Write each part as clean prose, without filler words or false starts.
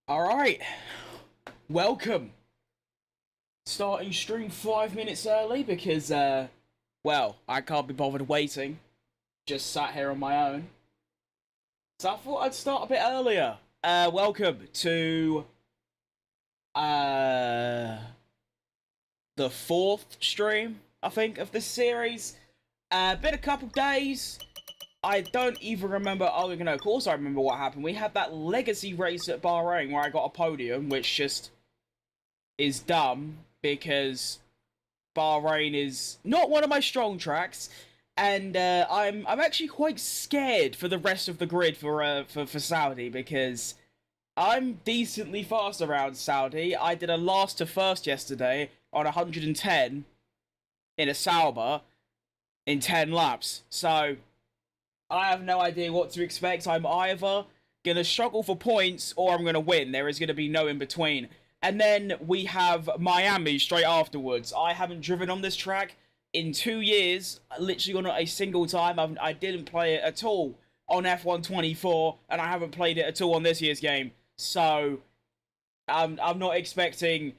Alright, welcome. Starting stream 5 minutes early because, well, I can't be bothered waiting. Just sat here on my own. So I thought I'd start a bit earlier. Welcome to, the fourth stream, I think, of this series. Been a couple days. I don't even remember. Oh, no, of course I remember what happened. We had that legacy race at Bahrain where I got a podium, which just is dumb because Bahrain is not one of my strong tracks, and I'm actually quite scared for the rest of the grid for Saudi because I'm decently fast around Saudi. I did a last to first yesterday on 110 in a Sauber in 10 laps, so I have no idea what to expect. I'm either going to struggle for points or I'm going to win. There is going to be no in between. And then we have Miami straight afterwards. I haven't driven on this track in 2 years, literally not a single time. I didn't play it at all on F124, and I haven't played it at all on this year's game. So I'm not expecting,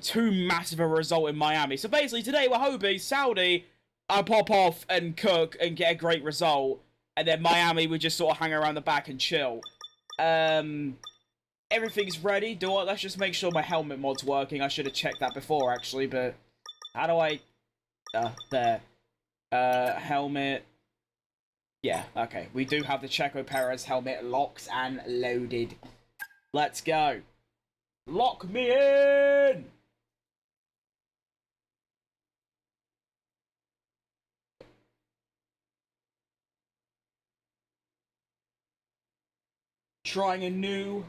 too massive a result in Miami. So basically today we're hoping Saudi, I pop off and cook and get a great result. And then Miami would just sort of hang around the back and chill. Everything's ready. Let's just make sure my helmet mod's working. I should have checked that before, actually, but how do I... there. Helmet. Yeah, okay. We do have the Checo Perez helmet locked and loaded. Let's go. Lock me in! Trying a new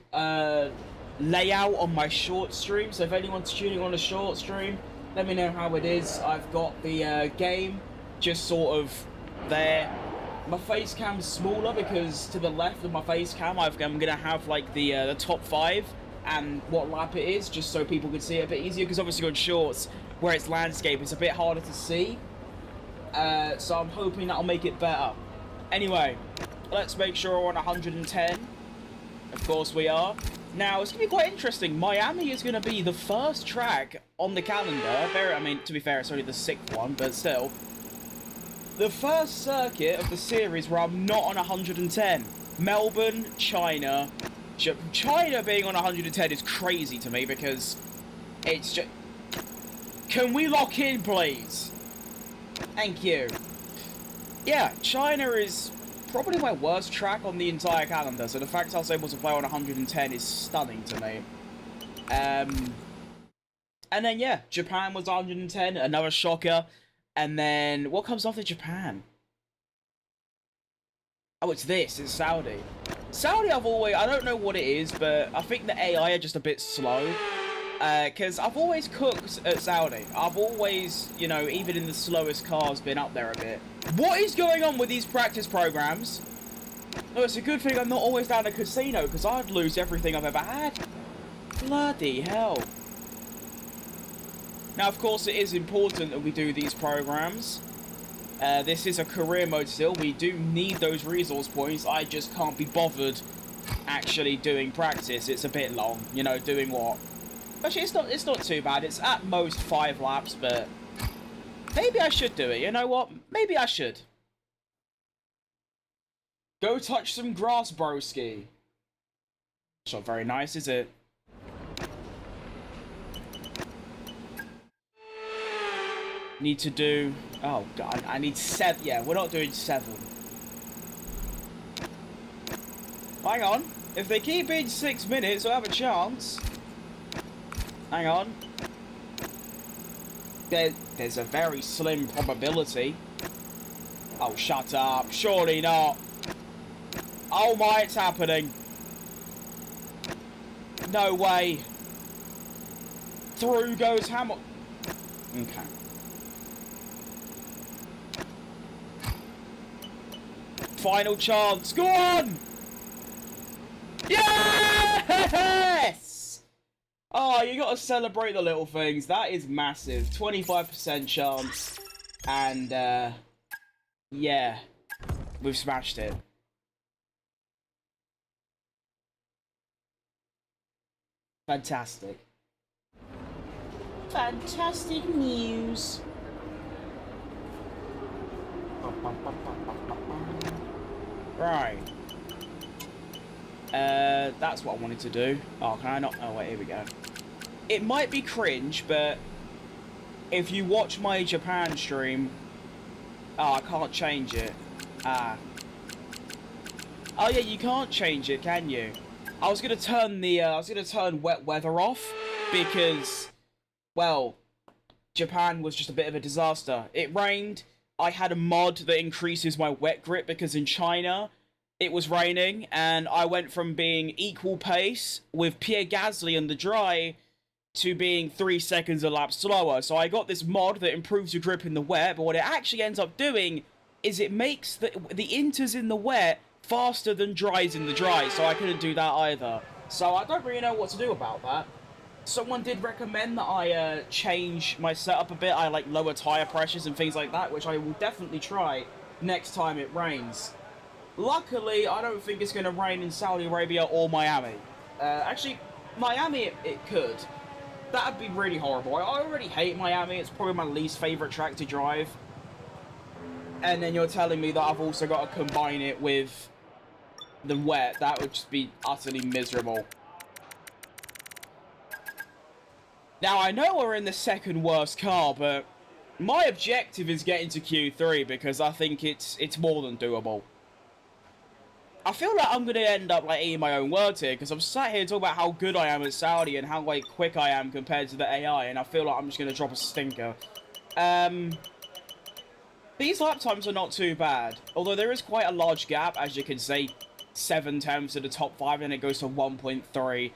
layout on my short stream, so if anyone's tuning on a short stream, let me know how it is. I've got the game just sort of there. My face cam's smaller because to the left of my face cam I'm gonna have like the top 5 and what lap it is, just so people can see it a bit easier, because obviously on shorts where it's landscape it's a bit harder to see, so I'm hoping that'll make it better. Anyway, let's make sure we're on 110. Of course we are. Now, it's going to be quite interesting. Miami is going to be the first track on the calendar. To be fair, it's only the 6th one, but still. The first circuit of the series where I'm not on 110. Melbourne, China. China being on 110 is crazy to me because it's just... Can we lock in, please? Thank you. Yeah, China is probably my worst track on the entire calendar, so the fact I was able to play on 110 is stunning to me. And then, yeah, Japan was 110, another shocker. And then, what comes after Japan? Oh, it's Saudi. Saudi, I don't know what it is, but I think the AI are just a bit slow. Because I've always cooked at Saudi. I've always, even in the slowest cars, been up there a bit. What is going on with these practice programs? No, it's a good thing I'm not always down at a casino, because I'd lose everything I've ever had. Bloody hell. Now, of course, it is important that we do these programs. This is a career mode still. We do need those resource points. I just can't be bothered actually doing practice. It's a bit long, doing what? Actually, it's not too bad. It's at most 5 laps, but maybe I should do it. You know what? Maybe I should. Go touch some grass, broski. It's not very nice, is it? Need to do... Oh, God. I need 7. Yeah, we're not doing 7. Hang on. If they keep in 6 minutes, I'll have a chance. Hang on. There's a very slim probability. Oh, shut up. Surely not. Oh my, it's happening. No way. Through goes Hamilton. Okay. Final chance. Go on! Yes! Oh, you gotta celebrate the little things. That is massive. 25% chance. And, yeah. We've smashed it. Fantastic. Fantastic news. Right. That's what I wanted to do. Oh, can I not? Oh, wait, here we go. It might be cringe, but if you watch my Japan stream... Oh, I can't change it. Ah. Oh, yeah, you can't change it, can you? I was gonna turn the, wet weather off, because, well, Japan was just a bit of a disaster. It rained. I had a mod that increases my wet grip, because in China, it was raining, and I went from being equal pace with Pierre Gasly in the dry to being 3 seconds a lap slower. So I got this mod that improves your grip in the wet, but what it actually ends up doing is it makes the inters in the wet faster than dries in the dry, so I couldn't do that either. So I don't really know what to do about that. Someone did recommend that I change my setup a bit. I like lower tire pressures and things like that, which I will definitely try next time it rains. Luckily, I don't think it's going to rain in Saudi Arabia or Miami. Actually, Miami, it could. That'd be really horrible. I already hate Miami. It's probably my least favourite track to drive. And then you're telling me that I've also got to combine it with the wet. That would just be utterly miserable. Now, I know we're in the second worst car, but my objective is getting to Q3 because I think it's more than doable. I feel like I'm going to end up, like, eating my own words here, because I'm sat here talking about how good I am at Saudi and how, like, quick I am compared to the AI, and I feel like I'm just going to drop a stinker. These lap times are not too bad, although there is quite a large gap, as you can see. 7 tenths to the top 5, and it goes to 1.3.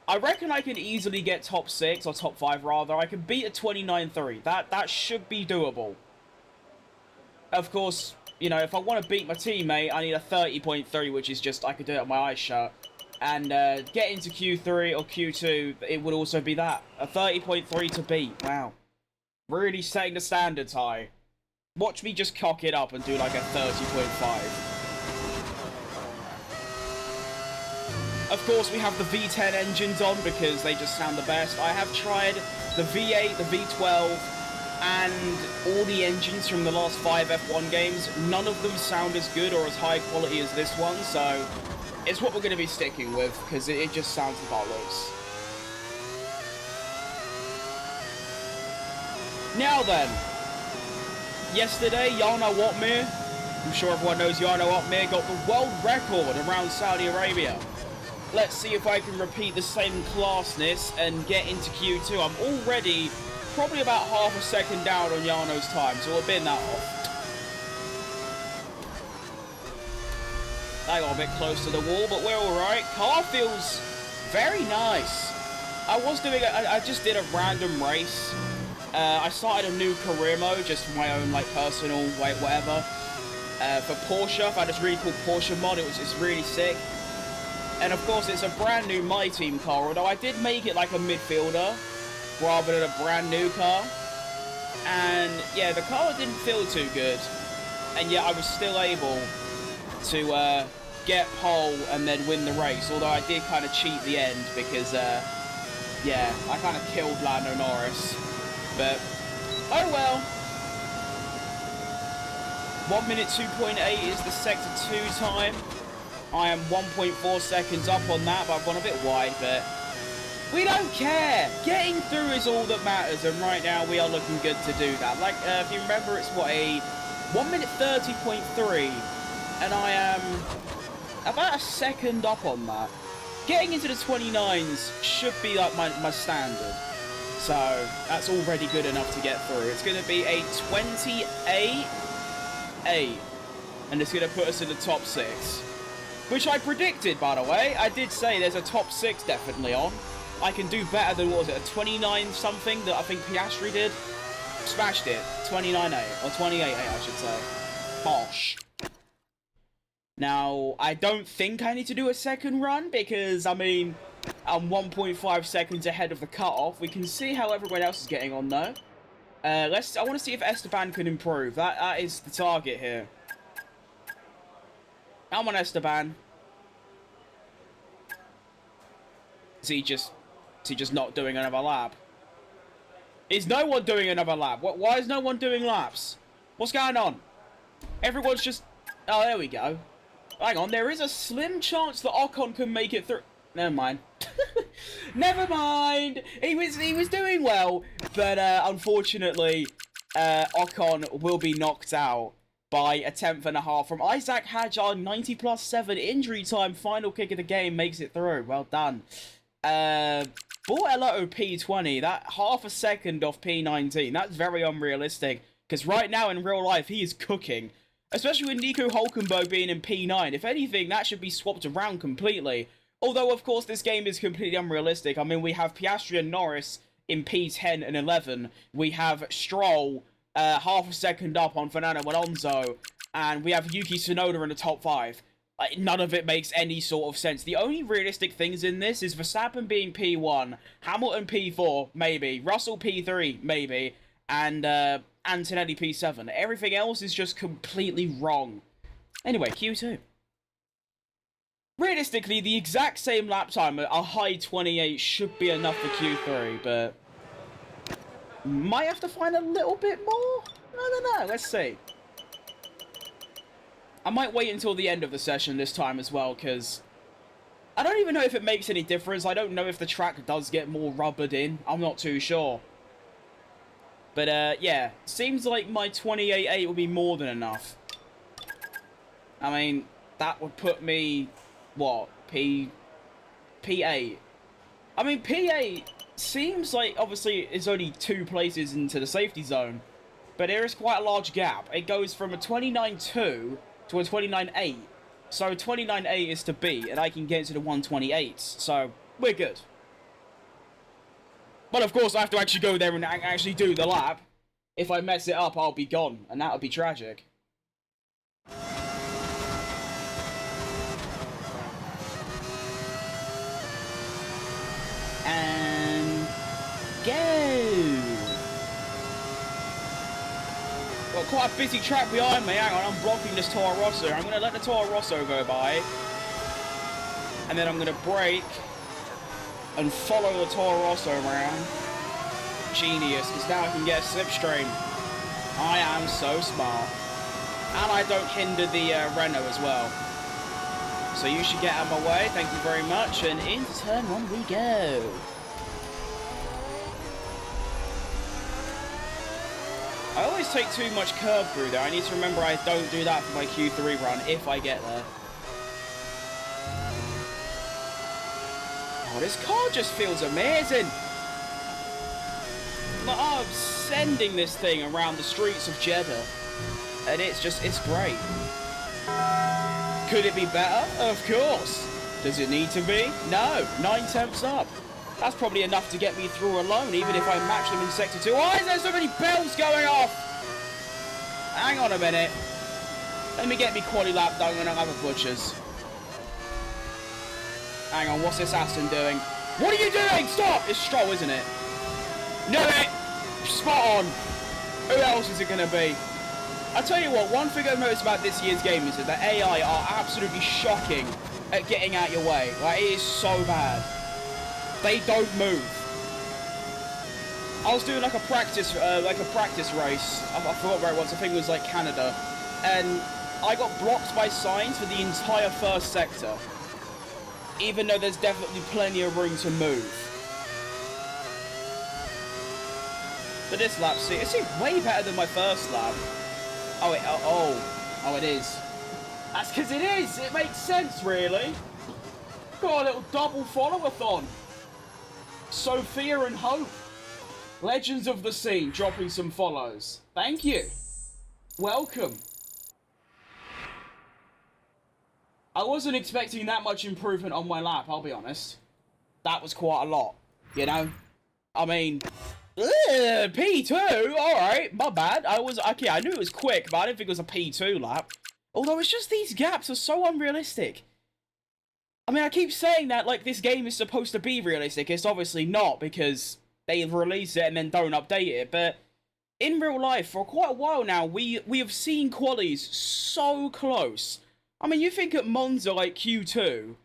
I reckon I can easily get top 6, or top 5, rather. I can beat a 29.3. That should be doable. Of course... You know, if I want to beat my teammate, I need a 30.3, which is just, I could do it on my eyes shut. And get into Q3 or Q2, it would also be that. A 30.3 to beat. Wow. Really setting the standards high. Watch me just cock it up and do like a 30.5. Of course, we have the V10 engines on because they just sound the best. I have tried the V8, the V12... and all the engines from the last 5 F1 games, none of them sound as good or as high quality as this one, so it's what we're going to be sticking with, because it just sounds bollocks. Now then, yesterday, Jarno Opmeer, I'm sure everyone knows Jarno Opmeer, got the world record around Saudi Arabia. Let's see if I can repeat the same classness and get into Q2. I'm already... probably about half a second down on Jarno's time, so we'll bin that off. I got a bit close to the wall, but we're alright. Car feels very nice. I just did a random race. I started a new career mode, just for my own, like, personal, whatever. For Porsche, I found this really cool Porsche mod. It's really sick. And of course, it's a brand new My Team car, although I did make it like a midfielder, rather than a brand new car. And yeah, the car didn't feel too good, and yet I was still able to get pole and then win the race, although I did kind of cheat the end because yeah, I kind of killed Lando Norris, but oh well. 1 minute 2.8 is the sector 2 time. I am 1.4 seconds up on that, but I've gone a bit wide, but we don't care. Getting through is all that matters, and right now we are looking good to do that. Like, if you remember, it's what, a 1 minute 30.3, and I am about a second up on that. Getting into the 29s should be like my standard, so that's already good enough to get through. It's going to be a 28.8, and it's going to put us in the top 6, which I predicted, by the way. I did say there's a top 6 definitely on. I can do better than, what was it, a 29 something that I think Piastri did? Smashed it. 29.8, or 28.8 I should say. Bosh. Now, I don't think I need to do a second run, because, I mean, I'm 1.5 seconds ahead of the cutoff. We can see how everyone else is getting on, though. I want to see if Esteban can improve. That is the target here. Come on, Esteban. Is he just Is he just not doing another lap? Is no one doing another lap? Why is no one doing laps? What's going on? Everyone's just... Oh, there we go. Hang on, there is a slim chance that Ocon can make it through... Never mind. Never mind. He was doing well, but unfortunately, Ocon will be knocked out by a 10th.5 from Isaac Hadjar. 90+7 injury time. Final kick of the game makes it through. Well done. Bortolotto P20. That half a second off P19. That's very unrealistic because right now in real life he is cooking. Especially with Nico Hulkenberg being in P9. If anything, that should be swapped around completely. Although, of course, this game is completely unrealistic. I mean, we have Piastri and Norris in P10 and 11. We have Stroll half a second up on Fernando Alonso. And we have Yuki Tsunoda in the top 5. Like, none of it makes any sort of sense. The only realistic things in this is Verstappen being P1, Hamilton P4, maybe, Russell P3, maybe, and Antonelli P7. Everything else is just completely wrong. Anyway, Q2. Realistically, the exact same lap time, a high 28, should be enough for Q3, but... might have to find a little bit more? I don't know, let's see. I might wait until the end of the session this time as well, because... I don't even know if it makes any difference. I don't know if the track does get more rubbered in. I'm not too sure. But, yeah. Seems like my 28.8 will be more than enough. I mean, that would put me... what? P8. I mean, P8 seems like, obviously, it's only 2 places into the safety zone. But there is quite a large gap. It goes from a 29.2 to a 29.8. So 29.8 is to beat, and I can get to the 128s. So, we're good. But of course, I have to actually go there and actually do the lap. If I mess it up, I'll be gone, and that would be tragic. And... go! Got quite a busy track behind me. Hang on, I'm blocking this Toro Rosso. I'm going to let the Toro Rosso go by. And then I'm going to brake and follow the Toro Rosso around. Genius, because now I can get a slipstream. I am so smart. And I don't hinder the Renault as well. So you should get out of my way. Thank you very much. And into turn 1 we go. I always take too much curb through there. I need to remember I don't do that for my Q3 run if I get there. Oh, this car just feels amazing. Like, I'm sending this thing around the streets of Jeddah. And it's great. Could it be better? Of course. Does it need to be? No. 9/10 up. That's probably enough to get me through alone, even if I match them in Sector 2. Why is there so many bells going off? Hang on a minute. Let me get me quali lap done and I'll have a butcher's. Hang on, what's this Aston doing? What are you doing? Stop! It's Stroll, isn't it? Knew it! Spot on. Who else is it going to be? I tell you what, one thing I've noticed about this year's game is that the AI are absolutely shocking at getting out your way. Like, it is so bad. They don't move. I was doing like a practice race. I forgot where it was. I think it was like Canada, and I got blocked by signs for the entire first sector, even though there's definitely plenty of room to move. But this lap, see, it seems way better than my first lap. Oh, it is. That's because it is. It makes sense, really. Got a little double follow-a-thon. Sophia and Hope. Legends of the Sea dropping some follows. Thank you. Welcome. I wasn't expecting that much improvement on my lap, I'll be honest. That was quite a lot, you know? I mean, P2? Alright, my bad. Okay, I knew it was quick, but I didn't think it was a P2 lap. Although it's just these gaps are so unrealistic. I mean, I keep saying that like this game is supposed to be realistic. It's obviously not, because they release it and then don't update it. But in real life, for quite a while now, we have seen qualies so close. I mean, you think at Monza, like Q2,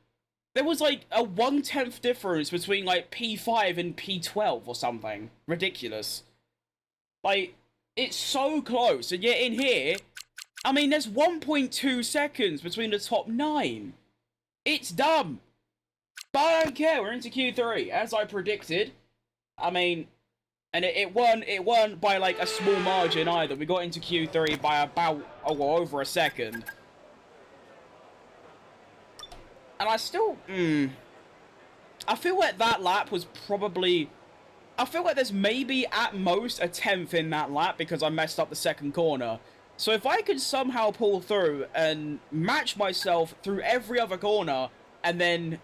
There was like a 1/10 difference between like P5 and P12 or something. Ridiculous. Like, it's so close, and yet in here, I mean, there's 1.2 seconds between the top 9. It's dumb. But I don't care, we're into Q3, as I predicted. I mean, and it weren't by like a small margin either. We got into Q3 by about, over a second. And I still, I feel like that lap was probably, I feel like there's maybe at most a 10th in that lap because I messed up the second corner. So if I could somehow pull through and match myself through every other corner and then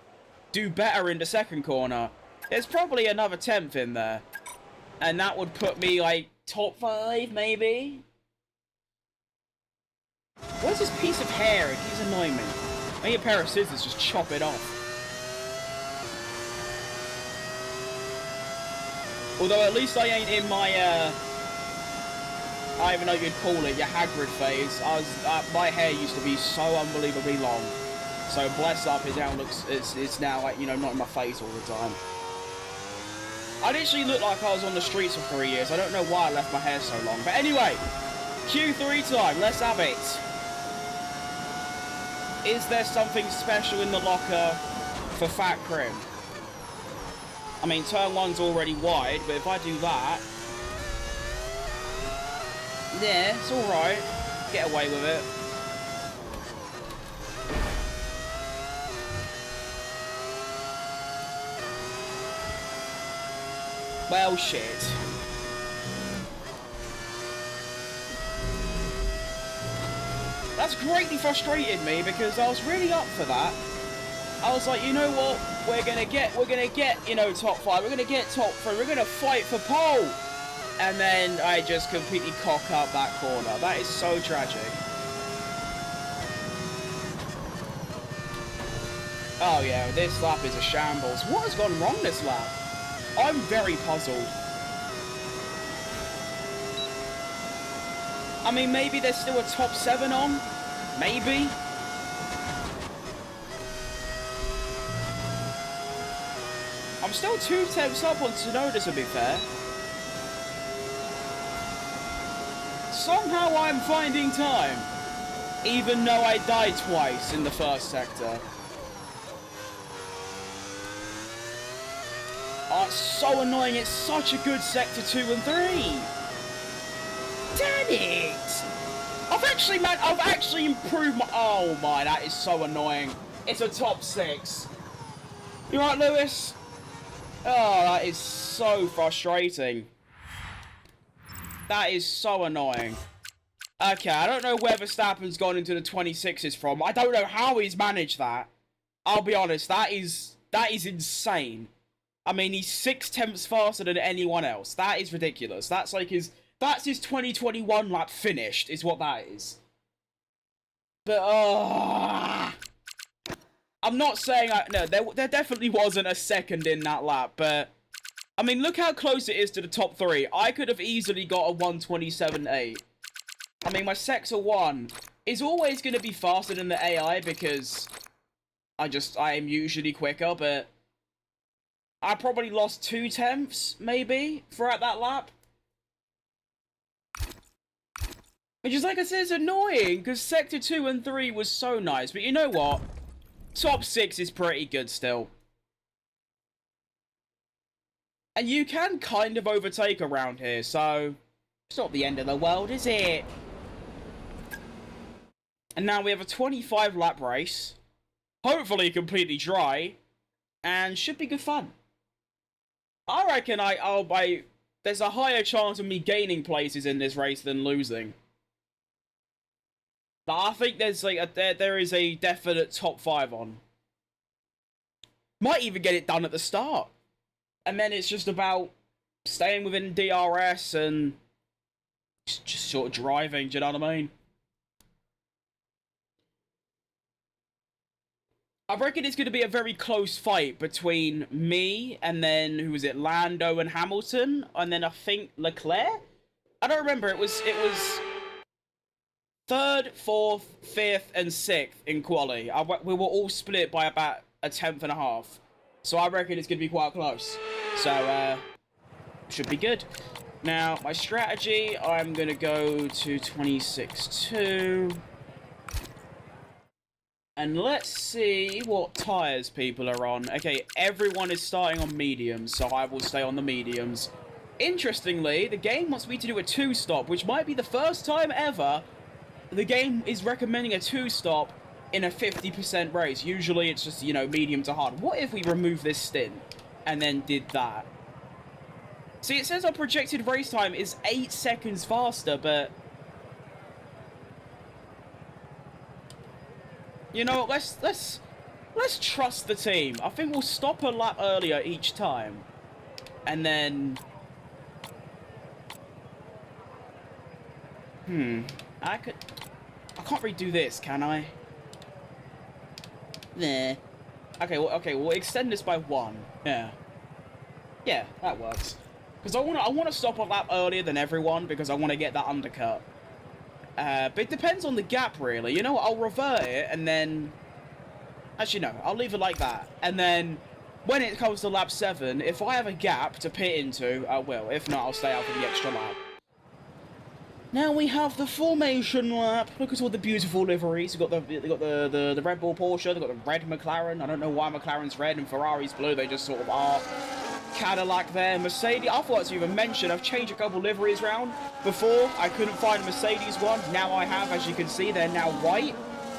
do better in the second corner, there's probably another 10th in there. And that would put me like top 5 maybe? Where's this piece of hair? It keeps annoying me. I need a pair of scissors, just chop it off. Although at least I ain't in my, I don't even know you'd call it, your Hagrid phase. My hair used to be so unbelievably long. So bless up, it now looks, it's now like, you know, not in my face all the time. I literally looked like I was on the streets for 3 years. I don't know why I left my hair so long. But anyway, Q3 time, let's have it. Is there something special in the locker for Fat Crim? I mean, turn 1's already wide, but if I do that... Yeah, it's alright. Get away with it. Well, shit. That's greatly frustrated me because I was really up for that. I was like, you know what? We're gonna get, you know, top 5. We're gonna get top 3. We're gonna fight for pole. And then I just completely cock up that corner. That is so tragic. Oh yeah, this lap is a shambles. What has gone wrong this lap? I'm very puzzled. I mean, maybe there's still a top 7 on? Maybe? I'm still 2 tenths up on Tsunoda, to be fair. Somehow I'm finding time. Even though I died twice in the first sector. Oh, it's so annoying. It's such a good sector 2 and 3. Damn it! I've actually improved my... Oh my, that is so annoying. It's a top 6. You right, Lewis? Oh, that is so frustrating. That is so annoying. Okay, I don't know where Verstappen's gone into the 26s from. I don't know how he's managed that. I'll be honest, that is insane. I mean, he's 6 tenths faster than anyone else. That is ridiculous. That's like that's his 2021 lap finished, is what that is. But, I'm not saying, no, there definitely wasn't a second in that lap, but, I mean, look how close it is to the top 3. I could have easily got a 1:27.8. I mean, my sector 1 is always going to be faster than the AI because I am usually quicker, but I probably lost 2 tenths, maybe, throughout that lap. Which is, like I said, it's annoying, because Sector 2 and 3 was so nice. But you know what? Top 6 is pretty good still. And you can kind of overtake around here, so it's not the end of the world, is it? And now we have a 25 lap race. Hopefully completely dry. And should be good fun. I reckon there's a higher chance of me gaining places in this race than losing. But I think there's like there is a definite top 5 on. Might even get it done at the start. And then it's just about staying within DRS and just sort of driving, do you know what I mean? I reckon it's going to be a very close fight between me and then, who was it, Lando and Hamilton, and then I think Leclerc? I don't remember, it was 3rd, 4th, 5th, and 6th in quali. We were all split by about a tenth and a half. So I reckon it's going to be quite close. So, should be good. Now, my strategy, I'm going to go to 26.2. And let's see what tyres people are on. Okay, everyone is starting on mediums, so I will stay on the mediums. Interestingly, the game wants me to do a 2-stop, which might be the first time ever the game is recommending a 2-stop in a 50% race. Usually it's just, you know, medium to hard. What if we remove this stint and then did that? See, it says our projected race time is 8 seconds faster, but... You know, let's trust the team. I think we'll stop a lap earlier each time. And then... I can't redo this, can I? Nah. Okay, we'll extend this by 1. Yeah. Yeah, that works. Because I wanna stop a lap earlier than everyone because I want to get that undercut. But it depends on the gap, really. You know what? I'll revert it, and then... Actually, no. I'll leave it like that. And then, when it comes to lap 7, if I have a gap to pit into, I will. If not, I'll stay out for the extra lap. Now we have the formation lap. Look at all the beautiful liveries. We've got the Red Bull Porsche. They've got the red McLaren. I don't know why McLaren's red and Ferrari's blue. They just sort of are. Cadillac there. Mercedes. I forgot to even mention, I've changed a couple liveries around. Before, I couldn't find a Mercedes one. Now I have. As you can see, they're now white.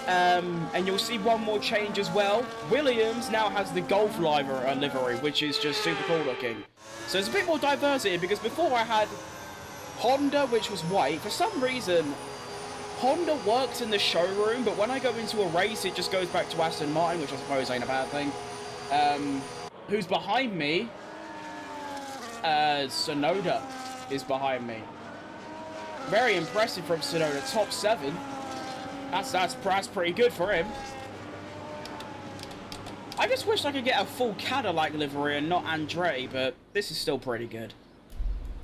And you'll see one more change as well. Williams now has the Golf livery, which is just super cool looking. So there's a bit more diversity, because before I had Honda, which was white. For some reason, Honda works in the showroom, but when I go into a race, it just goes back to Aston Martin, which I suppose ain't a bad thing. Who's behind me? Sonoda is behind me. Very impressive from Sonoda. Top 7. That's pretty good for him. I just wish I could get a full Cadillac livery and not Andretti, but this is still pretty good.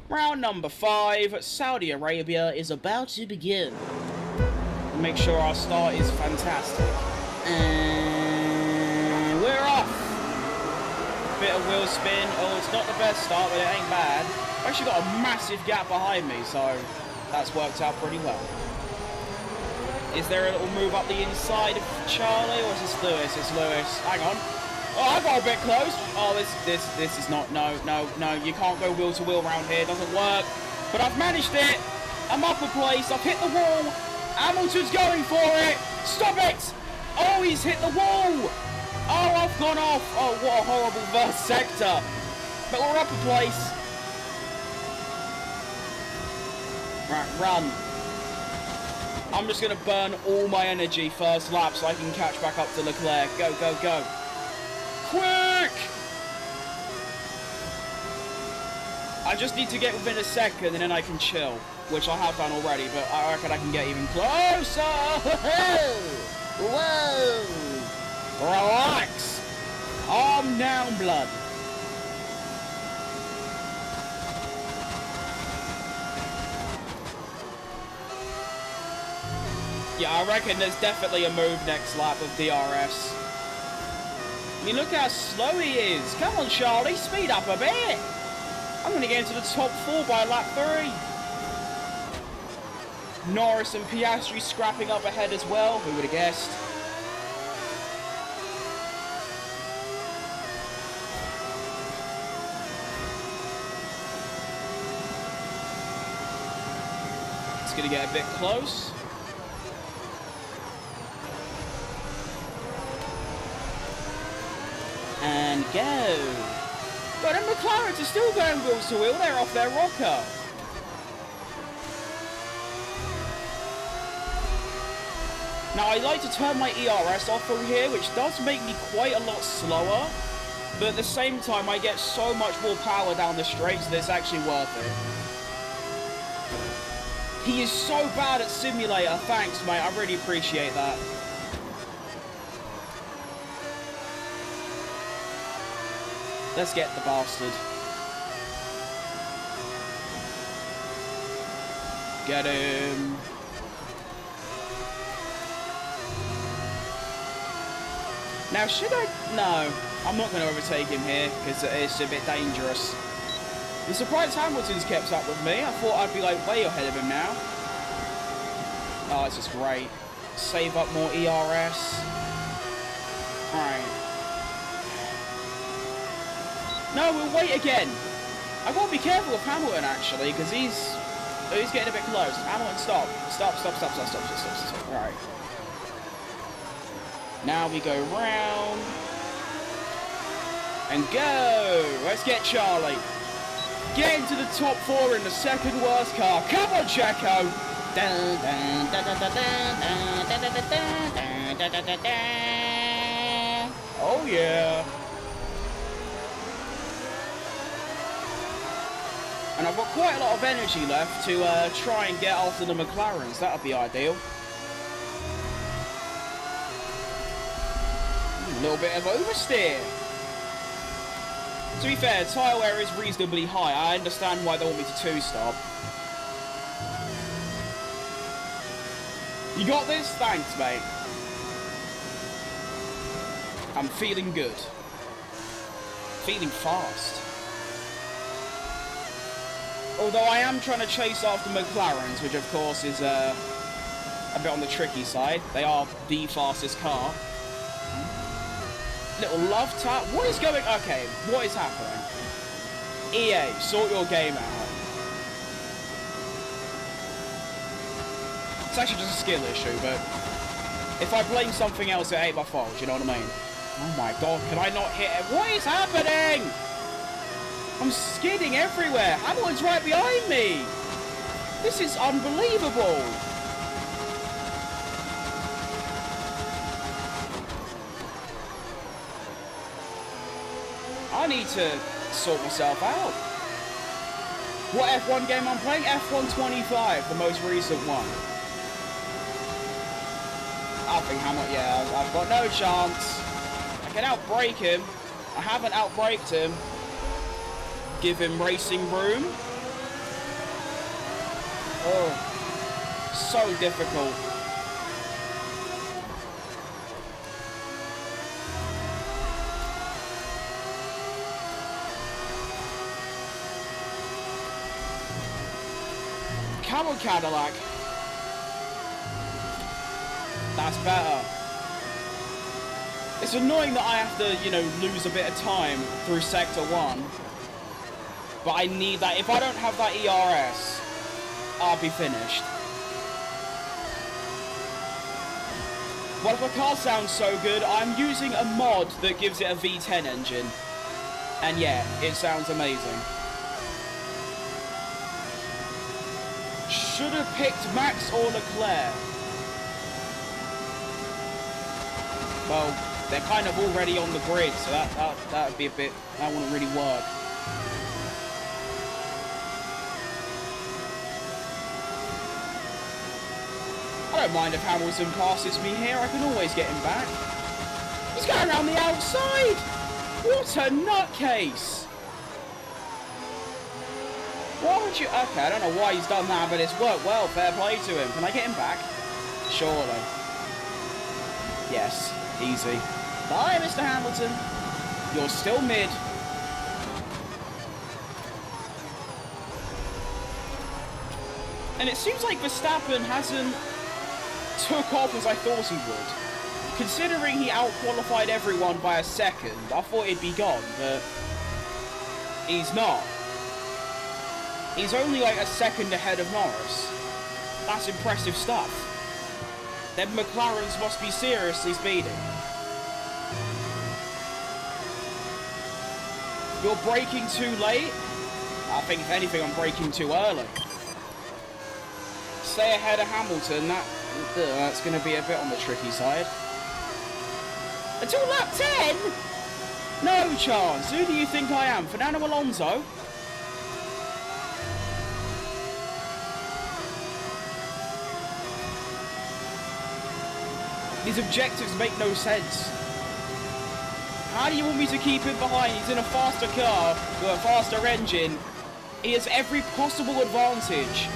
Round number 5. Saudi Arabia is about to begin. Make sure our start is fantastic. And we're off. Bit of wheel spin. Oh, it's not the best start, but it ain't bad. I've actually got a massive gap behind me, so that's worked out pretty well. Is there a little move up the inside of Charlie, or is this Lewis? It's Lewis. Hang on. Oh, I got a bit close. Oh, this is not... No. You can't go wheel to wheel around here. It doesn't work. But I've managed it. I'm up a place. I've hit the wall. Hamilton's going for it. Stop it. Oh, he's hit the wall. Oh, I've gone off. Oh, what a horrible first sector. But we're up a place. Right, run. I'm just going to burn all my energy first lap so I can catch back up to Leclerc. Go, go, go. Quick! I just need to get within a second and then I can chill, which I have done already, but I reckon I can get even closer. Whoa! Relax. Calm down, blood. Yeah, I reckon there's definitely a move next lap of DRS. I mean, look how slow he is. Come on, Charlie, speed up a bit. I'm going to get into the top 4 by lap 3. Norris and Piastri scrapping up ahead as well. Who would have guessed? It's going to get a bit close. And go. But the McLarens are still going wheels to wheel. They're off their rocker. Now, I like to turn my ERS off from here, which does make me quite a lot slower. But at the same time, I get so much more power down the straights that it's actually worth it. He is so bad at simulator. Thanks, mate. I really appreciate that. Let's get the bastard. Get him. Now, should I? No, I'm not going to overtake him here because it's a bit dangerous. I'm surprised Hamilton's kept up with me. I thought I'd be like way ahead of him now. Oh, this is great. Save up more ERS. Alright. No, we'll wait again. I gotta be careful with Hamilton actually, because he's getting a bit close. Hamilton, stop. Stop. Alright. Now we go round. And go! Let's get Charlie. Get into the top 4 in the second worst car. Come on, Checo! Oh yeah. And I've got quite a lot of energy left to try and get after the McLarens. That would be ideal. A little bit of oversteer. To be fair, tyre wear is reasonably high. I understand why they want me to 2-stop. You got this? Thanks, mate. I'm feeling good. Feeling fast. Although I am trying to chase after McLarens, which of course is a bit on the tricky side. They are the fastest car. Little love tap. What is going... Okay, what is happening? EA, sort your game out. It's actually just a skill issue, but if I blame something else, it ain't my fault, you know what I mean? Oh my god, can I not hit it? What is happening? I'm skidding everywhere. Hamilton's right behind me. This is unbelievable. I need to sort myself out. What F1 game I'm playing? F1 25, the most recent one. I think Hamilton, yeah, I've got no chance. I can outbrake him. I haven't outbraked him. Give him racing room. Oh, so difficult. Camel Cadillac. That's better. It's annoying that I have to, you know, lose a bit of time through Sector 1. But I need that. If I don't have that ERS, I'll be finished. Well, if the car sounds so good, I'm using a mod that gives it a V10 engine. And yeah, it sounds amazing. Should have picked Max or Leclerc. Well, they're kind of already on the grid, so that would be a bit... That wouldn't really work. I don't mind if Hamilton passes me here. I can always get him back. He's going around the outside! What a nutcase! Why would you... Okay, I don't know why he's done that, but it's worked well. Fair play to him. Can I get him back? Surely. Yes. Easy. Bye, Mr. Hamilton. You're still mid. And it seems like Verstappen hasn't took off as I thought he would. Considering he out-qualified everyone by a second, I thought he'd be gone, but he's not. He's only like a second ahead of Norris. That's impressive stuff. Then McLarens must be seriously speeding. You're braking too late? I think if anything I'm braking too early. Stay ahead of Hamilton, that's going to be a bit on the tricky side. Until lap 10? No chance. Who do you think I am? Fernando Alonso? These objectives make no sense. How do you want me to keep him behind? He's in a faster car with a faster engine. He has every possible advantage.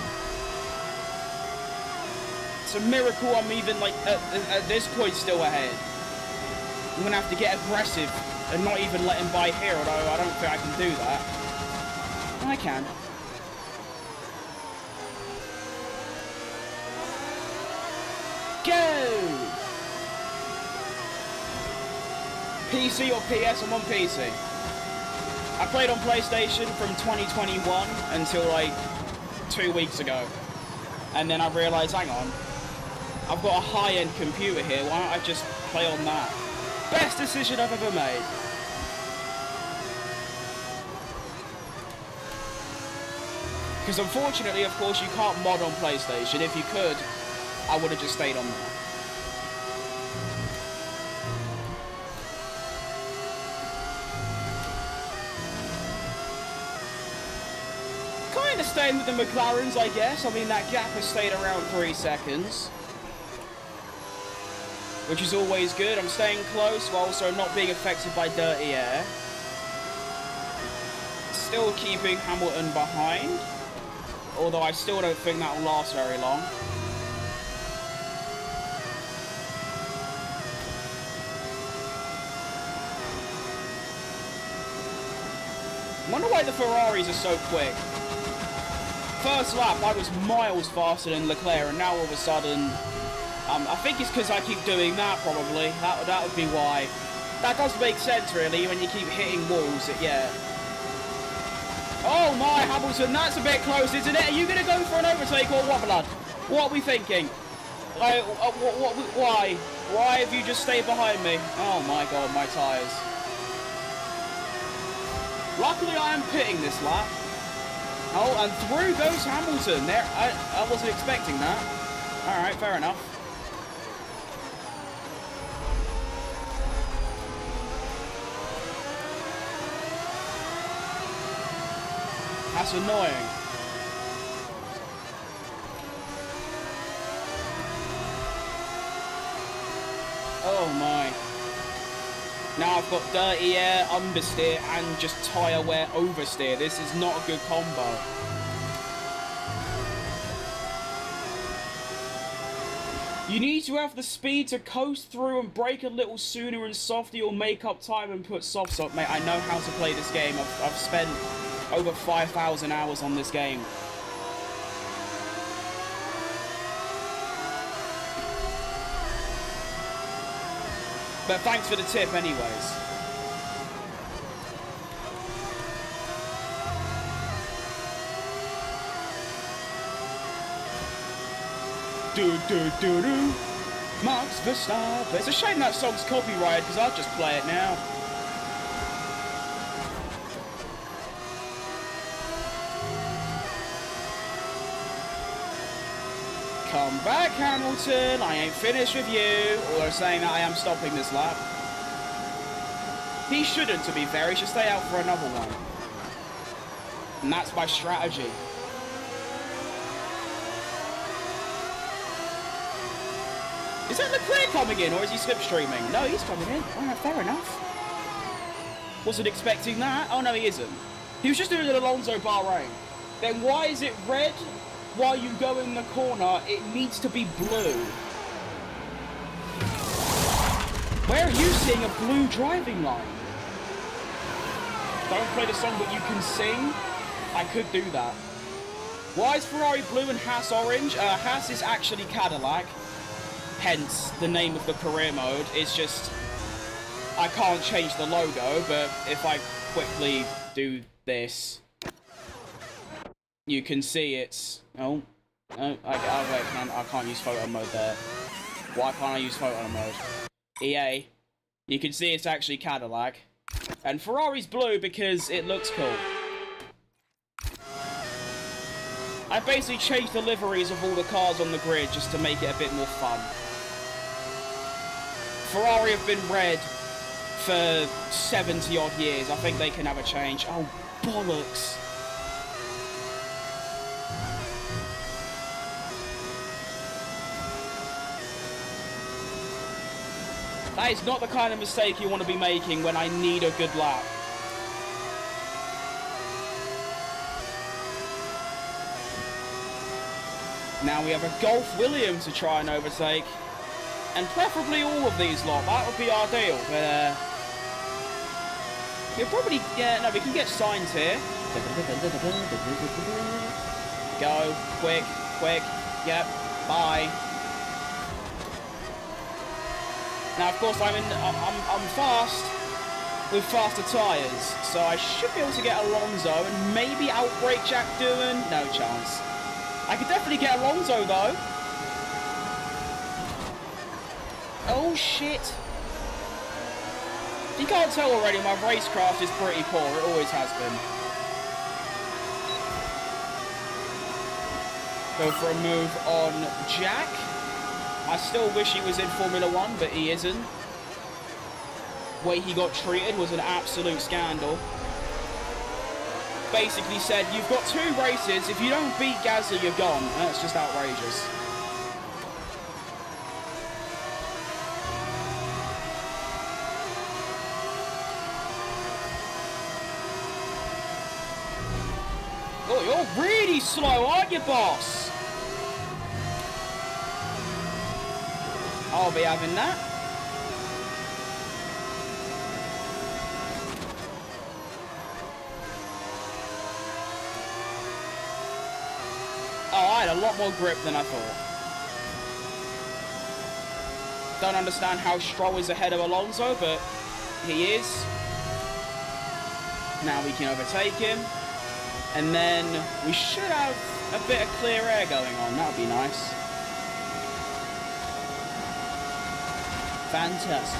It's a miracle I'm even, like, at this point still ahead. I'm gonna have to get aggressive and not even let him by here, although I don't think I can do that. I can. Go! PC or PS? I'm on PC. I played on PlayStation from 2021 until like 2 weeks ago. And then I realised, hang on, I've got a high-end computer here, why don't I just play on that? Best decision I've ever made. Because unfortunately, of course, you can't mod on PlayStation. If you could, I would have just stayed on there. Kind of staying with the McLarens, I guess. I mean, that gap has stayed around 3 seconds. Which is always good. I'm staying close while also not being affected by dirty air. Still keeping Hamilton behind. Although I still don't think that will last very long. I wonder why the Ferraris are so quick. First lap, I was miles faster than Leclerc, and now all of a sudden... I think it's because I keep doing that, probably. That would be why. That does make sense, really, when you keep hitting walls. Yeah. Oh, my, Hamilton, that's a bit close, isn't it? Are you going to go for an overtake or what, blood? What are we thinking? Why? Why have you just stayed behind me? Oh, my God, my tyres. Luckily, I am pitting this lap. Oh, and through goes Hamilton. There, I wasn't expecting that. All right, fair enough. That's annoying. Oh my. Now I've got dirty air, understeer, and just tyre wear oversteer. This is not a good combo. You need to have the speed to coast through and brake a little sooner and softer. You'll make up time and put softs up. Mate, I know how to play this game. I've spent over 5,000 hours on this game. But thanks for the tip anyways. Do. Max Verstappen. It's a shame that song's copyrighted because I'll just play it now. Come back, Hamilton. I ain't finished with you. Although saying that I am stopping this lap. He shouldn't, to be fair. He should stay out for another one. And that's my strategy. Is that Leclerc coming in, or is he slipstreaming? No, he's coming in. Alright, fair enough. Wasn't expecting that. Oh, no, he isn't. He was just doing an Alonso Bahrain. Then why is it red? While you go in the corner, it needs to be blue. Where are you seeing a blue driving line? Don't play the song, but you can sing. I could do that. Why is Ferrari blue and Haas orange? Haas is actually Cadillac. Hence, the name of the career mode. It's just... I can't change the logo, but if I quickly do this... You can see it's... Oh, I can't use photo mode there. Why can't I use photo mode? EA. You can see it's actually Cadillac. And Ferrari's blue because it looks cool. I basically changed the liveries of all the cars on the grid just to make it a bit more fun. Ferrari have been red for 70 odd years. I think they can have a change. Oh, bollocks. That is not the kind of mistake you want to be making when I need a good lap. Now we have a Golf Williams to try and overtake. And preferably all of these lot. That would be ideal. But, we'll probably... Yeah, no, we can get signs here. Go. Quick. Quick. Yep. Bye. Now, of course, I'm fast with faster tyres, so I should be able to get Alonso and maybe outbrake Jack Doohan. No chance. I could definitely get Alonso, though. Oh, shit. You can't tell already, my racecraft is pretty poor. It always has been. Go for a move on Jack. I still wish he was in Formula 1, but he isn't. The way he got treated was an absolute scandal. Basically said, you've got 2 races. If you don't beat Gasly, you're gone. That's just outrageous. Oh, you're really slow, aren't you, boss? I'll be having that. Oh, I had a lot more grip than I thought. Don't understand how Stroll is ahead of Alonso, but he is. Now we can overtake him. And then we should have a bit of clear air going on. That would be nice. Fantastic.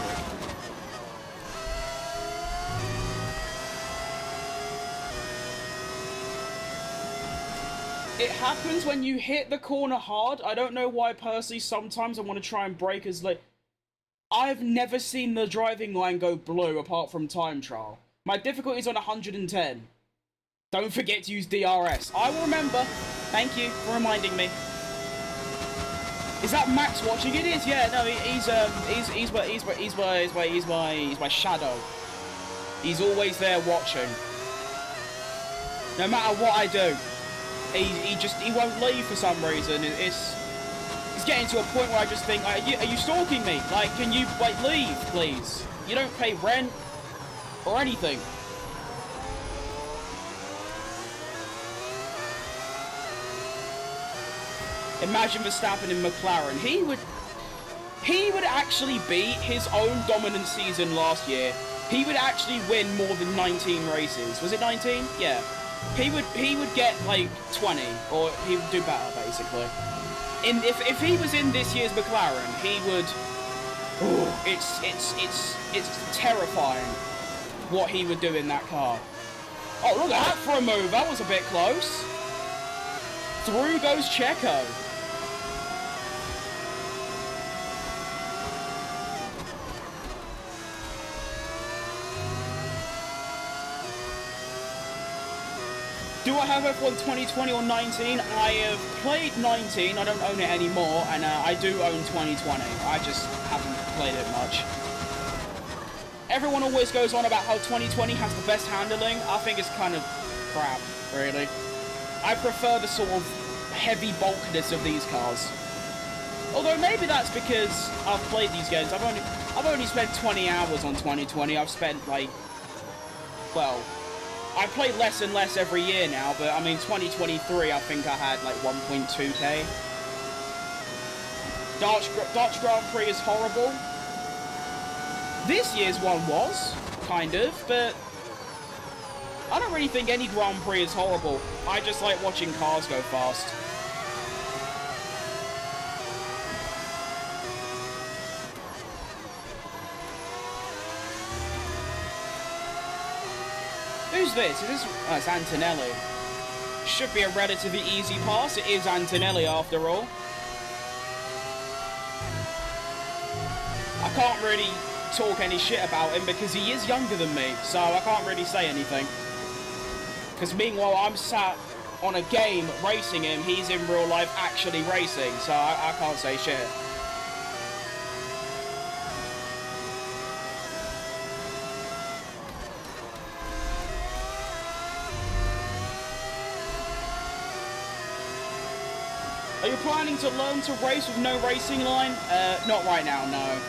It happens when you hit the corner hard. I don't know why personally sometimes I want to try and brake as late. I've never seen the driving line go blue apart from time trial. My difficulty is on 110. Don't forget to use DRS. I will remember. Thank you for reminding me. Is that Max watching? It is. Yeah. No, he's my shadow. He's always there watching. No matter what I do, he won't leave for some reason. It's getting to a point where I just think, are you stalking me? Like, can you leave, please? You don't pay rent or anything. Imagine Verstappen in McLaren. He would actually beat his own dominant season last year. He would actually win more than 19 races. Was it 19? Yeah. He would get like 20, or he would do better basically. If he was in this year's McLaren, he would. Ooh, it's terrifying what he would do in that car. Oh, look at that for a move. That was a bit close. Through goes Checo. Do I have F1 2020 or 19? I have played 19, I don't own it anymore, and I do own 2020. I just haven't played it much. Everyone always goes on about how 2020 has the best handling. I think it's kind of crap, really. I prefer the sort of heavy bulkiness of these cars. Although maybe that's because I've played these games. I've only spent 20 hours on 2020. I've spent like, well, I play less and less every year now, but I mean 2023 I think I had like 1.2k. Dutch Grand Prix is horrible. This year's one was, kind of, but I don't really think any Grand Prix is horrible. I just like watching cars go fast. Who's this? Is this... Oh, it's Antonelli. Should be a relatively easy pass. It is Antonelli after all. I can't really talk any shit about him because he is younger than me, so I can't really say anything. Because meanwhile, I'm sat on a game racing him, he's in real life actually racing, so I can't say shit. Are you So planning to learn to race with no racing line? Not right now, no.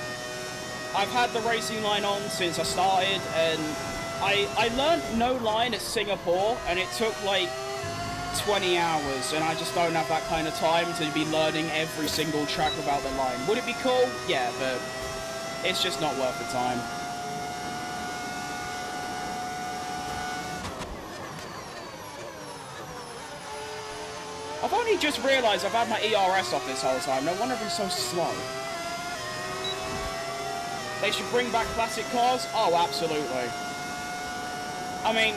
I've had the racing line on since I started, and I learned no line at Singapore, and it took like 20 hours, and I just don't have that kind of time to be learning every single track without the line. Would it be cool? Yeah, but it's just not worth the time. I've only just realised I've had my ERS off this whole time. No wonder I've been so slow. They should bring back classic cars? Oh, absolutely. I mean,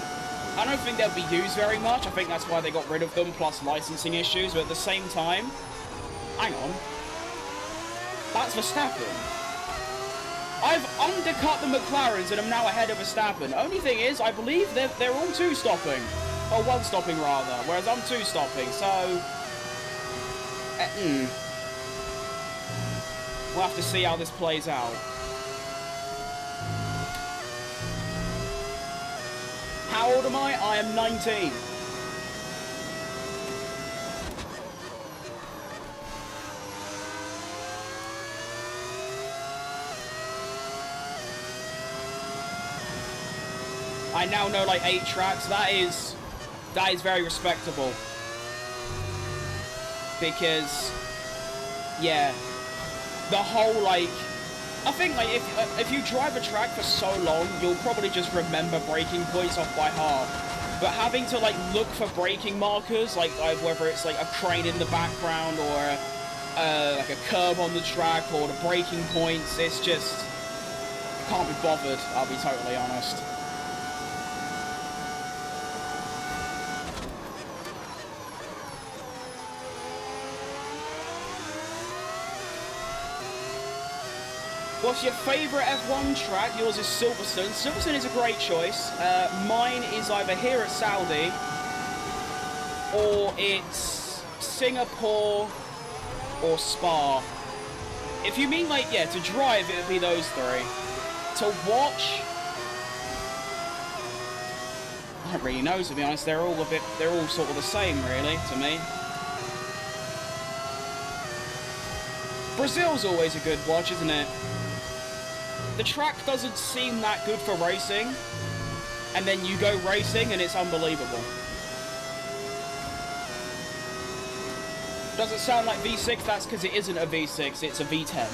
I don't think they'll be used very much. I think that's why they got rid of them, plus licensing issues. But at the same time, hang on. That's Verstappen. I've undercut the McLarens and I'm now ahead of Verstappen. Only thing is, I believe they're all two-stopping. Or one-stopping, rather. Whereas I'm two-stopping, so... We'll have to see how this plays out. How old am I? I am 19. I now know like 8 tracks. That is very respectable. Because, yeah, the whole like, I think like if you drive a track for so long, you'll probably just remember braking points off by heart. But having to like look for braking markers, like whether it's like a crane in the background or like a curb on the track or the braking points, it's just, I can't be bothered. I'll be totally honest. What's your favourite F1 track? Yours is Silverstone. Silverstone is a great choice. Mine is either here at Saudi, or it's Singapore, or Spa. If you mean like, yeah, to drive, it would be those 3. To watch, I don't really know, to be honest. They're all sort of the same, really, to me. Brazil's always a good watch, isn't it? The track doesn't seem that good for racing, and then you go racing and it's unbelievable. Does it sound like V6? That's because it isn't a V6, it's a V10.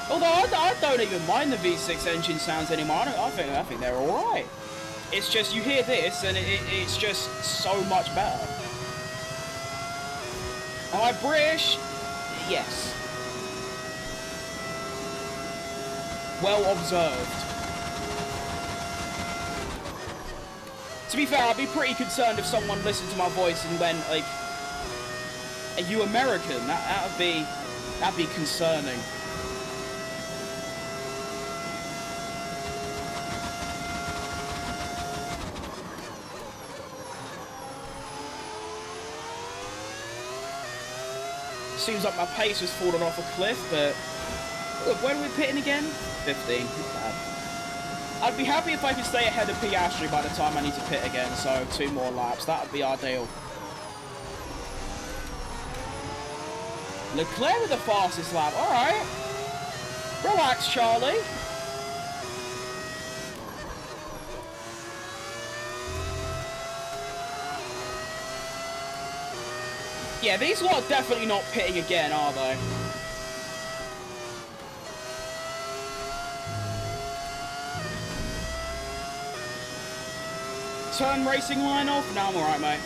Although I don't even mind the V6 engine sounds anymore. I think they're alright. It's just you hear this and it's just so much better. Am I British? Yes. Well observed. To be fair, I'd be pretty concerned if someone listened to my voice and went like, "Are you American?" That'd be concerning. Seems like my pace has fallen off a cliff, but look, where are we pitting again? 15. Not bad. I'd be happy if I could stay ahead of Piastri by the time I need to pit again, so 2 more laps. That would be ideal. Leclerc with the fastest lap. Alright. Relax, Charlie. Yeah, these lot are definitely not pitting again, are they? Turn racing line off? No, I'm alright, mate.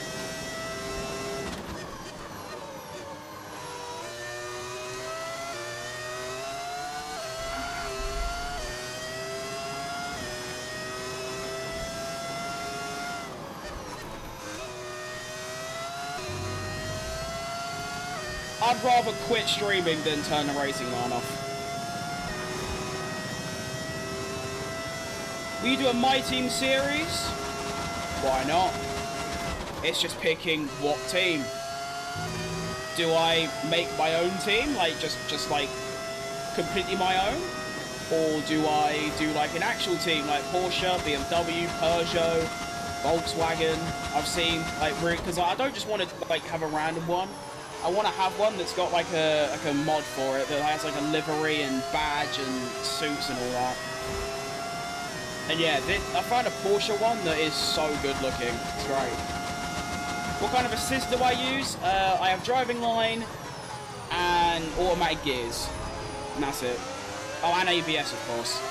I'd rather quit streaming than turn the racing line off. Will you do a My Team series? Why not? It's just picking what team. Do I make my own team? Like, just like, completely my own? Or do I do like an actual team, like Porsche, BMW, Peugeot, Volkswagen. I've seen like because I don't just want to like have a random one. I want to have one that's got like a mod for it that has like a livery and badge and suits and all that. And yeah, I found a Porsche one that is so good looking. It's great. What kind of assist do I use? I have driving line and automatic gears. And that's it. Oh, and ABS, of course.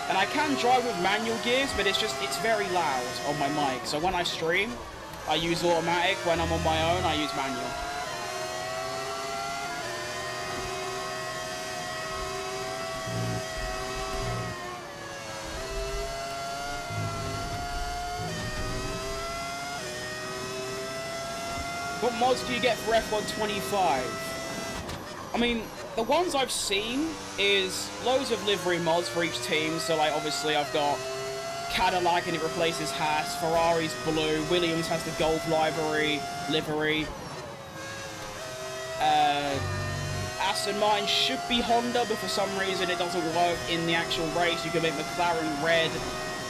And I can drive with manual gears, but it's very loud on my mic. So when I stream, I use automatic. When I'm on my own, I use manual. What mods do you get for F125? I mean, the ones I've seen is loads of livery mods for each team. So, like, obviously I've got Cadillac and it replaces Haas. Ferrari's blue. Williams has the Golf livery. Aston Martin should be Honda, but for some reason it doesn't work in the actual race. You can make McLaren red.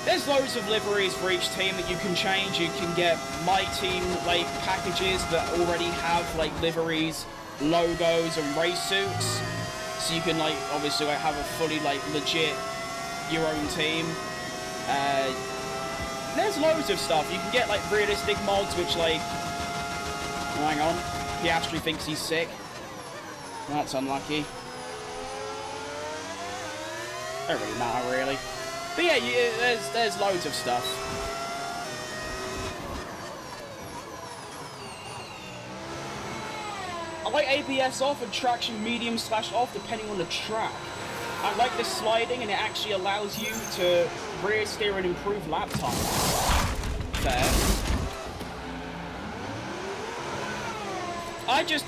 There's loads of liveries for each team that you can change. You can get My Team, like, packages that already have, like, liveries, logos, and race suits. So you can, like, obviously, like, have a fully, like, legit, your own team. There's loads of stuff. You can get, like, realistic mods, which, like... Oh, hang on. Piastri thinks he's sick. That's unlucky. Don't really matter, really. But yeah, there's loads of stuff. I like ABS off and traction medium/off depending on the track. I like the sliding and it actually allows you to rear steer and improve lap time. Fair.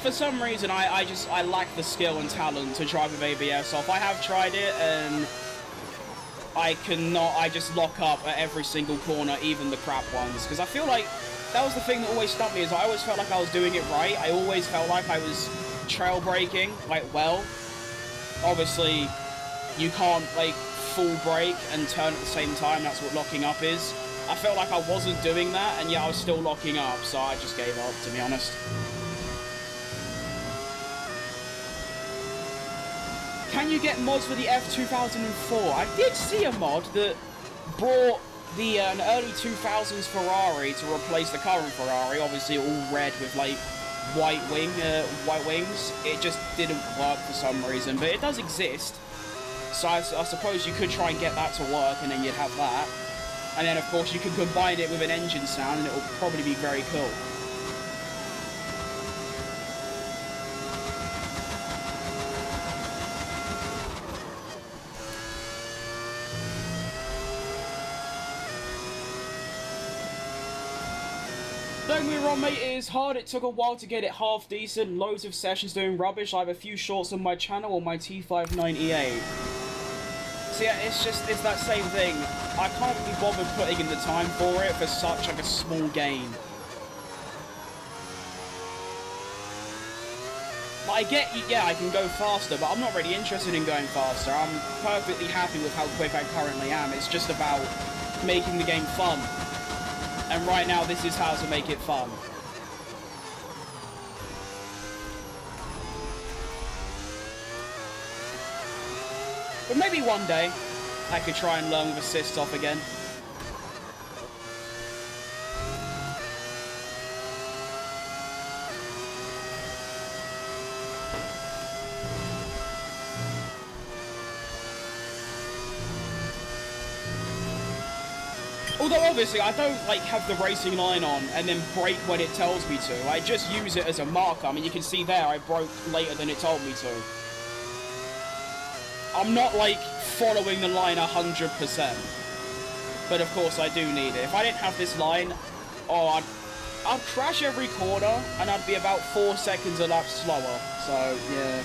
For some reason, I lack the skill and talent to drive with ABS off. I have tried it and I just lock up at every single corner, even the crap ones. Because I feel like that was the thing that always stumped me, is I always felt like I was doing it right. I always felt like I was trail braking, like, well. Obviously, you can't, like, full brake and turn at the same time. That's what locking up is. I felt like I wasn't doing that, and yet I was still locking up, so I just gave up, to be honest. Can you get mods for the F2004? I did see a mod that brought the an early 2000s Ferrari to replace the current Ferrari, obviously all red with like white wings. It just didn't work for some reason, but it does exist. So I suppose you could try and get that to work, and then you'd have that. And then of course you could combine it with an engine sound, and it will probably be very cool. Don't get me wrong, mate, it is hard. It took a while to get it half decent. Loads of sessions doing rubbish. I have a few shorts on my channel on my T598. So yeah, it's that same thing. I can't be bothered putting in the time for it for such like a small game. Like, I get, yeah, I can go faster, but I'm not really interested in going faster. I'm perfectly happy with how quick I currently am. It's just about making the game fun. And right now, this is how to make it fun. But maybe one day, I could try and learn with assist off again. Although obviously I don't like have the racing line on and then brake when it tells me to. I just use it as a marker. I mean, you can see there I broke later than it told me to. I'm not like following the line 100%. But of course I do need it. If I didn't have this line, oh, I'd crash every corner and I'd be about 4 seconds a lap slower. So yeah.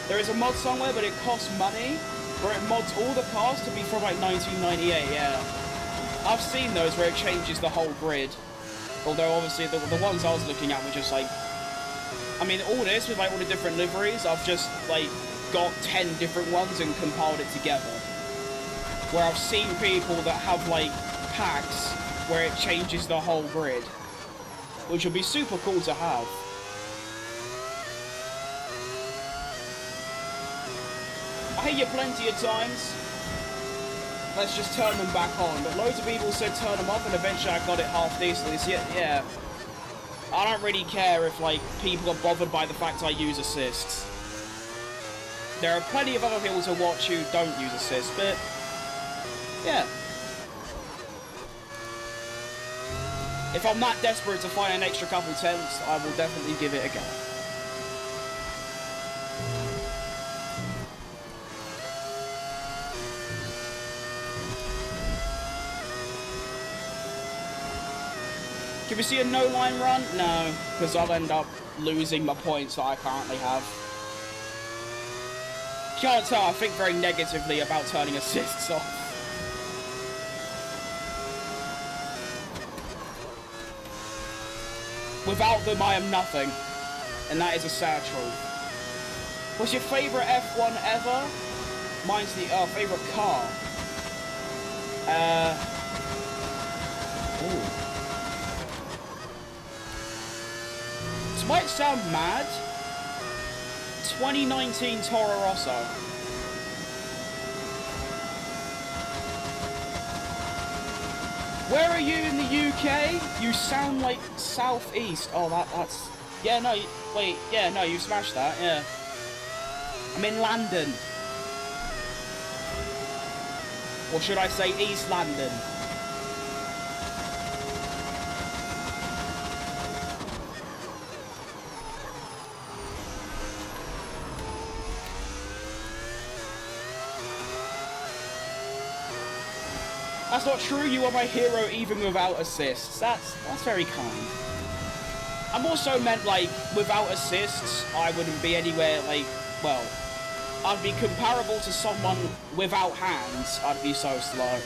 There is a mod somewhere, but it costs money. Where it mods all the cars to be from like 1998, yeah. I've seen those where it changes the whole grid. Although obviously the ones I was looking at were just like... I mean, all this with like all the different liveries, I've just like got 10 different ones and compiled it together. Where I've seen people that have like packs where it changes the whole grid, which would be super cool to have. I hear you plenty of times. Let's just turn them back on. But loads of people said turn them off, and eventually I got it half decently. So yeah. I don't really care if, like, people are bothered by the fact I use assists. There are plenty of other people to watch who don't use assists, but yeah. If I'm that desperate to find an extra couple tenths, I will definitely give it a go. Can we see a no-line run? No, because I'll end up losing my points that I currently have. Can't tell, I think very negatively about turning assists off. Without them, I am nothing. And that is a sad truth. What's your favourite F1 ever? Mine's the favourite car. Ooh. This might sound mad. 2019 Toro Rosso. Where are you in the UK? You sound like southeast. Oh, that's... Yeah, no, wait, yeah, no, you smashed that, yeah. I'm in London. Or should I say East London? That's not true, you are my hero even without assists. That's very kind. I'm also meant, like, without assists, I wouldn't be anywhere, like, well, I'd be comparable to someone without hands. I'd be so slow.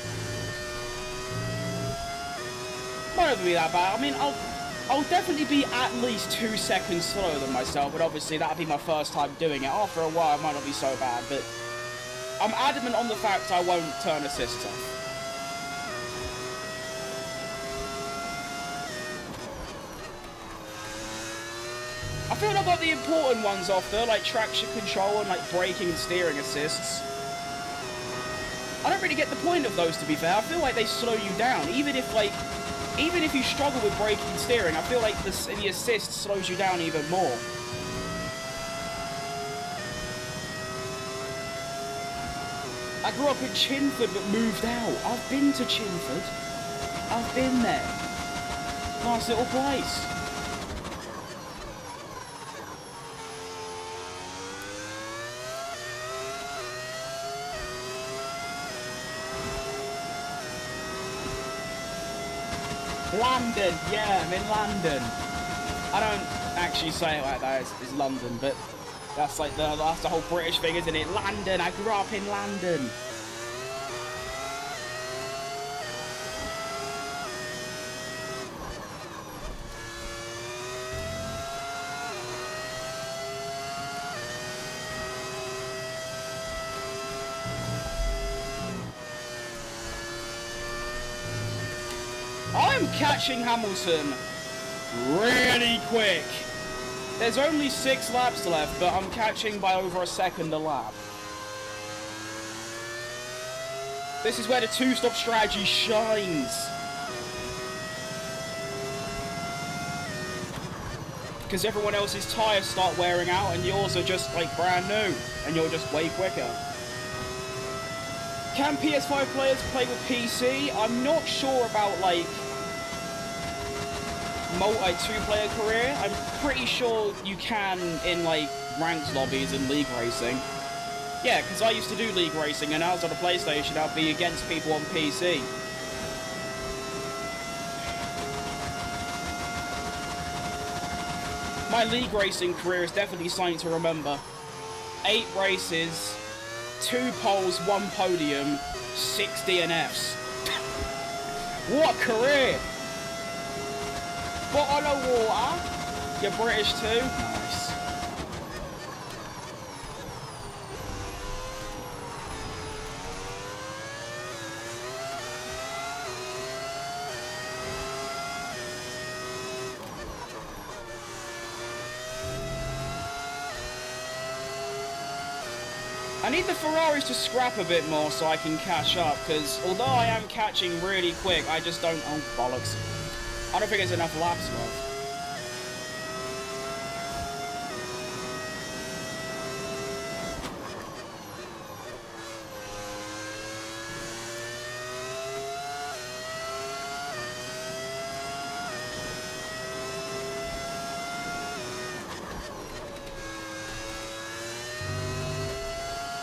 Might not be that bad. I mean, I'll definitely be at least 2 seconds slower than myself, but obviously that'd be my first time doing it. After a while, it might not be so bad, but I'm adamant on the fact I won't turn assists off. I feel like I've got the important ones off though, like traction control and like braking and steering assists. I don't really get the point of those, to be fair. I feel like they slow you down, even if you struggle with braking and steering. I feel like the assist slows you down even more. I grew up in Chinford but moved out. I've been to Chinford. I've been there. Nice little place. London, yeah, I'm in London. I don't actually say it like that, it's London, but that's like that's the whole British thing, isn't it? London, I grew up in London. I'm catching Hamilton really quick. There's only 6 laps left, but I'm catching by over a second a lap. This is where the two-stop strategy shines. Because everyone else's tyres start wearing out and yours are just like brand new and you're just way quicker. Can PS5 players play with PC? I'm not sure about like multi-2-player career. I'm pretty sure you can in like ranked lobbies and league racing. Yeah, because I used to do league racing and I was on a PlayStation, I'd be against people on PC. My league racing career is definitely something to remember. 8 races, 2 poles, 1 podium, 6 DNFs. What career! Bottle of water. You're British too? Nice. I need the Ferraris to scrap a bit more so I can catch up, because although I am catching really quick, I just don't... Oh, bollocks. I don't think there's enough laps left.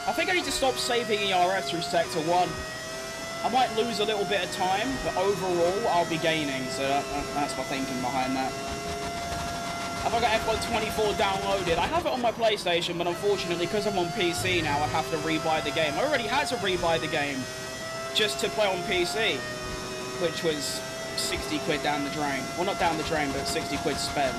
I think I need to stop saving ERS through Sector 1. I might lose a little bit of time, but overall, I'll be gaining, so that's my thinking behind that. Have I got F124 downloaded? I have it on my PlayStation, but unfortunately, because I'm on PC now, I have to rebuy the game. I already had to rebuy the game just to play on PC, which was 60 quid down the drain. Well, not down the drain, but 60 quid spent.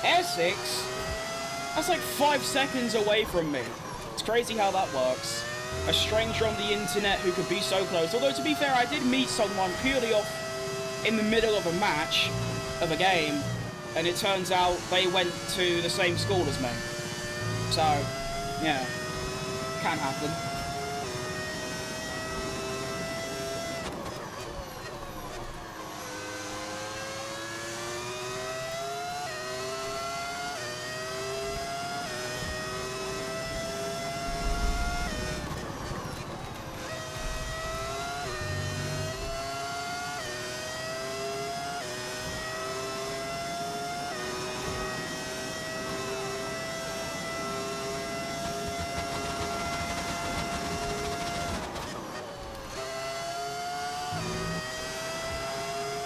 Essex? That's like 5 seconds away from me. It's crazy how that works. A stranger on the internet who could be so close. Although, to be fair, I did meet someone purely off in the middle of a match of a game, and it turns out they went to the same school as me. So, yeah, can happen.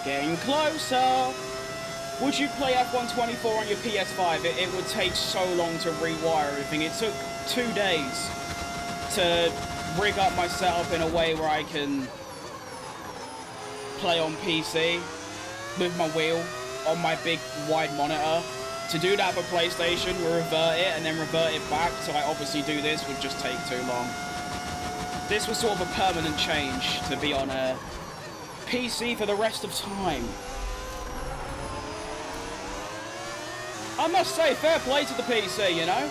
Getting closer. Would you play F124 on your PS5? It would take so long to rewire everything. It took 2 days to rig up my setup in a way where I can play on PC with my wheel on my big wide monitor. To do that for PlayStation, revert it and then revert it back, so I obviously do this, would just take too long. This was sort of a permanent change to be on a PC for the rest of time. I must say, fair play to the PC, you know?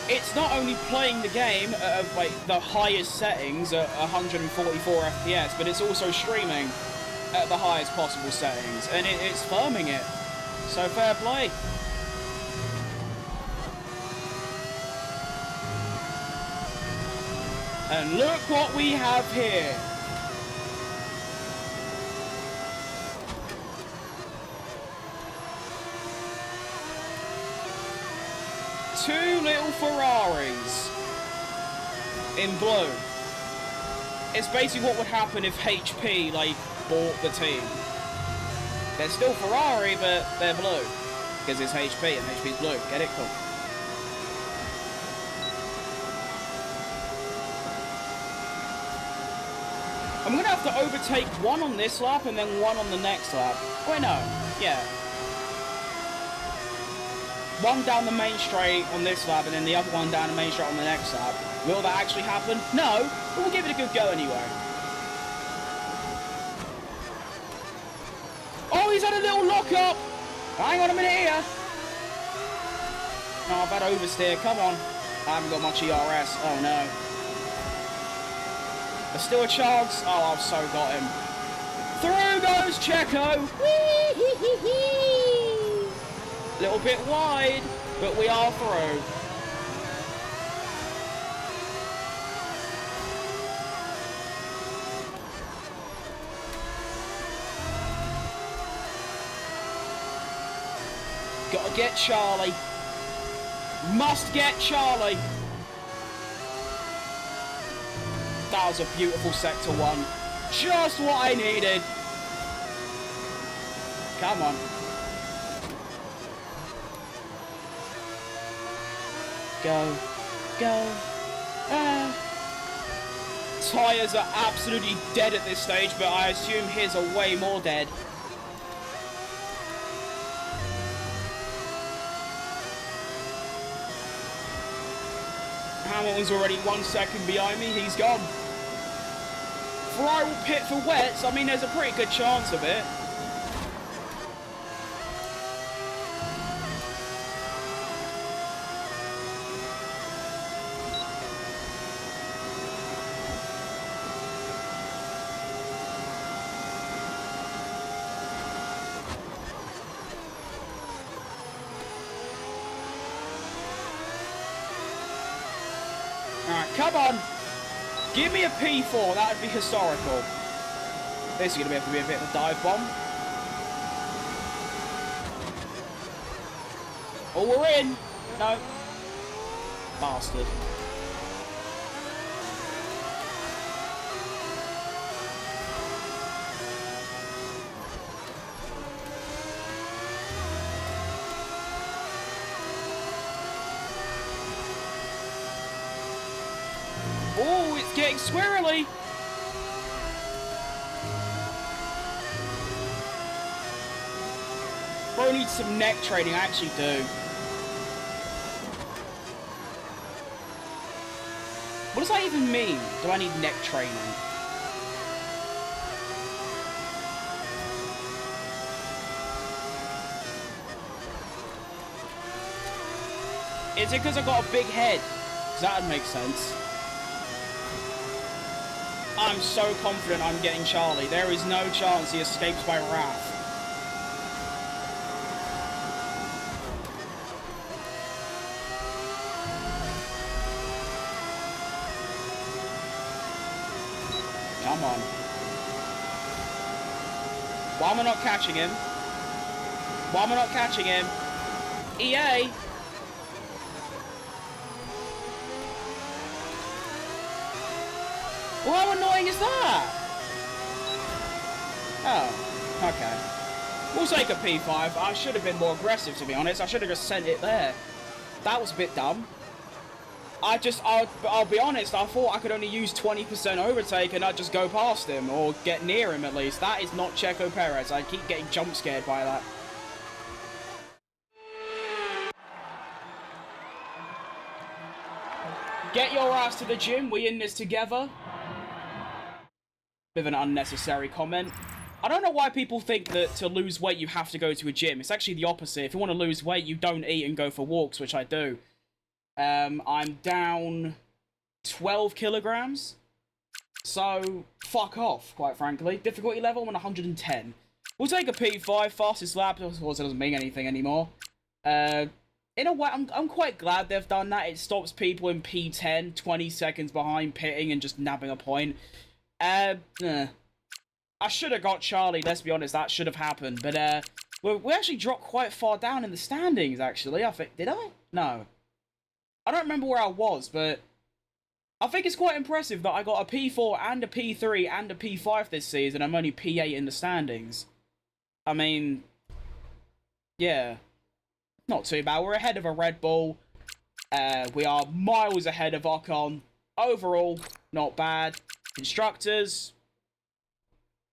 It's not only playing the game at like the highest settings at 144 FPS, but it's also streaming at the highest possible settings, and it's firming it. So fair play. And look what we have here. Two little Ferraris in blue. It's basically what would happen if HP, like, bought the team. They're still Ferrari, but they're blue. Because it's HP and HP's blue. Get it? Cool. I'm going to have to overtake one on this lap and then one on the next lap. Wait, no. Yeah. One down the main straight on this lap and then the other one down the main straight on the next lap. Will that actually happen? No, but we'll give it a good go anyway. Oh, he's had a little lock-up! Hang on a minute here. Oh, I've had oversteer, come on. I haven't got much ERS, oh no. There's still a chance. Oh, I've so got him. Through goes Checo! Little bit wide, but we are through. Gotta get Charlie. Must get Charlie. That was a beautiful sector one. Just what I needed. Come on. Go. Go. Ah. Tyres are absolutely dead at this stage, but I assume his are way more dead. Hamilton's already 1 second behind me. He's gone. Ferrari will pit for wets. I mean, there's a pretty good chance of it. Alright, come on. Give me a P4. That would be historical. This is going to have to be a bit of a dive bomb. Oh, we're in. No. Bastard. Oh, it's getting squirrely. Bro needs some neck training. I actually do. What does that even mean? Do I need neck training? Is it because I've got a big head? Because that would make sense. I'm so confident I'm getting Charlie. There is no chance he escapes by wrath. Come on. Why am I not catching him? Why am I not catching him? EA! Well, how annoying is that? Oh, okay. We'll take a P5. I should have been more aggressive, to be honest. I should have just sent it there. That was a bit dumb. I'll be honest, I thought I could only use 20% overtake and I'd just go past him, or get near him at least. That is not Checo Perez. I keep getting jump scared by that. Get your ass to the gym. We in this together. Bit of an unnecessary comment. I don't know why people think that to lose weight you have to go to a gym. It's actually the opposite. If you want to lose weight, you don't eat and go for walks, which I do. I'm down 12 kilograms. So, fuck off, quite frankly. Difficulty level, I'm on 110. We'll take a P5, fastest lap. Of course, it doesn't mean anything anymore. In a way, I'm quite glad they've done that. It stops people in P10, 20 seconds behind, pitting and just nabbing a point. I should have got Charlie, let's be honest, that should have happened. But, we actually dropped quite far down in the standings, actually. I think, did I? No. I don't remember where I was, but I think it's quite impressive that I got a P4 and a P3 and a P5 this season. I'm only P8 in the standings. I mean, yeah, not too bad. We're ahead of a Red Bull. We are miles ahead of Ocon. Overall, not bad. Constructors,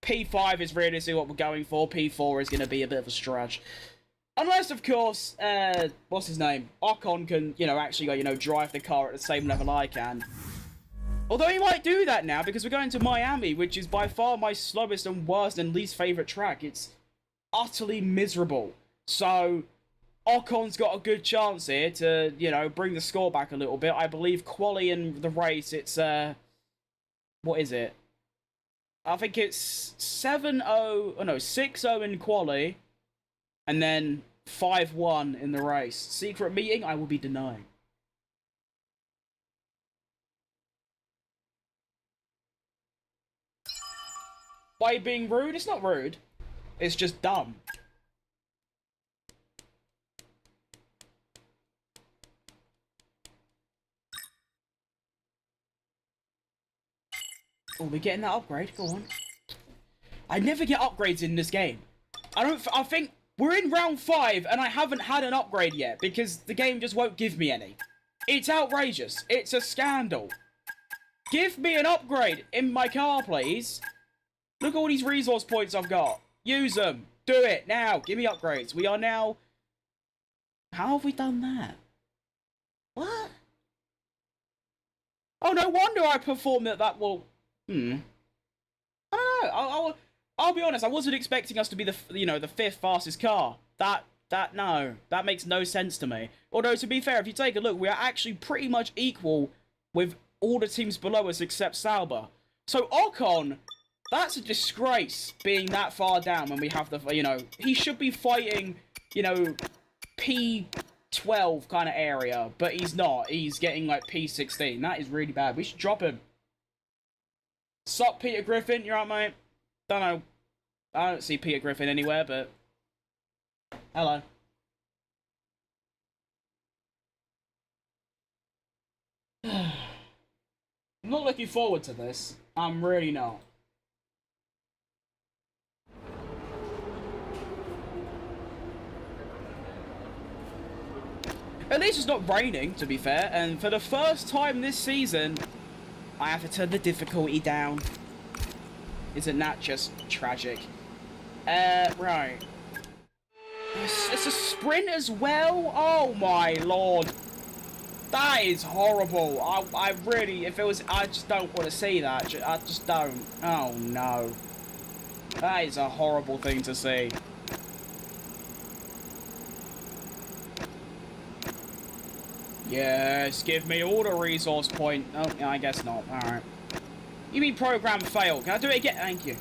P5 is realistically what we're going for. P4 is going to be a bit of a stretch. Unless, of course, what's his name? Ocon can, actually, drive the car at the same level I can. Although he might do that now, because we're going to Miami, which is by far my slowest and worst and least favourite track. It's utterly miserable. So, Ocon's got a good chance here to, bring the score back a little bit. I believe quali in the race, it's, what is it? I think it's 6-0 in quali, and then 5-1 in the race. Secret meeting, I will be denying. By being rude? It's not rude. It's just dumb. Oh, we're getting that upgrade. Go on. I never get upgrades in this game. I think we're in round 5 and I haven't had an upgrade yet because the game just won't give me any. It's outrageous. It's a scandal. Give me an upgrade in my car, please. Look at all these resource points I've got. Use them. Do it now. Give me upgrades. We are now... How have we done that? What? Oh, no wonder I performed at that. Well, I don't know. I'll be honest. I wasn't expecting us to be the the 5th fastest car. No, that makes no sense to me. Although, to be fair, if you take a look, we are actually pretty much equal with all the teams below us except Sauber. So Ocon, that's a disgrace being that far down when we have the, he should be fighting, P12 kind of area, but he's not. He's getting like P16. That is really bad. We should drop him. Sup, Peter Griffin? You alright, mate? Don't know. I don't see Peter Griffin anywhere, but... Hello. I'm not looking forward to this. I'm really not. At least it's not raining, to be fair, and for the first time this season, I have to turn the difficulty down. Isn't that just tragic? Right. It's a sprint as well? Oh my lord. That is horrible. I really, if it was, I just don't want to see that. I just don't. Oh no. That is a horrible thing to see. Yes, give me all the resource point. Oh, I guess not. Alright. You mean program failed. Can I do it again? Thank you.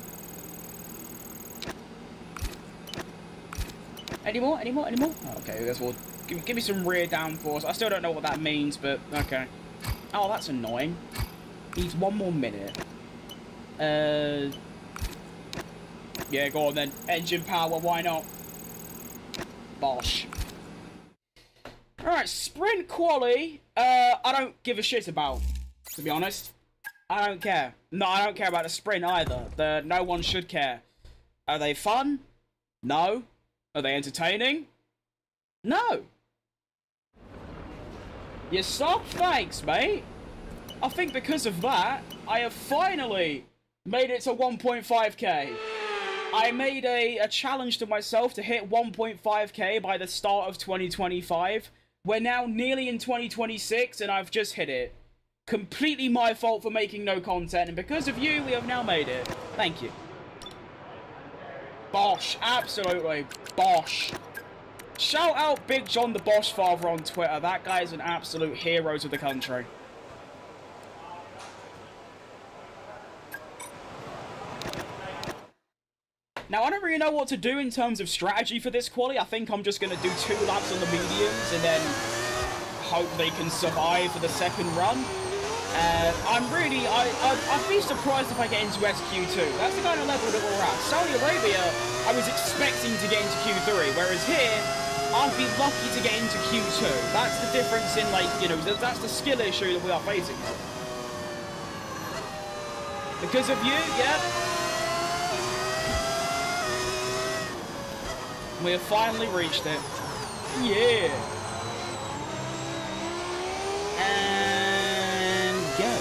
Any more? Any more? Any more? Oh, okay, I guess we'll... Give me some rear downforce. I still don't know what that means, but okay. Oh, that's annoying. Needs one more minute. Yeah, go on then. Engine power, why not? Bosh. Alright, sprint quali. I don't give a shit about, to be honest. I don't care. No, I don't care about the sprint either. No one should care. Are they fun? No. Are they entertaining? No. You suck? Thanks, mate. I think because of that, I have finally made it to 1.5k. I made a challenge to myself to hit 1.5k by the start of 2025. We're now nearly in 2026 and I've just hit it. Completely my fault for making no content, and because of you, we have now made it. Thank you. Bosh. Absolutely. Bosh. Shout out Big John the Bosch Father on Twitter. That guy is an absolute hero to the country. Now, I don't really know what to do in terms of strategy for this quali. I think I'm just going to do 2 laps on the mediums and then hope they can survive for the second run. I'd be surprised if I get into SQ2. That's the kind of level that we're at. Saudi Arabia, I was expecting to get into Q3, whereas here, I'd be lucky to get into Q2. That's the difference in, like, that's the skill issue that we are facing. Because of you, yeah. We have finally reached it. Yeah. And go.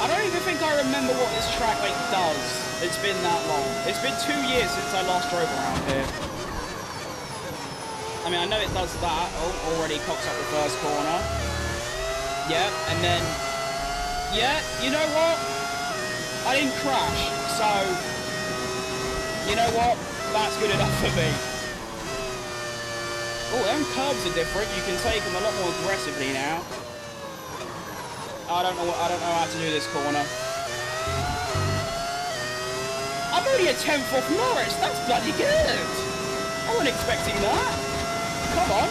I don't even think I remember what this track, like, does. It's been that long. It's been 2 years since I last drove around here. I mean, I know it does that. Oh, already cocks up the first corner. Yeah, and then... Yeah, you know what? I didn't crash, so... You know what? That's good enough for me. Oh, them curbs are different. You can take them a lot more aggressively now. I don't know how to do this corner. I'm only a 10th off Norris. That's bloody good. I wasn't expecting that. Come on.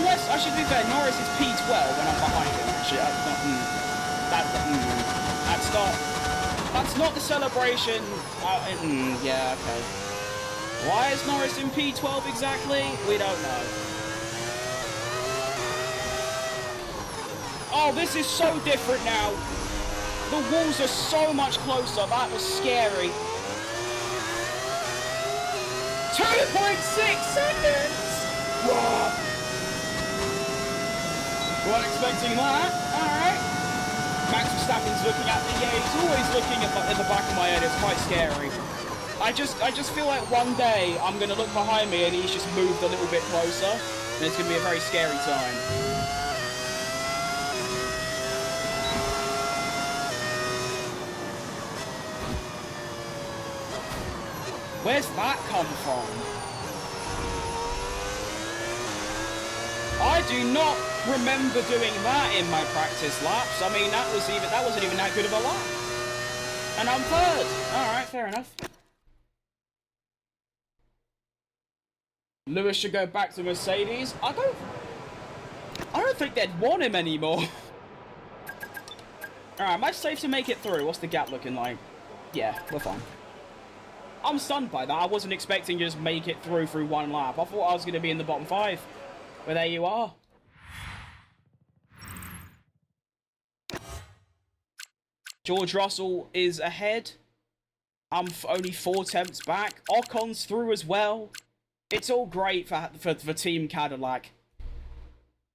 Unless, I should be fair, Norris is P12 when I'm behind him. Actually, that's not the celebration. Yeah, okay. Why is Norris in P12 exactly? We don't know. Oh, this is so different now. The walls are so much closer. That was scary. 2.6 seconds! Whoa. Weren't expecting that. Alright. Max Verstappen's looking at me. Yeah, he's always looking at the back of my head. It's quite scary. I just feel like one day I'm going to look behind me and he's just moved a little bit closer. And it's going to be a very scary time. Where's that come from? I do not remember doing that in my practice laps. I mean, that wasn't even that good of a lap. And I'm third. Alright, fair enough. Lewis should go back to Mercedes. I don't think they'd want him anymore. Alright, am I safe to make it through? What's the gap looking like? Yeah, we're fine. I'm stunned by that. I wasn't expecting to just make it through one lap. I thought I was going to be in the bottom 5. But there you are. George Russell is ahead. I'm only 4 tenths back. Ocon's through as well. It's all great for Team Cadillac.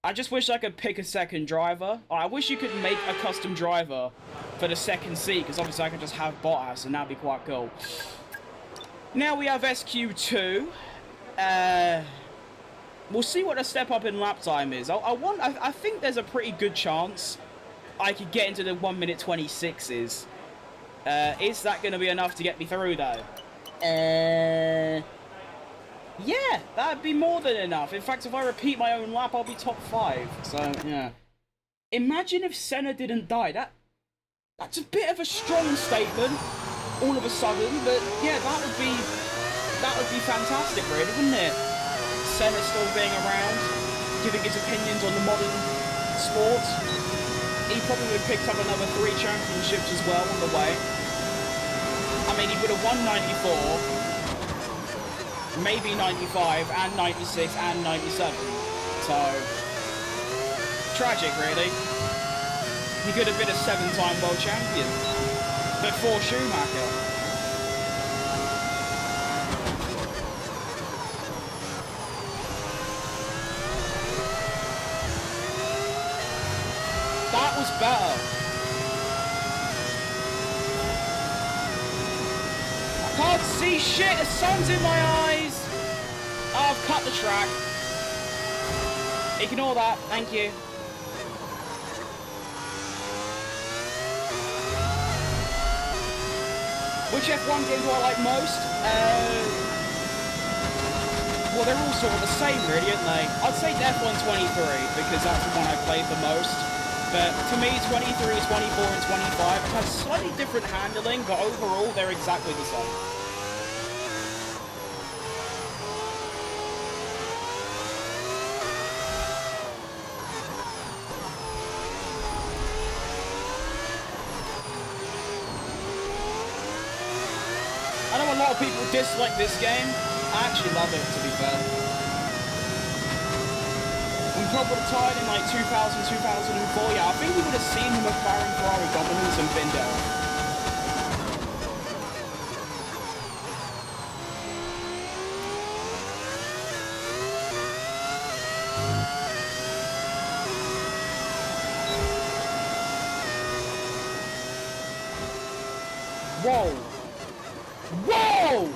I just wish I could pick a second driver. I wish you could make a custom driver for the second seat, because obviously I could just have Bottas, and that'd be quite cool. Now we have SQ2. We'll see what the step up in lap time is. I think there's a pretty good chance I could get into the 1 minute 26s. Is that going to be enough to get me through, though? Yeah, that'd be more than enough. In fact, if I repeat my own lap, I'll be top 5. So, yeah. Imagine if Senna didn't die. That's a bit of a strong statement, all of a sudden. But, yeah, that would be fantastic, really, wouldn't it? Senna still being around, giving his opinions on the modern sport. He probably would have picked up another 3 championships as well on the way. I mean, he would have won 94... maybe 95 and 96 and 97. So, tragic, really. He could have been a 7-time world champion before Schumacher. That was better. Can't see shit, the sun's in my eyes. Oh, I've cut the track. Ignore that, thank you. Which F1 game do I like most? Well, they're all sort of the same, really, aren't they? I'd say F1 23, because that's the one I played the most. But to me, 23, 24, and 25 have slightly different handling, but overall, they're exactly the same. I know a lot of people dislike this game. I actually love it, to be fair. When Klopp would have tied in like 2000, 2004, yeah, I think we would have seen him McLaren Ferrari dominance and been there. Whoa! Whoa!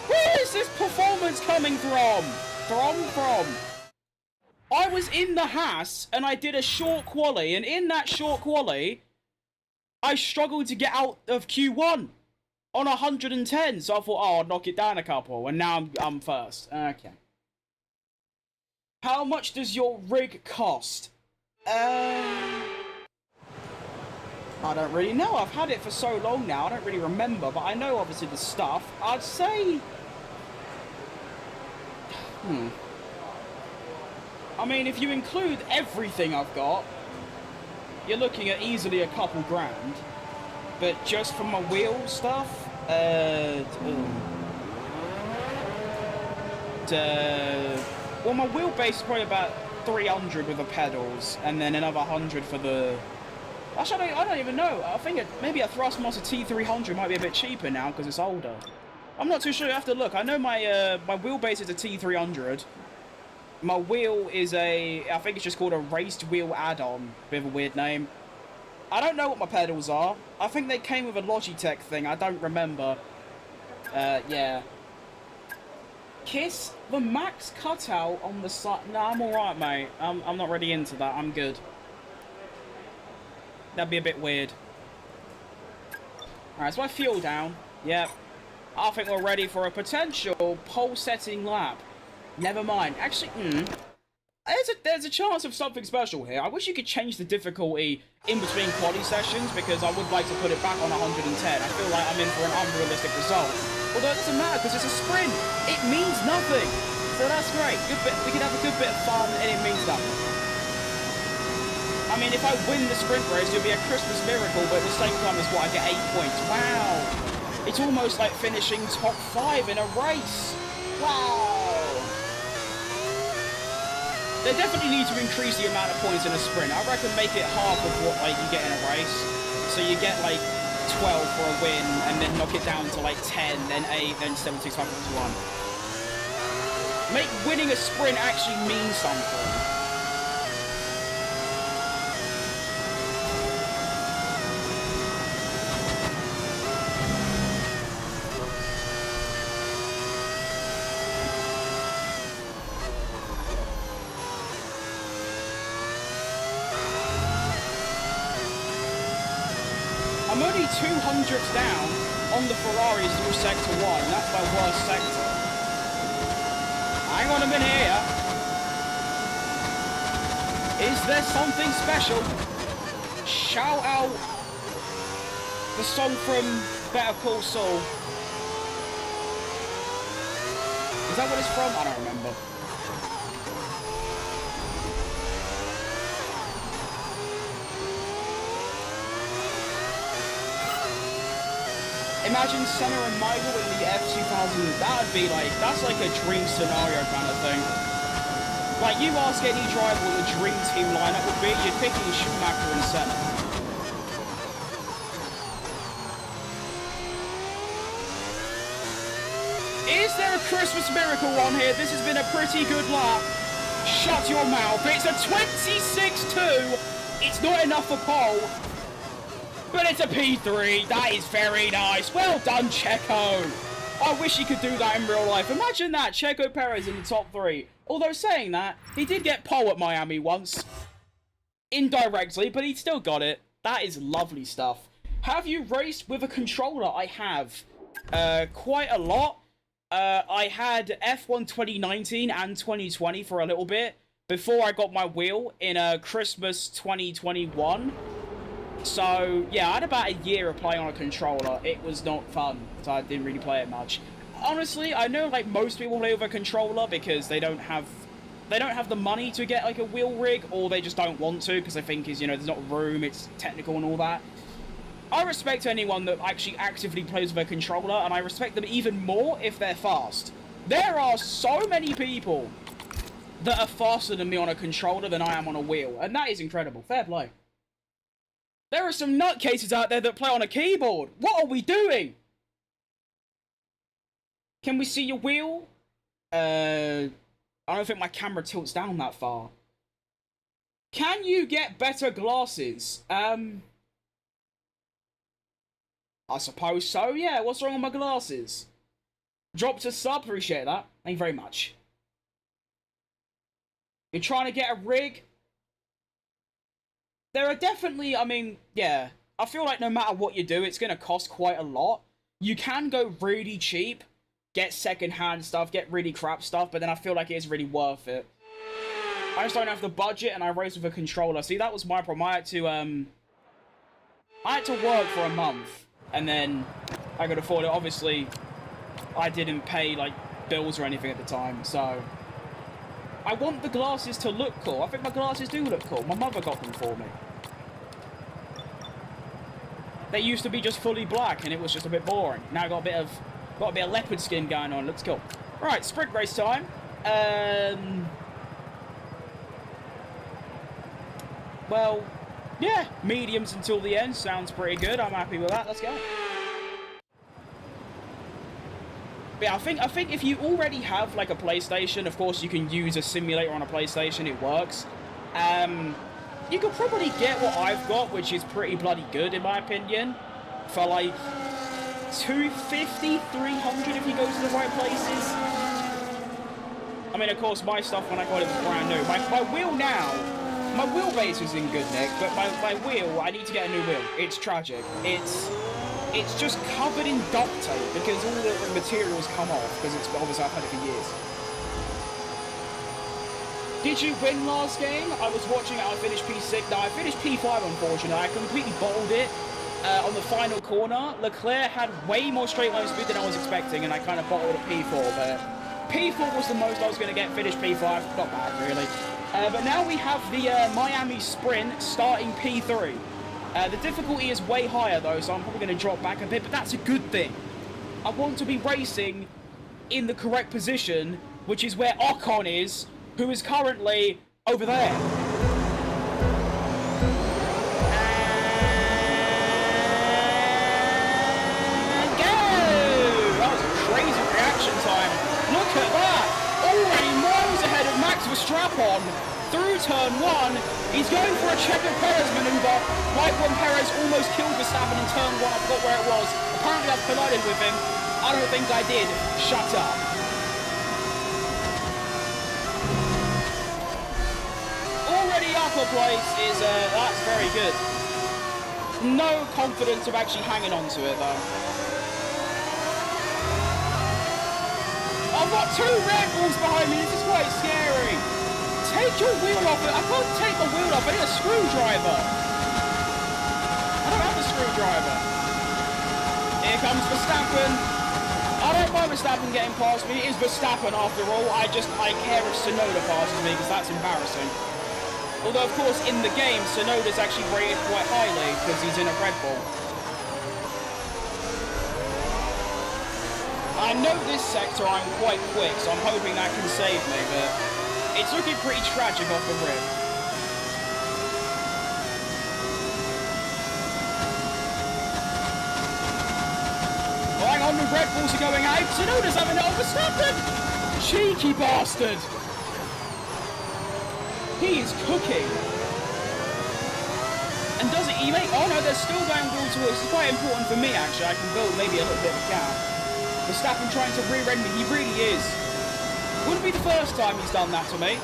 Where is this performance coming from? I was in the Haas, and I did a short quali, and in that short quali, I struggled to get out of Q1 on 110, so I thought, oh, I'll knock it down a couple, and now I'm first. Okay. How much does your rig cost? I don't really know. I've had it for so long now, I don't really remember, but I know obviously the stuff. I'd say... I mean, if you include everything I've got, you're looking at easily a couple grand. But just for my wheel stuff, well, my wheelbase is probably about 300 with the pedals, and then another 100 for the... Actually, I don't even know. I think maybe a Thrustmaster T300 might be a bit cheaper now because it's older. I'm not too sure. You have to look. I know my my wheelbase is a T300. My wheel is I think it's just called a raced wheel add-on. Bit of a weird name. I don't know what my pedals are. I think they came with a Logitech thing. I don't remember. Yeah. Kiss the max cutout on the side. No, I'm alright, mate. I'm not really into that. I'm good. That'd be a bit weird. Alright, so I fuel down. Yep. I think we're ready for a potential pole-setting lap. Never mind. Actually, there's a chance of something special here. I wish you could change the difficulty in between quali sessions, because I would like to put it back on 110. I feel like I'm in for an unrealistic result. Although it doesn't matter, because it's a sprint. It means nothing. So that's great. We can have a good bit of fun, and it means nothing. I mean, if I win the sprint race, it'll be a Christmas miracle, but at the same time as what, I get 8 points. Wow. It's almost like finishing top 5 in a race. Wow. They definitely need to increase the amount of points in a sprint. I reckon make it half of what like you get in a race. So you get like 12 for a win, and then knock it down to like 10, then 8, then 7, 6, 5, 4, 1. Make winning a sprint actually mean something. I'm only 200th down on the Ferraris through Sector 1. That's my worst sector. Hang on a minute here. Is there something special? Shout out the song from Better Call Saul. Is that what it's from? I don't remember. Imagine Senna and Michael in the F2000. That would be like, that's like a dream scenario kind of thing. Like, you ask any driver what the dream team lineup would be, you're picking Schumacher and Senna. Is there a Christmas miracle on here? This has been a pretty good lap. Shut your mouth. It's a 26-2. It's not enough for pole. But it's a P3. That is very nice. Well done, Checo. I wish he could do that in real life. Imagine that, Checo Perez in the top 3. Although saying that, he did get pole at Miami once. Indirectly, but he still got it. That is lovely stuff. Have you raced with a controller? I have. Quite a lot. I had F1 2019 and 2020 for a little bit. Before I got my wheel in Christmas 2021. So, yeah, I had about a year of playing on a controller. It was not fun, so I didn't really play it much. Honestly, I know, like, most people play with a controller because they don't have the money to get, like, a wheel rig, or they just don't want to because they think, you know, there's not room, it's technical and all that. I respect anyone that actually actively plays with a controller, and I respect them even more if they're fast. There are so many people that are faster than me on a controller than I am on a wheel, and that is incredible. Fair play. There are some nutcases out there that play on a keyboard. What are we doing? Can we see your wheel? I don't think my camera tilts down that far. Can you get better glasses? I suppose so, yeah. What's wrong with my glasses? Drop to sub, appreciate that. Thank you very much. You're trying to get a rig? There are definitely, I mean, yeah. I feel like no matter what you do, it's going to cost quite a lot. You can go really cheap, get second-hand stuff, get really crap stuff, but then I feel like it is really worth it. I just don't have the budget, and I race with a controller. See, that was my problem. I had to work for a month, and then I could afford it. Obviously, I didn't pay, like, bills or anything at the time, so I want the glasses to look cool. I think my glasses do look cool. My mother got them for me. They used to be just fully black, and it was just a bit boring. Now I got a bit of leopard skin going on. Looks cool. Right, sprint race time. Well, yeah, mediums until the end. Sounds pretty good. I'm happy with that. Let's go. But yeah, I think if you already have like a PlayStation, of course you can use a simulator on a PlayStation. It works. You could probably get what I've got, which is pretty bloody good in my opinion, for like 250, 300 if you go to the right places. I mean, of course, my stuff when I got it was brand new. My wheel now, my wheelbase is in good nick, but my wheel, I need to get a new wheel. It's tragic. It's just covered in duct tape because all the materials come off because it's obviously I've had it for years. Did you win last game? I was watching it. I finished P6. No, I finished P5 unfortunately. I completely bottled it on the final corner. Leclerc had way more straight line speed than I was expecting, and I kind of bottled at P4. But P4 was the most I was going to get. Finished P5. Not bad really. But now we have the Miami Sprint starting P3. The difficulty is way higher though, so I'm probably going to drop back a bit, but that's a good thing. I want to be racing in the correct position, which is where Ocon is, who is currently over there. And go! That was a crazy reaction time. Look at that! Already miles ahead of Max Verstappen. Through turn 1, he's going for a Checo Perez maneuver, right when Perez almost killed Verstappen in turn 1. I forgot where it was. Apparently I've collided with him. I don't think I did. Shut up. Already upper place is, that's very good. No confidence of actually hanging on to it though. I've got 2 Red Bulls behind me, this is quite scary. Take your wheel off it. I can't take the wheel off. I need a screwdriver. I don't have a screwdriver. Here comes Verstappen. I don't mind Verstappen getting past me. It is Verstappen after all. I care if Tsunoda passes me because that's embarrassing. Although, of course, in the game, Tsunoda's actually rated quite highly because he's in a Red Bull. I know this sector I'm quite quick, so I'm hoping that can save me, but it's looking pretty tragic off the rip. Oh, hang on, the Red Bulls are going out. Tsunoda's having it on Verstappen! Cheeky bastard! He is cooking. And does it, he make, oh no, they're still going wheel to wheel. It's quite important for me, actually. I can build maybe a little bit of a gap. Verstappen trying to rear-end me. He really is. Wouldn't be the first time he's done that to me.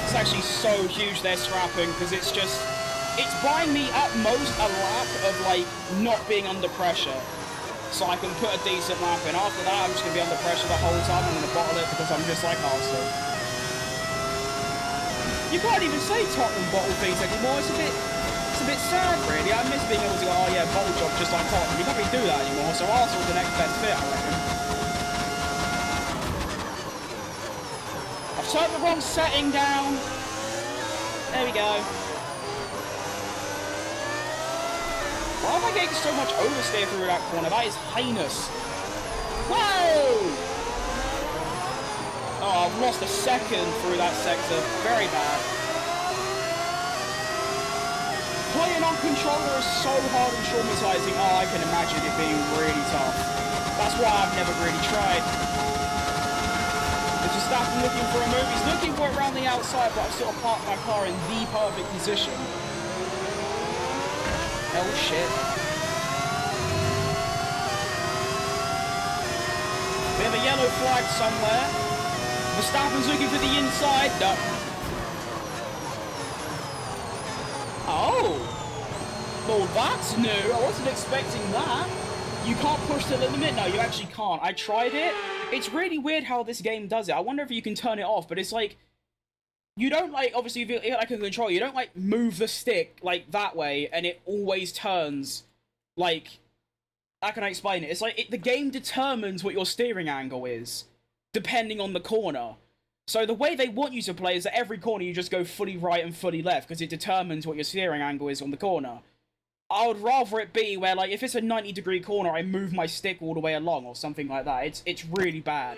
It's actually so huge they're scrapping because it's buying me at most a lap of like not being under pressure. So I can put a decent lap in. After that I'm just going to be under pressure the whole time. I'm going to bottle it because I'm just like Arsenal. You can't even say Tottenham bottle things anymore. It's a bit sad, really. I miss being able to go, oh yeah, bottle job just like Tottenham. You can't really do that anymore. So Arsenal's the next best fit, I reckon. I've turned the wrong setting down. There we go. Why am I getting so much oversteer through that corner? That is heinous. Whoa! Oh, I've lost a second through that sector. Very bad. Playing on controller is so hard and traumatizing. Oh, I can imagine it being really tough. That's why I've never really tried. It's just Verstappen looking for a move. He's looking for it around the outside, but I've sort of parked my car in the perfect position. Oh, shit. We have a yellow flag somewhere. Verstappen's looking for the inside. No. Oh. Well, that's new. I wasn't expecting that. You can't push to the limit. No, you actually can't. I tried it. It's really weird how this game does it. I wonder if you can turn it off, but it's like, you don't like, obviously if you like a control, you don't like move the stick like that way and it always turns like, how can I explain it? It's like, the game determines what your steering angle is, depending on the corner. So the way they want you to play is that every corner you just go fully right and fully left, because it determines what your steering angle is on the corner. I would rather it be where, like, if it's a 90-degree corner, I move my stick all the way along, or something like that. It's really bad.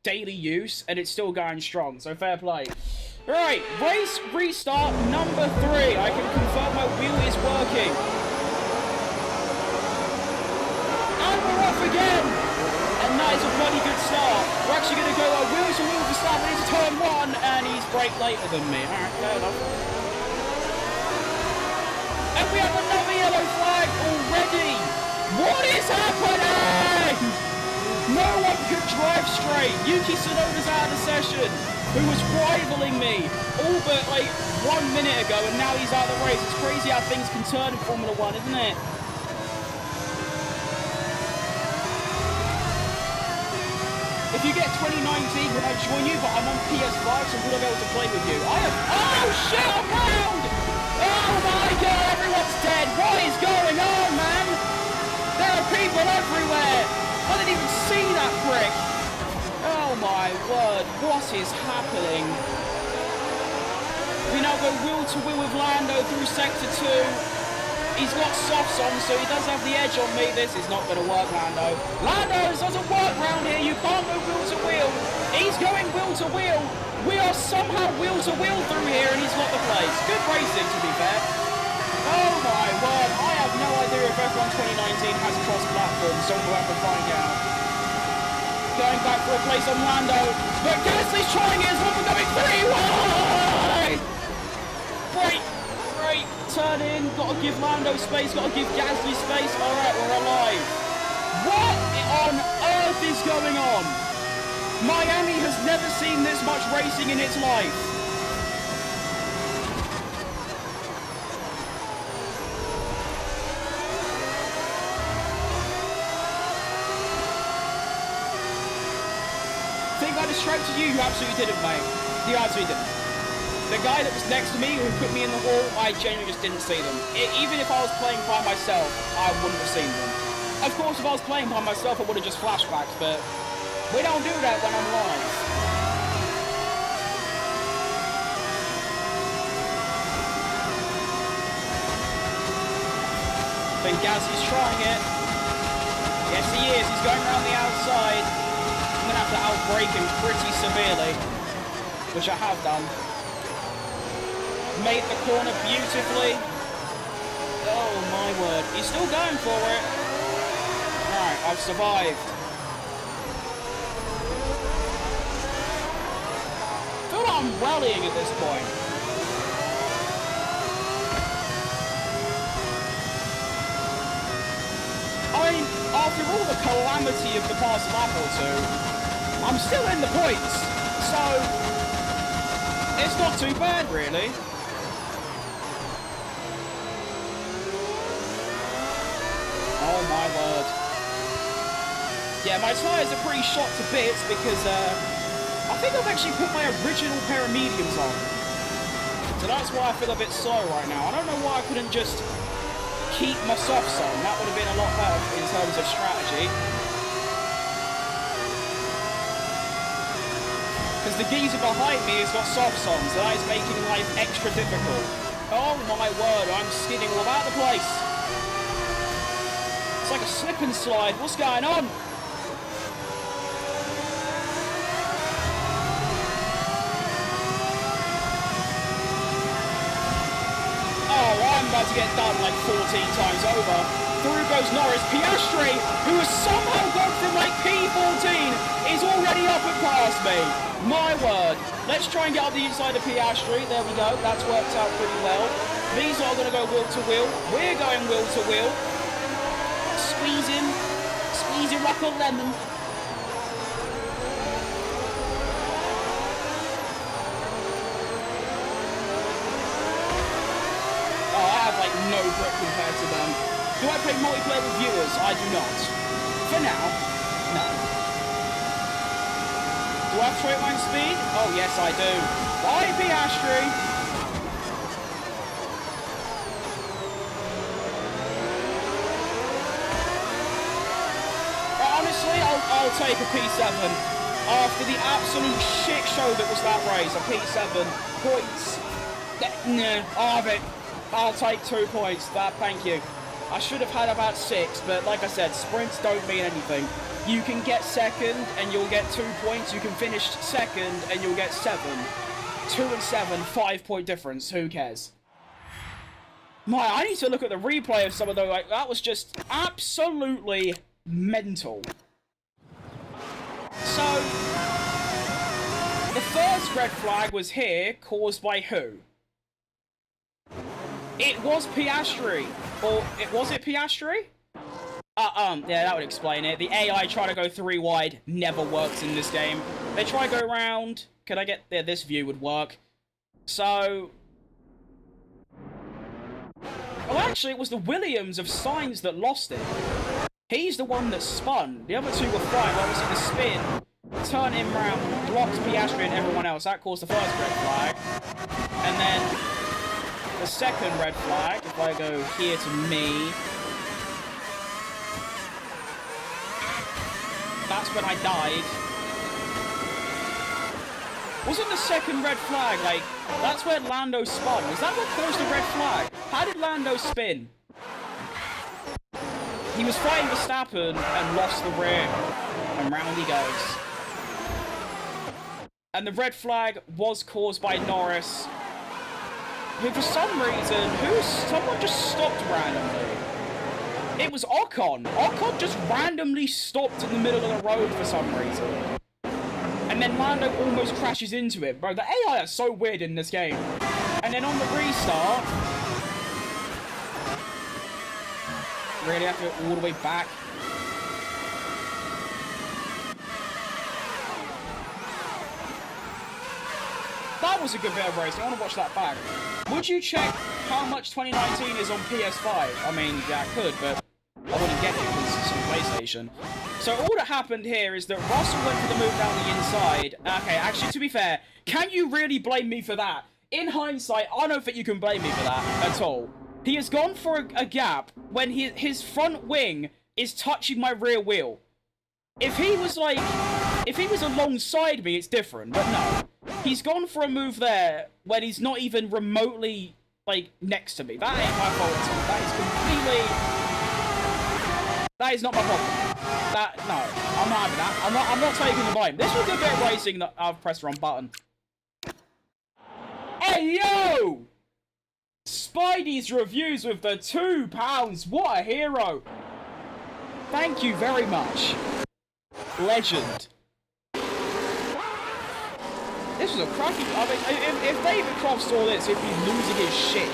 daily use, and it's still going strong, so fair play. Right, race restart number 3. I can confirm my wheel is working. And we're off again! And that is a bloody good start. We're actually going to go wheel to wheel for Verstappen into turn 1, and he's brake later than me. Alright, fair enough. And we have another yellow flag already! What is happening? No one could drive straight. Yuki Tsunoda's out of the session, who was rivaling me all but like 1 minute ago, and now he's out of the race. It's crazy how things can turn in Formula 1, isn't it? If you get 2019, then I'll join you, but I'm on PS5, so I'm gonna be able to play with you. Oh shit, I'm round! Oh my god, everyone's dead. What is going on, man? There are people everywhere. I didn't even see that prick. Oh my word, what is happening? We now go wheel to wheel with Lando through sector 2. He's got softs on, so he does have the edge on me. This is not going to work, Lando. Lando, this doesn't work round here. You can't go wheel to wheel. He's going wheel to wheel. We are somehow wheel to wheel through here, and he's got the place. Good racing, to be fair. Oh my word, I have no idea if F1 2019 has cross-platform, so we'll have to find out. Going back for a place on Lando, but Gasly's trying it as well, becoming 3 wide! Great. Turn in, gotta give Lando space, gotta give Gasly space. Alright, we're alive. What on earth is going on? Miami has never seen this much racing in its life. Think I distracted you? You absolutely didn't, mate. You absolutely didn't. The guy that was next to me who put me in the wall, I genuinely just didn't see them. Even if I was playing by myself, I wouldn't have seen them. Of course, if I was playing by myself, I would have just flashbacks, but we don't do that when I'm live. I think Gasly's trying it. Yes, he is. He's going around the outside. I'm going to have to outbrake him pretty severely, which I have done. Made the corner beautifully. Oh my word. He's still going for it. Alright, I've survived. I feel like I'm rallying at this point. I mean, after all the calamity of the past lap or two, I'm still in the points. So, it's not too bad, really. Oh my word. Yeah, my tyres are pretty shot to bits because I think I've actually put my original pair of mediums on. So that's why I feel a bit sore right now. I don't know why I couldn't just keep my softs on. That would have been a lot better in terms of strategy. Because the geezer behind me has got softs on, so that is making life extra difficult. Oh my word, I'm skidding all about the place. It's like a slip and slide. What's going on? Oh, I'm about to get done like 14 times over. Through goes Norris. Piastri, who has somehow gone from like P14, is already up and past me. My word. Let's try and get up the inside of Piastri. There we go. That's worked out pretty well. These are going to go wheel to wheel. We're going wheel to wheel. Squeeze him like a lemon. Oh, I have like no grip compared to them. Do I play multiplayer with viewers? I do not. For now, no. Do I have straight line speed? Oh yes, I do. Bye, Piastri. I'll take a P7 after the absolute shit show that was that race. A P7 points. Nah, I'll have it. I'll take 2 points. Thank you. I should have had about 6, but like I said, sprints don't mean anything. You can get second and you'll get 2 points. You can finish second and you'll get 7. 2 and 7, 5-point difference. Who cares? I need to look at the replay of some of those. Like, that was just absolutely mental. So, the first red flag was here, caused by who? It was Piastri. Or, was it Piastri? Yeah, that would explain it. The AI trying to go 3 wide never works in this game. They try to go around. Could I get there? This view would work. So... Oh, actually, it was the Williams of Sainz that lost it. He's the one that spun. The other 2 were fine. Obviously, the spin, turn him round, blocked Piastri and everyone else. That caused the first red flag. And then the second red flag, if I go here to me, that's when I died. Wasn't the second red flag, like, that's where Lando spun. Was that what caused the red flag? How did Lando spin? He was fighting Verstappen and lost the rear. And round he goes. And the red flag was caused by Norris. Who, for some reason, someone just stopped randomly. It was Ocon. Ocon just randomly stopped in the middle of the road for some reason. And then Lando almost crashes into it. Bro, the AI is so weird in this game. And then on the restart... Really have to go all the way back. That was a good bit of racing. I want to watch that back. Would you check how much 2019 is on PS5? I mean, yeah, I could, but I wouldn't get it because it's on PlayStation. So all that happened here is that Russell went for the move down the inside. Okay, actually, to be fair, can you really blame me for that? In hindsight, I don't think you can blame me for that at all. He has gone for a gap when his front wing is touching my rear wheel. If he was alongside me, it's different, but no. He's gone for a move there when he's not even remotely, like, next to me. That ain't my fault at all. That is completely... That is not my problem. No, I'm not having that. I'm not taking the blame. This was a bit of racing that I've pressed the wrong button. Hey, yo! Spidey's reviews with the £2. What a hero. Thank you very much. Legend. This was a cracking... I mean, if David Croft saw this, he'd be losing his shit.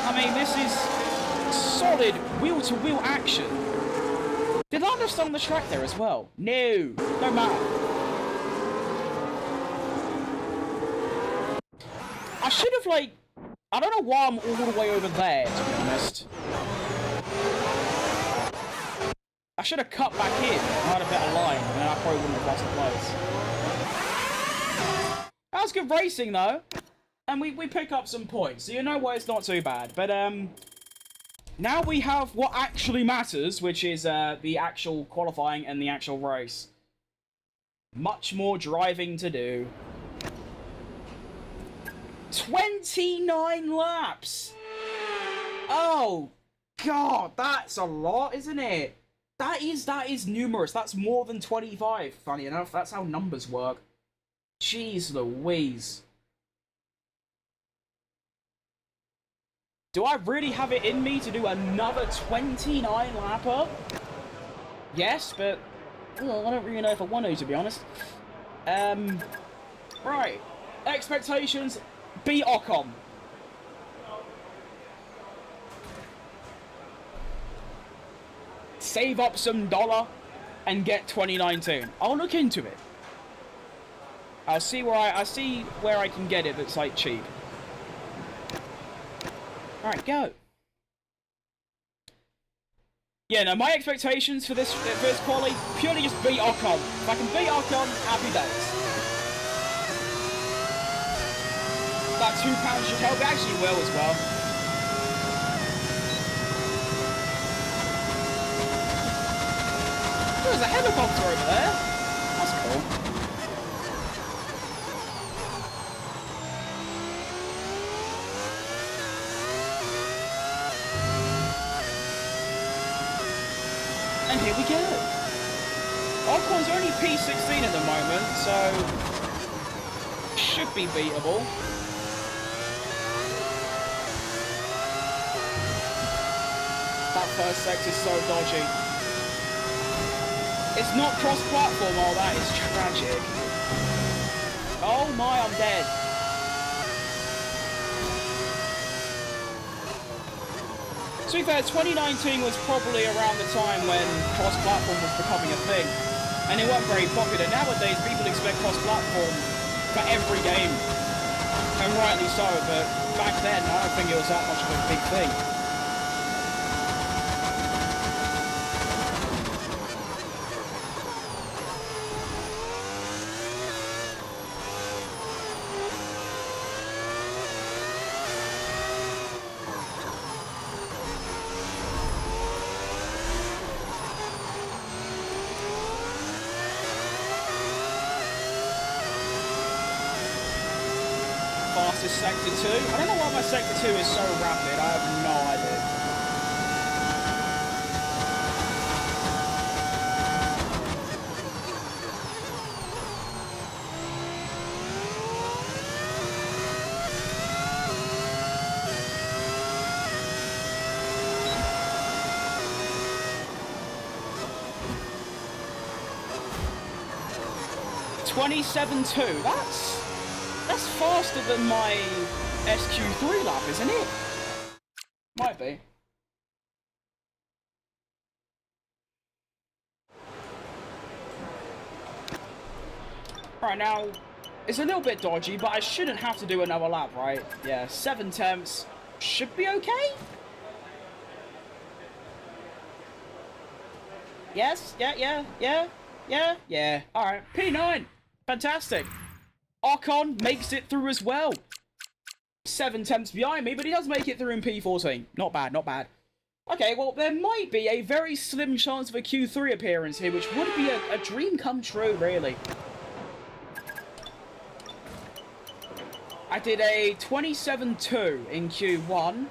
I mean, this is solid wheel-to-wheel action. Did Lando stay on the track there as well? No. No matter. I should have, like... I don't know why I'm all the way over there, to be honest. I should have cut back in and had a better line, and then I probably wouldn't have lost the place. That was good racing, though. And we pick up some points, so you know what, it's not too bad. But, now we have what actually matters, which is, the actual qualifying and the actual race. Much more driving to do. 29 laps! Oh, God, that's a lot, isn't it? That is numerous. That's more than 25, funny enough. That's how numbers work. Jeez Louise. Do I really have it in me to do another 29 lapper? Yes, but well, I don't really know if I want to be honest. Right. Expectations, beat Ocon. Save up some dollar and get 2019. I'll look into it. I'll see where I can get it that's like cheap. Alright, go. Yeah, no, my expectations for this quali, purely just beat Ocon. If I can beat Ocon, happy days. That £2 should help. It actually will as well. There's a helicopter over there. That's cool. here we go. Ocon's only P16 at the moment, so should be beatable. That first sector's so dodgy. It's not cross-platform, oh, that is tragic. Oh my, I'm dead. To be fair, 2019 was probably around the time when cross-platform was becoming a thing. And it wasn't very popular. Nowadays, people expect cross-platform for every game. And rightly so, but back then, I don't think it was that much of a big thing. Fastest sector 2. I don't know why my sector 2 is so rapid. I have no idea. .27.2. That's faster than my SQ3 lap, isn't it? Might be. Alright, now, it's a little bit dodgy, but I shouldn't have to do another lap, right? Yeah, 7 temps should be okay? Yes? Yeah. Alright, P9. Fantastic. Ocon makes it through as well. 7 temps behind me, but he does make it through in P14. Not bad, not bad. Okay, well, there might be a very slim chance of a Q3 appearance here, which would be a dream come true, really. I did a 27.2 in Q1.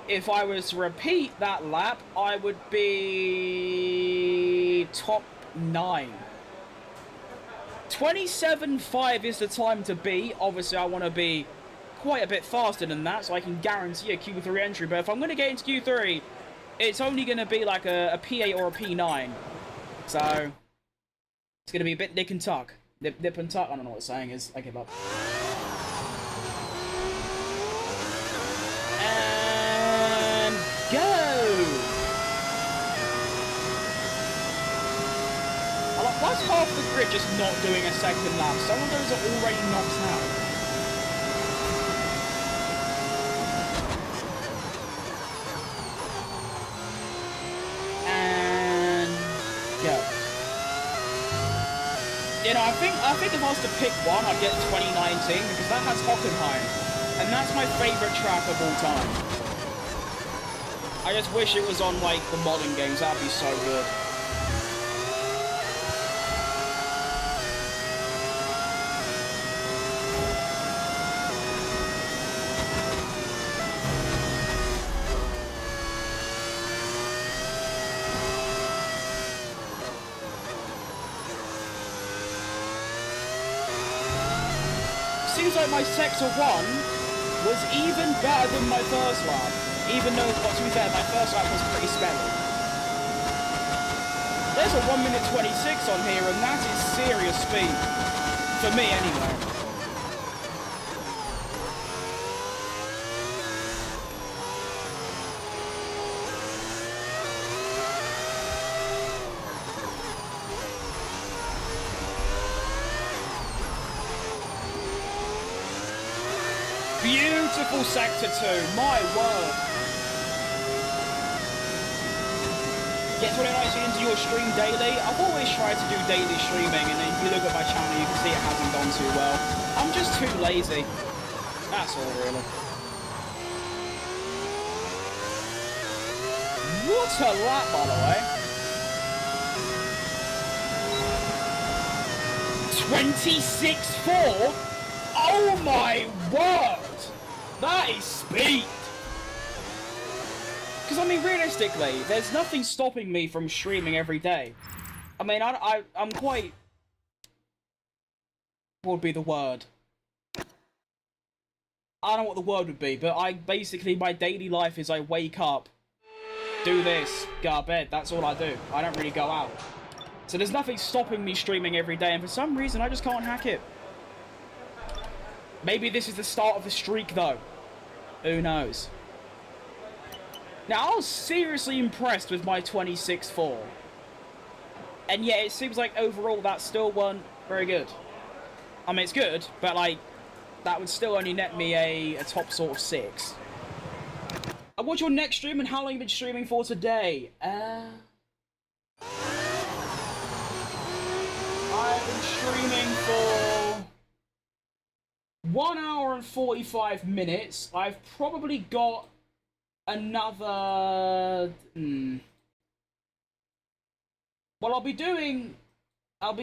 If I was to repeat that lap, I would be top 9. 27.5 is the time to be. Obviously, I want to be quite a bit faster than that, so I can guarantee a Q3 entry. But if I'm going to get into Q3, it's only going to be like a P8 or a P9. So, it's going to be a bit nip and tuck. Nip and tuck, I don't know what the saying is. I give up. And go! Why's half the grid just not doing a second lap? Some of those are already knocked out. And go. You know, I think if I was to pick one, I'd get 2019 because that has Hockenheim, and that's my favourite track of all time. I just wish it was on like the modern games. That'd be so good. Seems like my sector 1 was even better than my first lap, even though, to be fair, my first lap was pretty smelly. There's a 1 minute 26 on here, and that is serious speed. For me, anyway. Beautiful sector 2, my word. Get 2019 into your stream daily. I've always tried to do daily streaming, and if you look at my channel, you can see it hasn't gone too well. I'm just too lazy. That's all, really. What a lap, by the way. 26.4? Oh my word! That is speed! Because, I mean, realistically, there's nothing stopping me from streaming every day. I mean, I'm quite... What would be the word? I don't know what the word would be, but basically, my daily life is I wake up, do this, go to bed. That's all I do. I don't really go out. So there's nothing stopping me streaming every day, and for some reason, I just can't hack it. Maybe this is the start of the streak, though. Who knows? Now, I was seriously impressed with my 26.4. And yet, it seems like overall, that still wasn't very good. I mean, it's good, but, like, that would still only net me a top sort of 6. And what's your next stream, and how long have you been streaming for today? I've been streaming for 1 hour and 45 minutes. I've probably got another... Well, I'll be doing... hang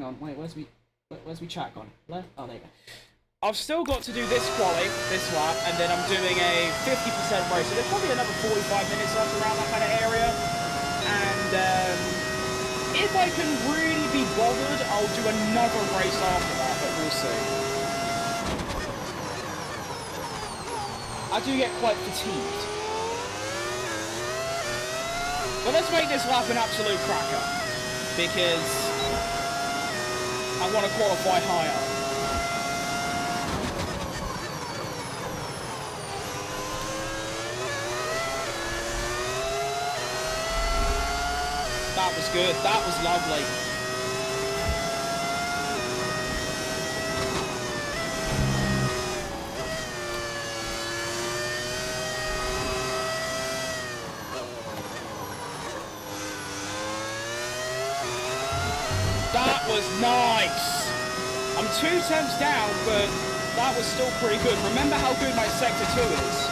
on, wait, where's my chat gone? Left? Oh, there you go. I've still got to do this quali, this lap, and then I'm doing a 50% race, so there's probably another 45 minutes left around that kind of area. And, if I can really be bothered, I'll do another race after that, but we'll see. I do get quite fatigued. But let's make this lap an absolute cracker, because I want to qualify higher. That was good. That was lovely. That was nice. I'm 2 temps down, but that was still pretty good. Remember how good my Sector 2 is.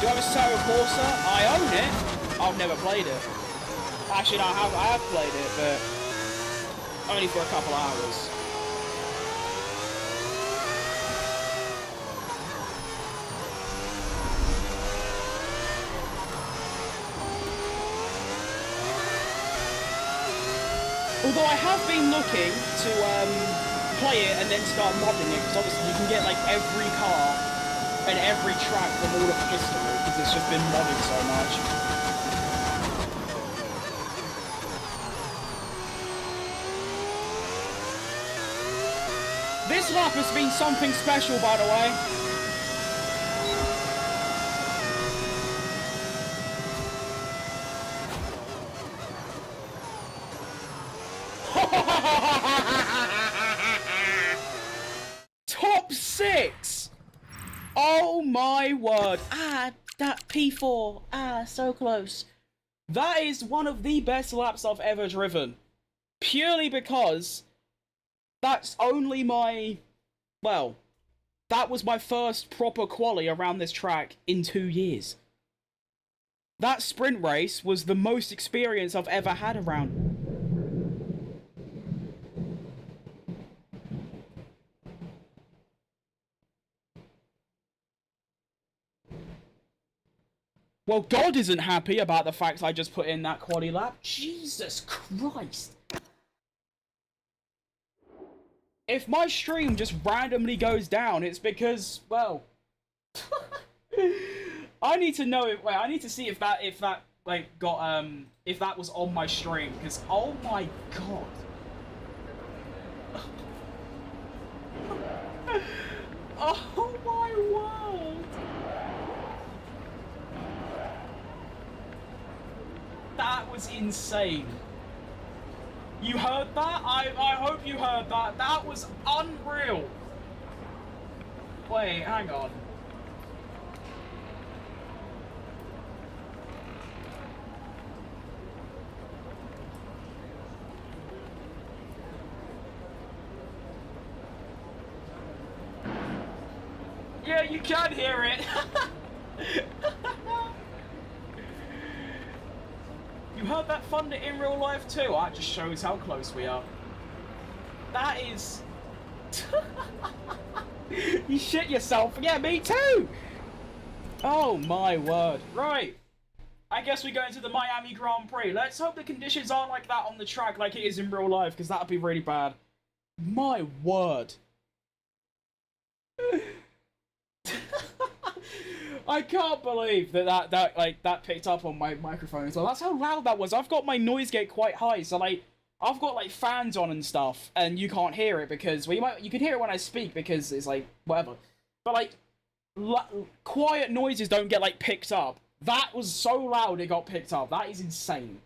Do you have a Sarah Corsa? I own it. I've never played it. Actually, no, I have played it, but only for a couple hours. Although I have been looking to play it and then start modding it, because obviously you can get like every car and every track from all of history, because it's just been modded so much. This lap has been something special, by the way. Top 6! Oh my word. That P4. So close. That is one of the best laps I've ever driven. Purely because that's only my... Well, that was my first proper quali around this track in 2 years. That sprint race was the most experience I've ever had around. Well, God isn't happy about the fact I just put in that quali lap. Jesus Christ. If my stream just randomly goes down, it's because, well... I need to know if... Wait, I need to see if that like, got, if that was on my stream, because, oh my God. Oh my word. That was insane. You heard that? I hope you heard that. That was unreal. Wait, hang on. Yeah, you can hear it. You heard that thunder in real life too? That just shows how close we are. That is... You shit yourself. Yeah, me too. Oh my word. Right. I guess we go into the Miami Grand Prix. Let's hope the conditions aren't like that on the track like it is in real life, because that would be really bad. My word. I can't believe that picked up on my microphone as well. That's how loud that was. I've got my noise gate quite high, so like I've got like fans on and stuff, and you can't hear it because you can hear it when I speak because it's like whatever. But like quiet noises don't get like picked up. That was so loud it got picked up. That is insane.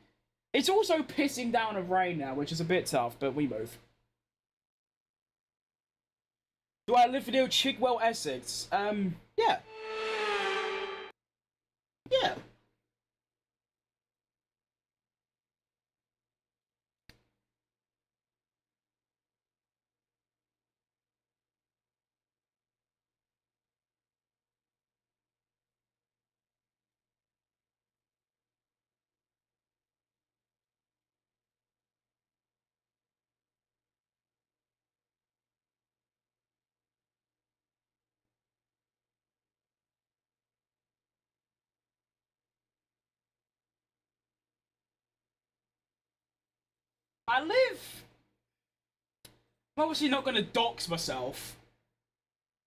It's also pissing down of rain now, which is a bit tough, but we move. Do I live near Chigwell, Essex? Yeah. Yeah. I live... I'm obviously not going to dox myself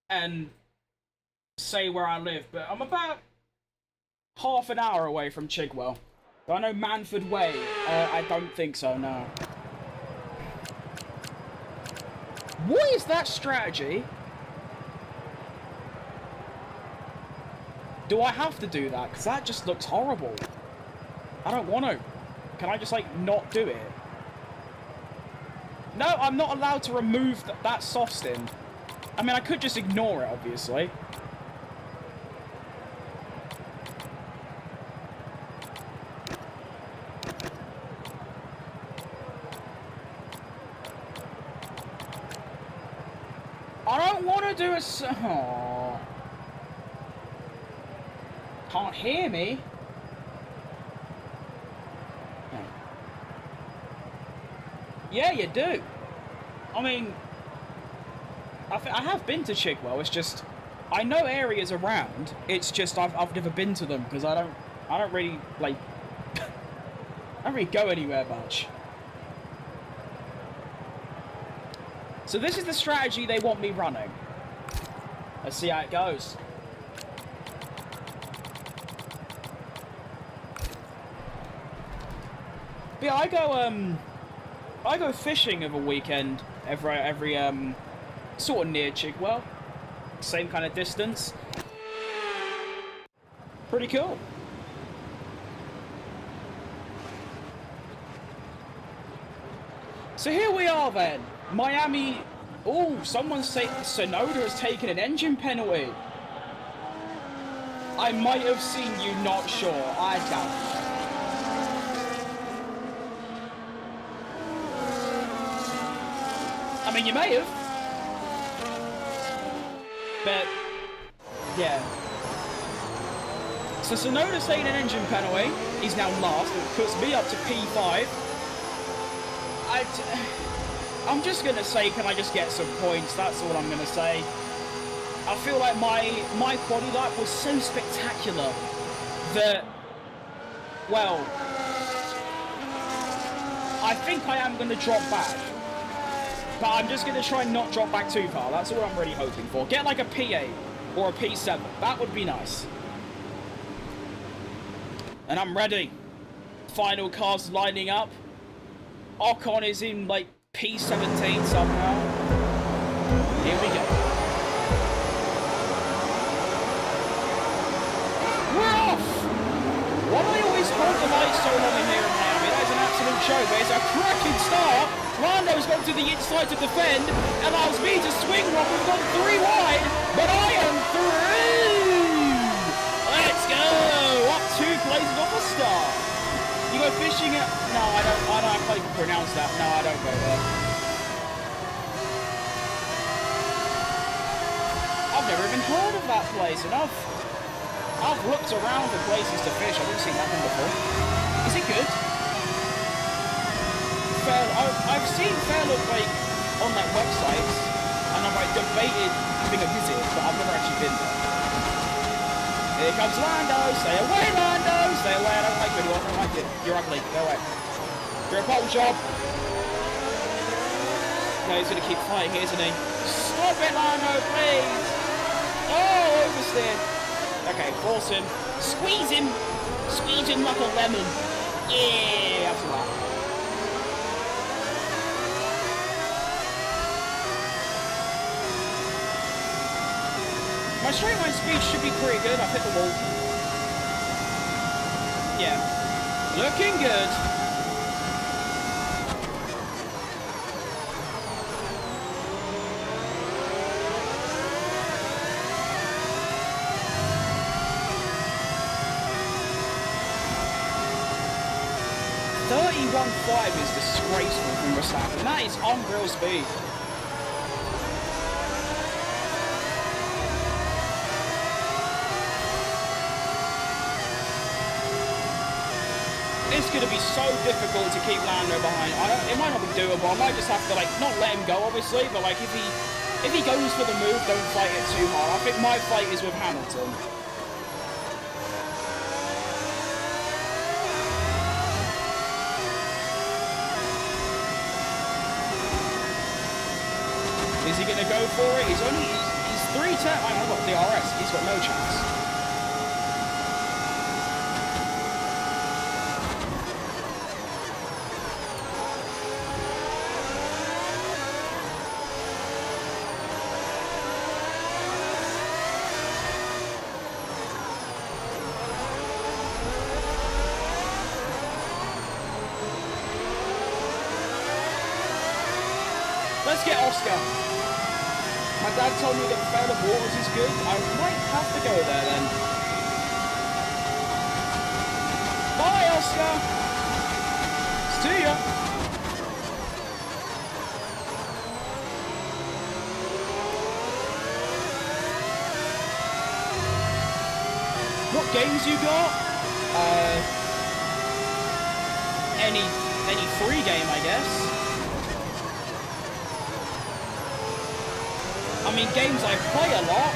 and say where I live, but I'm about half an hour away from Chigwell. Do I know Manford Way? I don't think so, no. What is that strategy? Do I have to do that? Because that just looks horrible. I don't want to. Can I just, like, not do it? No, I'm not allowed to remove that soft stand. I mean, I could just ignore it, obviously. I don't want to do a... Oh. Can't hear me. Yeah, you do. I mean, I have been to Chigwell. It's just I know areas around. It's just I've never been to them because I don't really like I don't really go anywhere much. So this is the strategy they want me running. Let's see how it goes. But yeah, I go fishing of a weekend every sort of near Chigwell. Same kind of distance. Pretty cool. So here we are then. Miami. Oh, someone's saying Sonoda has taken an engine penalty. I might have seen you, not sure. I doubt it. I mean, you may have. But, yeah. So Sonoda's taking an engine penalty. He's now last. It puts me up to P5. I'm just going to say, can I just get some points? That's all I'm going to say. I feel like my quali lap was so spectacular that, well, I think I am going to drop back. But I'm just going to try and not drop back too far. That's all I'm really hoping for. Get like a P8 or a P7. That would be nice. And I'm ready. Final cars lining up. Ocon is in like P17 somehow. Here we go. We're off! Why do they always hold the lights so long in here in Miami? That is an absolute joke, but it's a cracking start. Lando's gone to the inside to defend, allows me to swing one. We've got 3 wide, but I am through! Let's go! Up 2 places off the start. You go fishing at... No, I don't know how you can pronounce that. No, I don't go there. I've never even heard of that place, and I've looked around for places to fish. I've never seen that one before. Is it good? I've seen Fairlook like on that website. I debated having a visit, but I've never actually been there. Here comes Lando. Stay away, Lando. Stay away. I don't like you anymore. I don't like you. You're ugly. Go away. You're a bottle job. No, he's going to keep fighting, isn't he? Stop it, Lando, please. Oh, oversteer. Okay, force him. Squeeze him. Squeeze him like a lemon. Yeah, that's right. My straight line speed should be pretty good. I've hit the wall. Yeah. Looking good. .5 is disgraceful from Verstappen. That is unreal speed. It's going to be so difficult to keep Lando behind. It might not be doable. I might just have to not let him go, obviously. But if he goes for the move, don't fight it too hard. I think my fight is with Hamilton. Is he going to go for it? He's 3 turns. I've got DRS. He's got no chance. Let's get Oscar. My dad told me that Fair of Waters is good. I might have to go there then. Bye, Oscar. See ya. What games you got? Any free game, I guess. I mean, games I play a lot.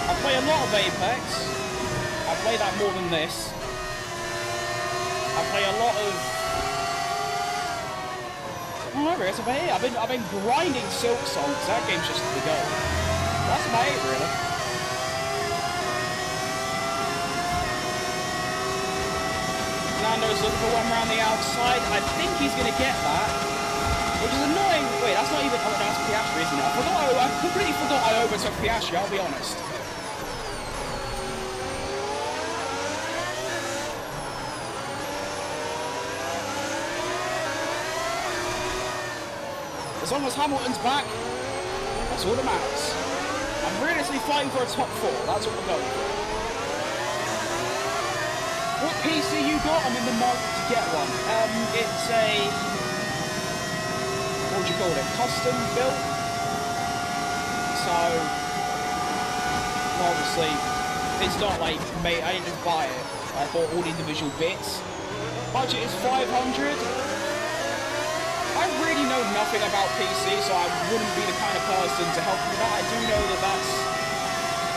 I play a lot of Apex. I play that more than this. I play a lot of. Oh, I guess I've been grinding Silk Song because that game's just the go. That's my aim, really. Lando's looking for one around the outside. I think he's going to get that, which is annoying. Wait, that's not even. Oh, that's Piastri, isn't it? I completely forgot I overtook Piastri. I'll be honest. As long as Hamilton's back, that's all that matters. I'm realistically fighting for a top 4. That's what we're going for. What PC you got? I'm in the market to get one. It's a... what would you call it? Custom built? So... obviously, it's not like... I didn't just buy it. I bought all the individual bits. Budget is 500. I really know nothing about PC, so I wouldn't be the kind of person to help with that. I do know that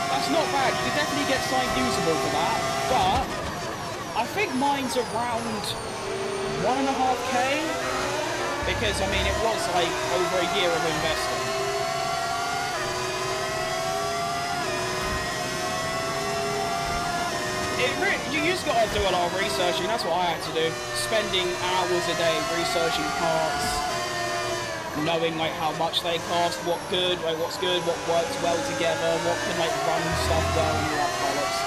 that's not bad. You could definitely get something usable for that, but I think mine's around 1.5K, because I mean it was like over a year of investing. You just got to do a lot of researching. That's what I had to do. Spending hours a day researching parts, knowing like how much they cost, what's good, what works well together, what can like run stuff well, and all that bollocks.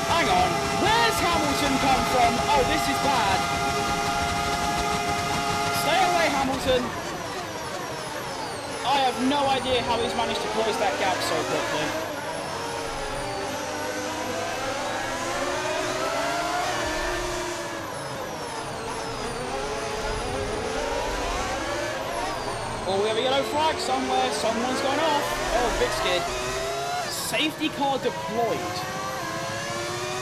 Hang on, where's Hamilton come from? Oh, this is bad. Stay away, Hamilton. I have no idea how he's managed to close that gap so quickly. Well, we have yellow flag somewhere. Someone's gone off. Oh, bit scared. Safety car deployed.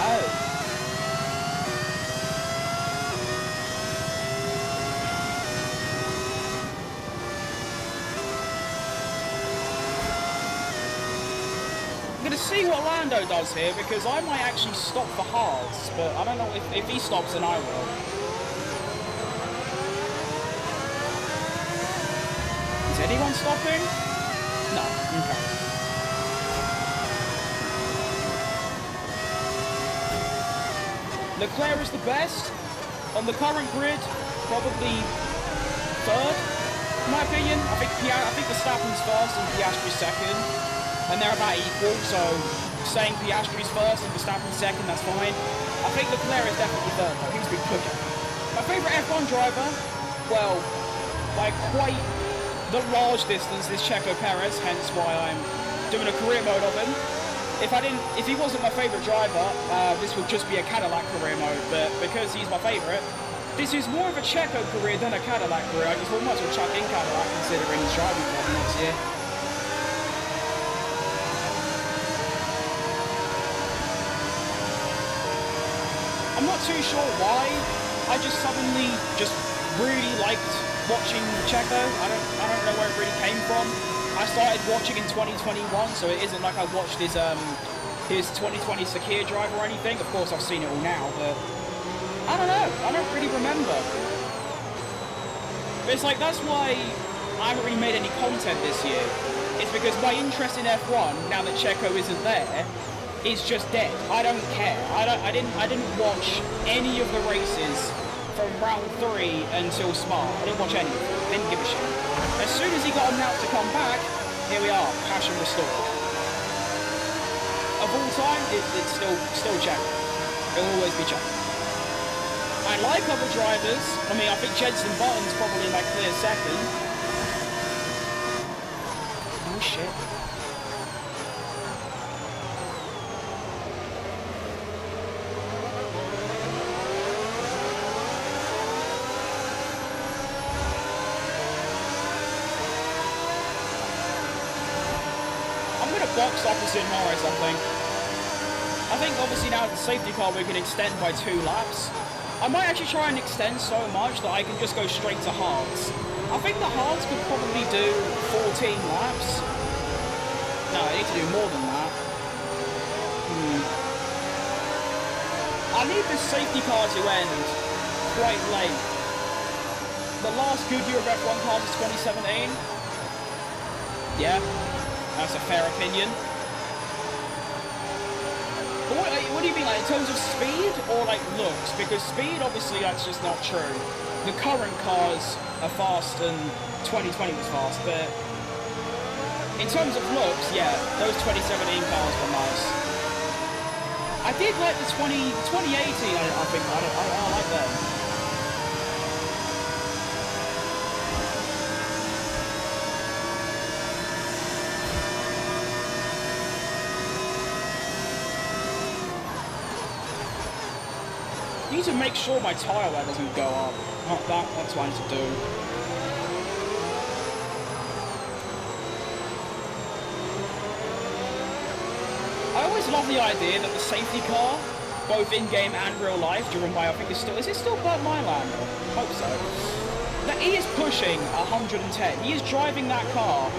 Oh. I'm going to see what Lando does here, because I might actually stop for hards, but I don't know if he stops, then I will. Is anyone stopping? No. Okay. Leclerc is the best. On the current grid, probably third, in my opinion. I think Verstappen's first and Piastri's second. And they're about equal, so saying Piastri's first and Verstappen's second, that's fine. I think Leclerc is definitely third, though. He's been cooking. My favourite F1 driver, well, by quite the large distance, is Checo Perez, hence why I'm doing a career mode of him. If he wasn't my favourite driver, this would just be a Cadillac career mode, but because he's my favourite, this is more of a Checo career than a Cadillac career. I just might as well chuck in Cadillac considering he's driving for me next year. I'm not too sure why. I just suddenly really liked watching Checo. I don't know where it really came from. I started watching in 2021, so it isn't like I watched his 2020 Sakir drive or anything. Of course, I've seen it all now, but I don't know. I don't really remember. But it's like, that's why I haven't really made any content this year. It's because my interest in F1, now that Checo isn't there, is just dead. I don't care. I didn't watch any of the races from round 3 until Spa. I didn't watch any of them. Didn't give a shit. As soon as he got announced to come back, here we are, passion restored. Of all time, it's still Checo. It'll always be Checo. I like other drivers. I mean, I think Jenson Button's probably my clear second. Oh shit. Box opposite Norris, I think obviously now with the safety car we can extend by 2 laps. I might actually try and extend so much that I can just go straight to hards. I think the hards could probably do 14 laps. No, I need to do more than that. I need this safety car to end quite late. The last good year of F1 cars is 2017. Yeah. That's a fair opinion. But what do you mean, like in terms of speed or like looks? Because speed, obviously, that's just not true. The current cars are fast and 2020 was fast, but in terms of looks, yeah, those 2017 cars were nice. I did like the 2018, I think, I like them. I need to make sure my tyre wear doesn't go up. That's what I need to do. I always love the idea that the safety car, both in-game and real life, driven by, I think is it still Bert Mylander? I hope so. That he is pushing 110. He is driving that car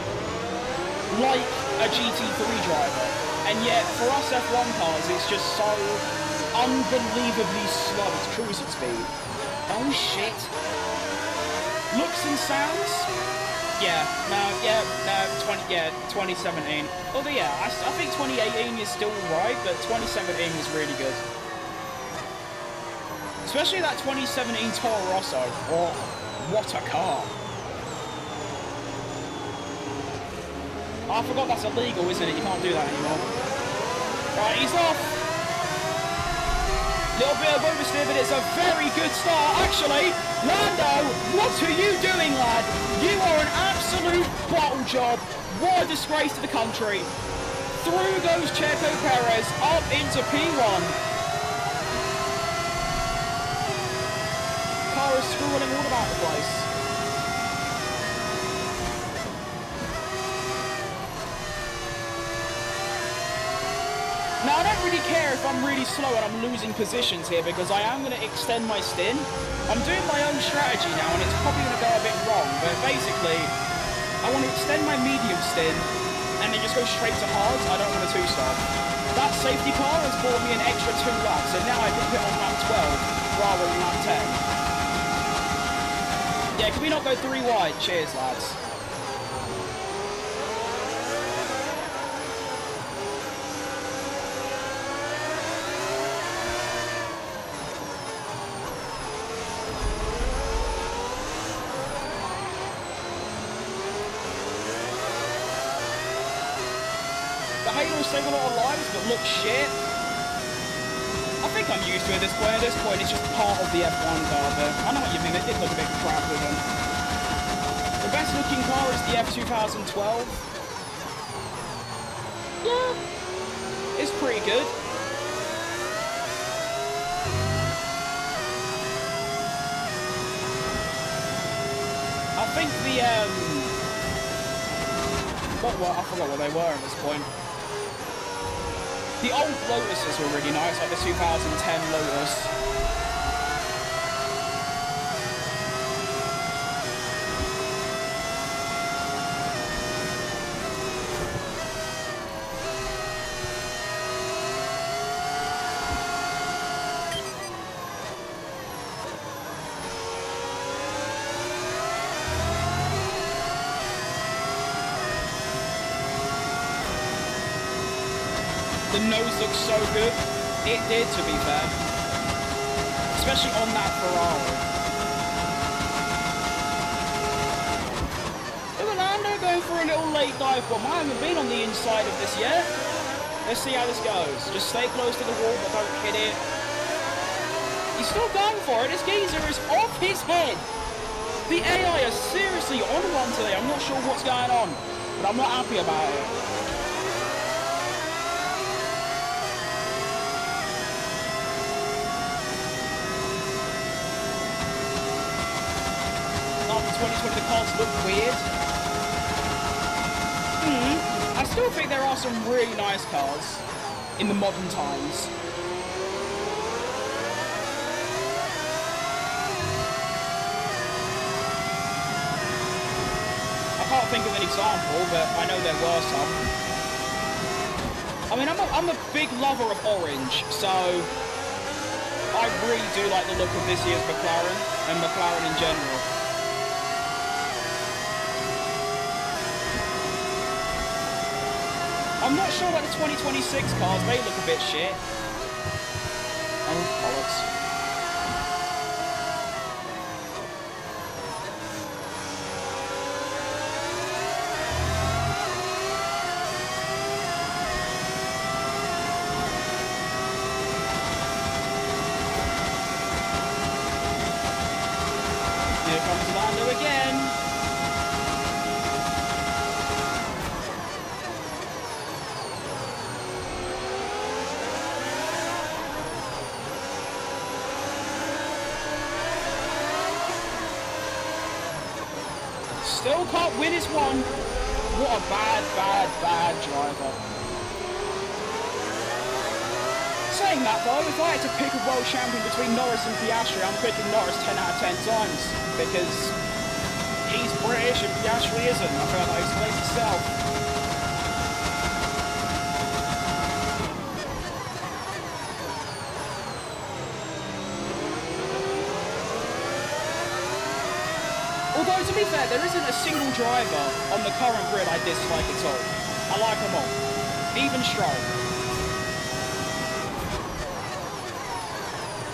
like a GT3 driver. And yet, for us F1 cars, it's just so unbelievably slow. It's cruising speed. Oh shit. Looks and sounds? Yeah, no, 2017. Although yeah, I think 2018 is still right, but 2017 was really good. Especially that 2017 Toro Rosso. Oh, what a car. Oh, I forgot that's illegal, isn't it? You can't do that anymore. Right, he's off. Little bit of oversteer, but it's a very good start. Actually, Lando, what are you doing, lad? You are an absolute bottle job. What a disgrace to the country. Through goes Checo Perez, up into P1. Car is screwing all about the place. Now, I don't really care if I'm really slow and I'm losing positions here because I am going to extend my stint. I'm doing my own strategy now and it's probably going to go a bit wrong, but basically, I want to extend my medium stint and then just go straight to hards. I don't want a two-stop. That safety car has bought me an extra 2 laps, and now I can pit on lap 12 rather than lap 10. Yeah, can we not go 3 wide? Cheers, lads. Save a lot of lives, but look shit. I think I'm used to it at this point. At this point, it's just part of the F1 car, but I know what you mean. It did look a bit crap with them. The best looking car is the F 2012. Yeah, it's pretty good. I think the I forgot what they were at this point. The old Lotuses were really nice, like the 2010 Lotus. The nose looks so good. It did, to be fair. Especially on that Ferrari. Look at Lando going for a little late dive bomb. I haven't been on the inside of this yet. Let's see how this goes. Just stay close to the wall, but don't hit it. He's still going for it. This geezer is off his head. The AI is seriously on one today. I'm not sure what's going on, but I'm not happy about it. The cars look weird. I still think there are some really nice cars in the modern times. I can't think of an example, but I know there were some. I mean, I'm a big lover of orange, so I really do like the look of this year's McLaren and McLaren in general. I'm not sure about the 2026 cars, they look a bit shit. Oh, bollocks. Here comes Lando again. Still can't win his one. What a bad driver. Saying that though, if I had to pick a world champion between Norris and Piastri, I'm picking Norris 10 out of 10 times. Because he's British and Piastri isn't. I feel like that explains itself. Although, to be fair, there isn't a single driver on the current grid I dislike at all. I like them all. Even Stroll.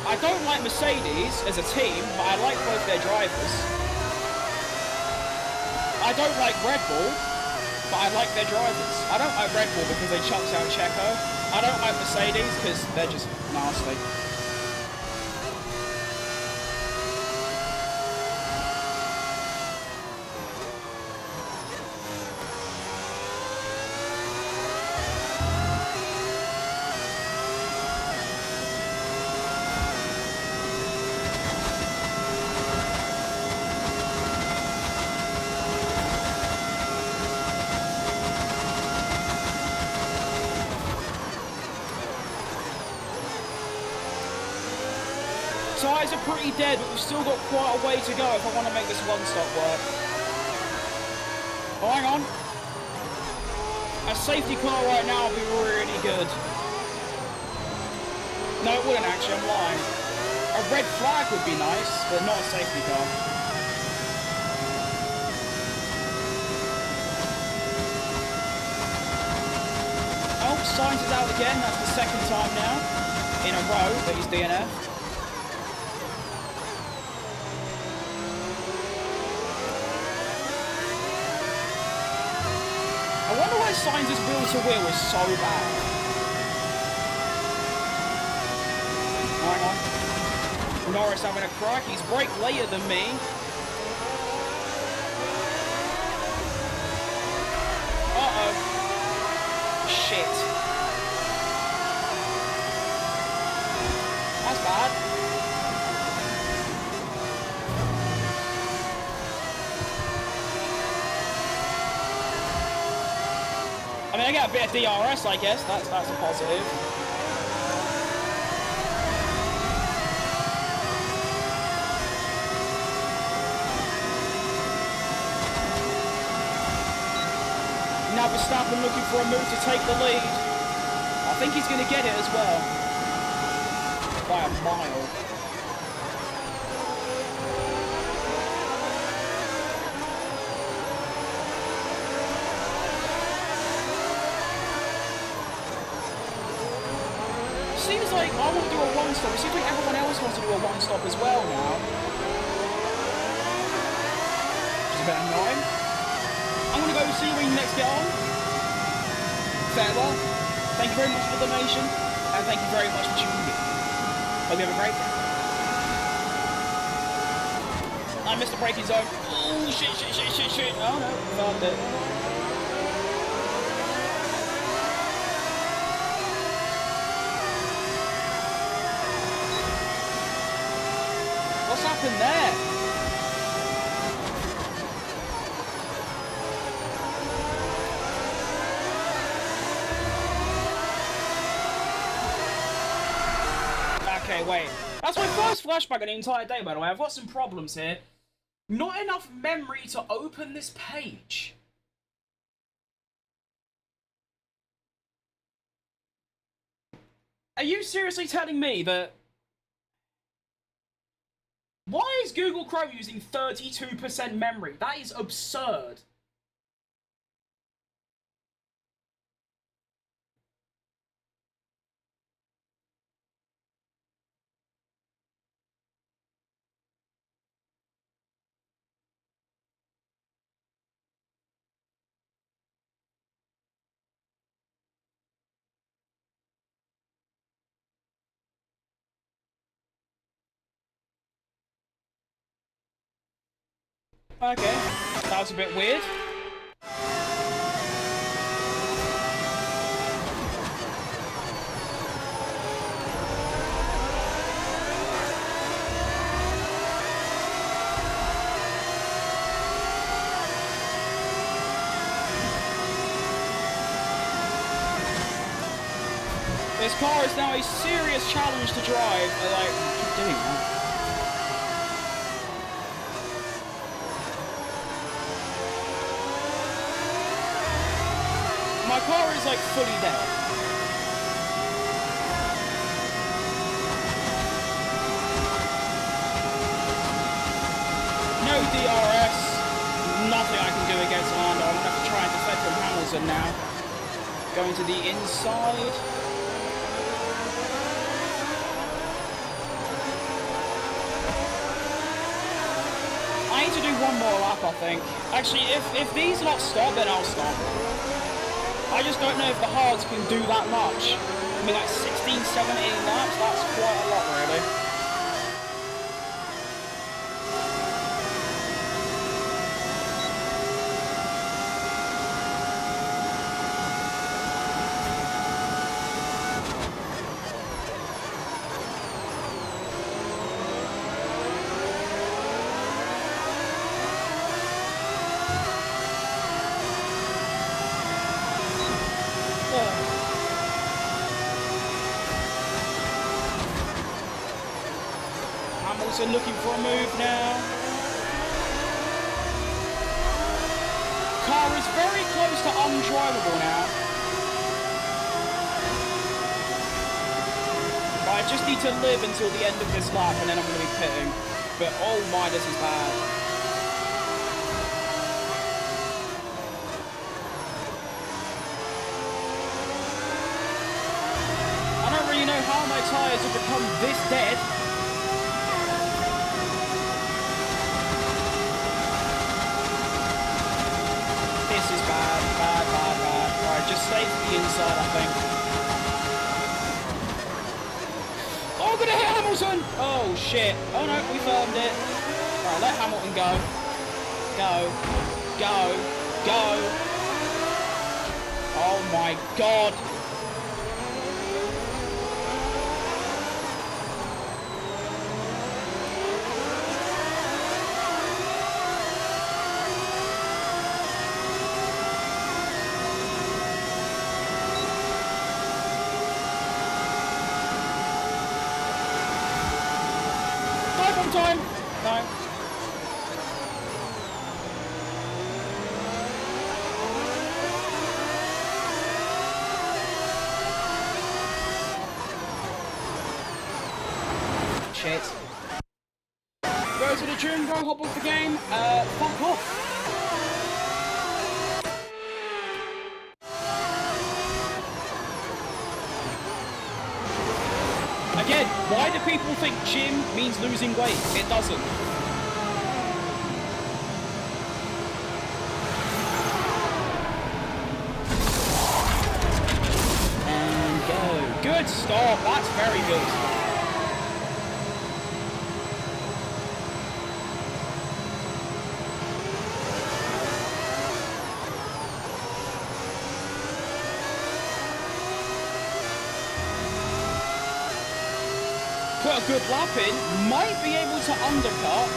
I don't like Mercedes as a team, but I like both their drivers. I don't like Red Bull, but I like their drivers. I don't like Red Bull because they chucked out Checo. I don't like Mercedes because they're just nasty. Tyres are pretty dead, but we've still got quite a way to go if I want to make this one-stop work. Oh, hang on. A safety car right now would be really good. No, it wouldn't actually, I'm lying. A red flag would be nice, but not a safety car. Oh, Sainz is out again. That's the second time now in a row that he's DNF'd. I wonder why Sainz's wheel-to-wheel is so bad. Hang on. Norris having a crack. He's braked later than me. Uh-oh. Shit. That's bad. I mean, I get a bit of DRS, I guess. That's a positive. Now Verstappen looking for a move to take the lead. I think he's going to get it as well. By a mile. Seems like I want to do a one-stop. It seems like everyone else wants to do a one-stop as well now. Which is a bit annoying. I'm going to go see where you next get on. Farewell. Thank you very much for the donation. And thank you very much for tuning in. Hope you have a great day. I missed the braking zone. Oh, shit. Oh, no. Found it. What's happened there? Okay, wait. That's my first flashback of the entire day, by the way. I've got some problems here. Not enough memory to open this page. Are you seriously telling me that... Why is Google Chrome using 32% memory? That is absurd. Okay, that was a bit weird. This car is now a serious challenge to drive. I like, keep doing that. My car is like fully dead. No DRS. Nothing I can do against Lando. I'm gonna have to try and defend from Hamilton now. Going to the inside. I need to do one more lap, I think. Actually, if these lot stop, then I'll stop. I just don't know if the hards can do that much. I mean, like 16, 17 laps, that's quite a lot, really. Hamilton looking for a move now. Car is very close to undrivable now. But I just need to live until the end of this lap and then I'm going to be pitting. But oh my, this is bad. I don't really know how my tyres have become this dead. This is bad, bad, bad, bad. Alright, just stay to the inside, I think. Oh, I'm gonna hit Hamilton! Oh, shit. Oh no, we firmed it. Alright, let Hamilton go. Go. Go. Go. Oh my god. Time. No. Shit. Go to the gym, go hop off the game, fuck off. Again, why do people think gym means losing weight? It doesn't. And go. Good stop. That's very good. Put a good lap in, might be able to undercut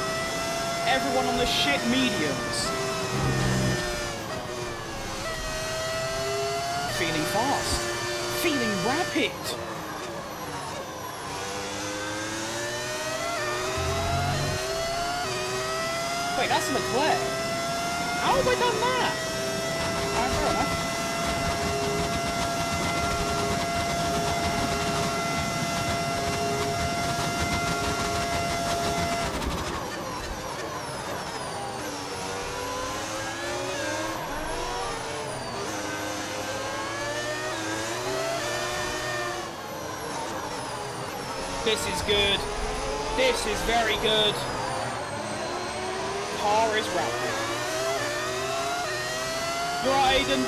everyone on the shit mediums. Feeling fast. Feeling rapid. Wait, that's Leclerc. How have I done that? Alright, fair enough. This is good. This is very good. Car is rapid. You're right, Aiden.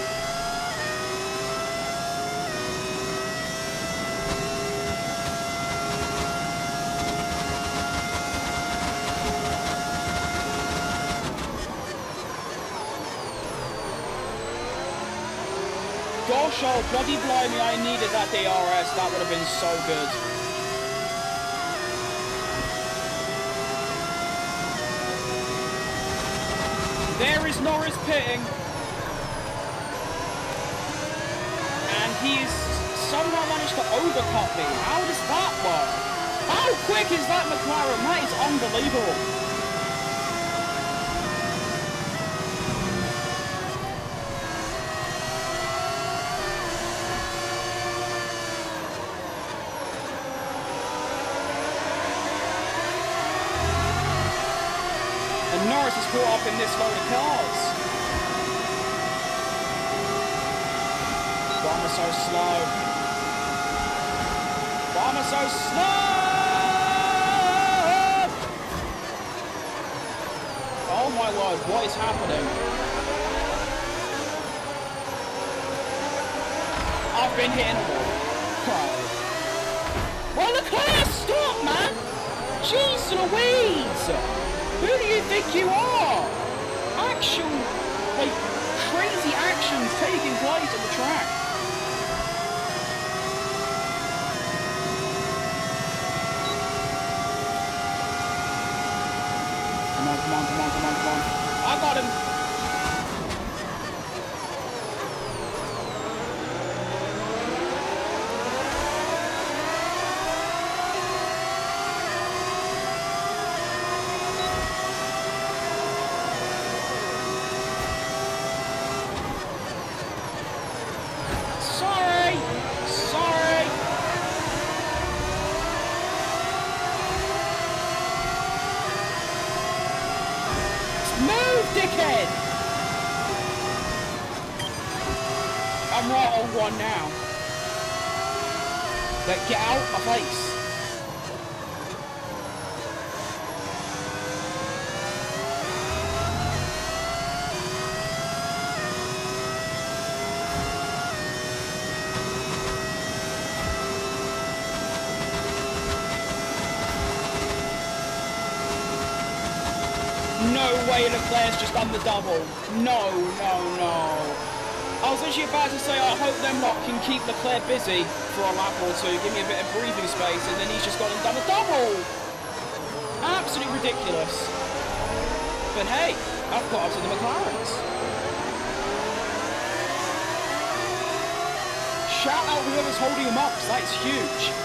Gosh, oh bloody blimey, I needed that DRS. That would have been so good. There is Norris pitting. And he's somehow managed to overcut me. How does that work? How quick is that McLaren? That is unbelievable. Norris is caught up in this load of cars. Why am I so slow? Why am I so slow? Oh my word, what is happening? I've been hitting a wall. Well, Leclerc, stop, man! Jeez Louise! Who do you think you are? Actual, like, crazy actions taking place on the track. Come on, come on, come on, come on, come on. I got him. I'm right on one now. Like, get out my face. No way Leclerc's just done the double. No, no, no. I was actually about to say, I hope them lot can keep Leclerc busy for a lap or two, give me a bit of breathing space, and then he's just gone and done a double. Absolutely ridiculous. But hey, I've got up to the McLarens. Shout out whoever's holding him up, because that's huge.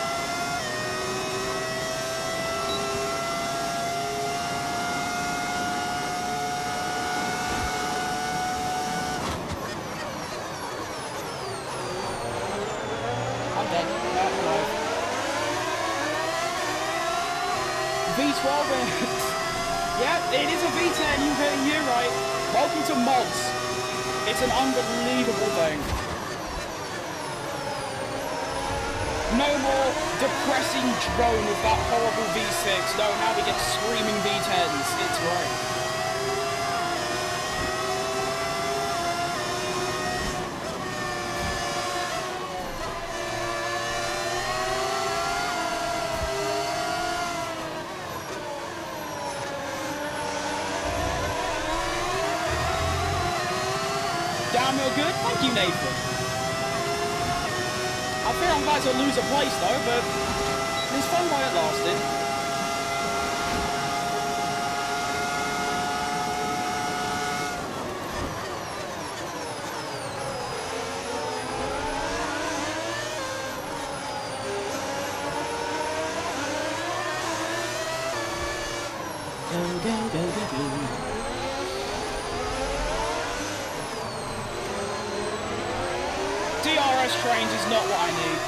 V12 yeah, it is a V10, you're right. Welcome to mods. It's an unbelievable thing. No more depressing drone with that horrible V6. No, now we get screaming V10s. It's great. Real good. Thank you, Nathan. I fear I'm about to lose a place though, but it was fun while it lasted. Go. DRS trains is not what I need.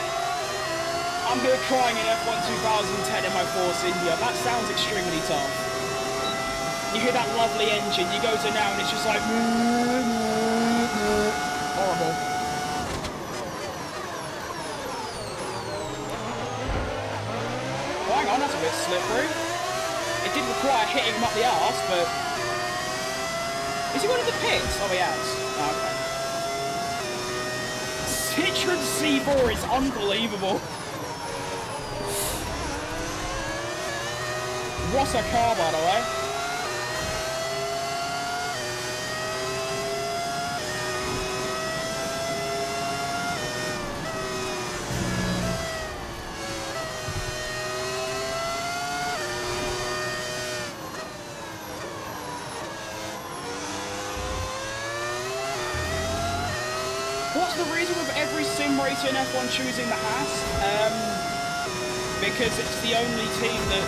I'm going to crying in F1 2010 in my Force India. That sounds extremely tough. You hear that lovely engine, you go to now and it's just like... horrible. Oh, hang on, that's a bit slippery. It did require hitting him up the arse, but... Is he going to the pits? Oh, he has. Oh, okay. Citroen C4 is unbelievable. What a car, by the way. What's the reason with every sim racer in F1 choosing the Haas? Because it's the only team that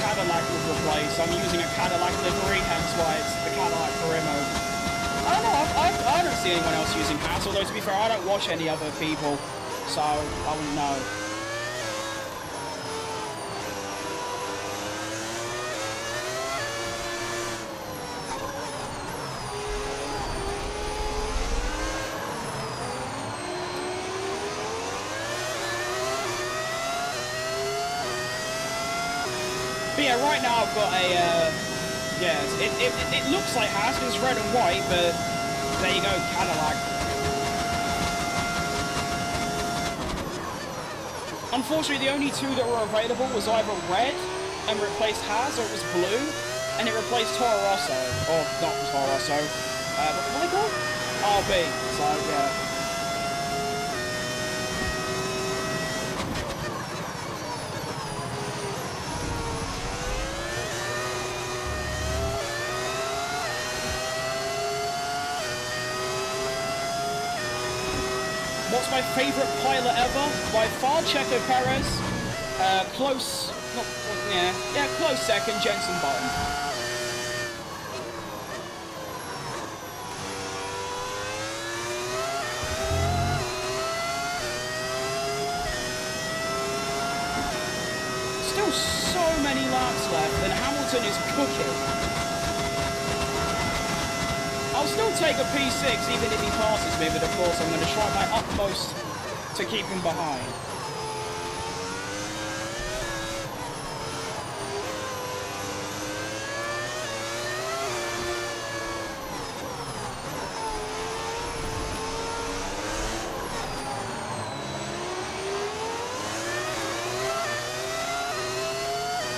Cadillac would replace. I'm using a Cadillac livery, hence why it's the Cadillac career mode. I don't know, I don't see anyone else using Haas, although to be fair, I don't watch any other people, so I wouldn't know. But yeah, right now I've got a, yeah, it looks like Haas, it's red and white, but there you go, Cadillac. Unfortunately, the only two that were available was either red and replaced Haas, or it was blue, and it replaced Toro Rosso, or not Toro Rosso, what are they called? RB, so yeah. What's my favourite pilot ever? By far, Checo Perez. Close, not, yeah, close second, Jenson Button. Still so many laps left, and Hamilton is cooking. I was still take a P6 even if he passes me, but of course I'm going to try my utmost to keep him behind.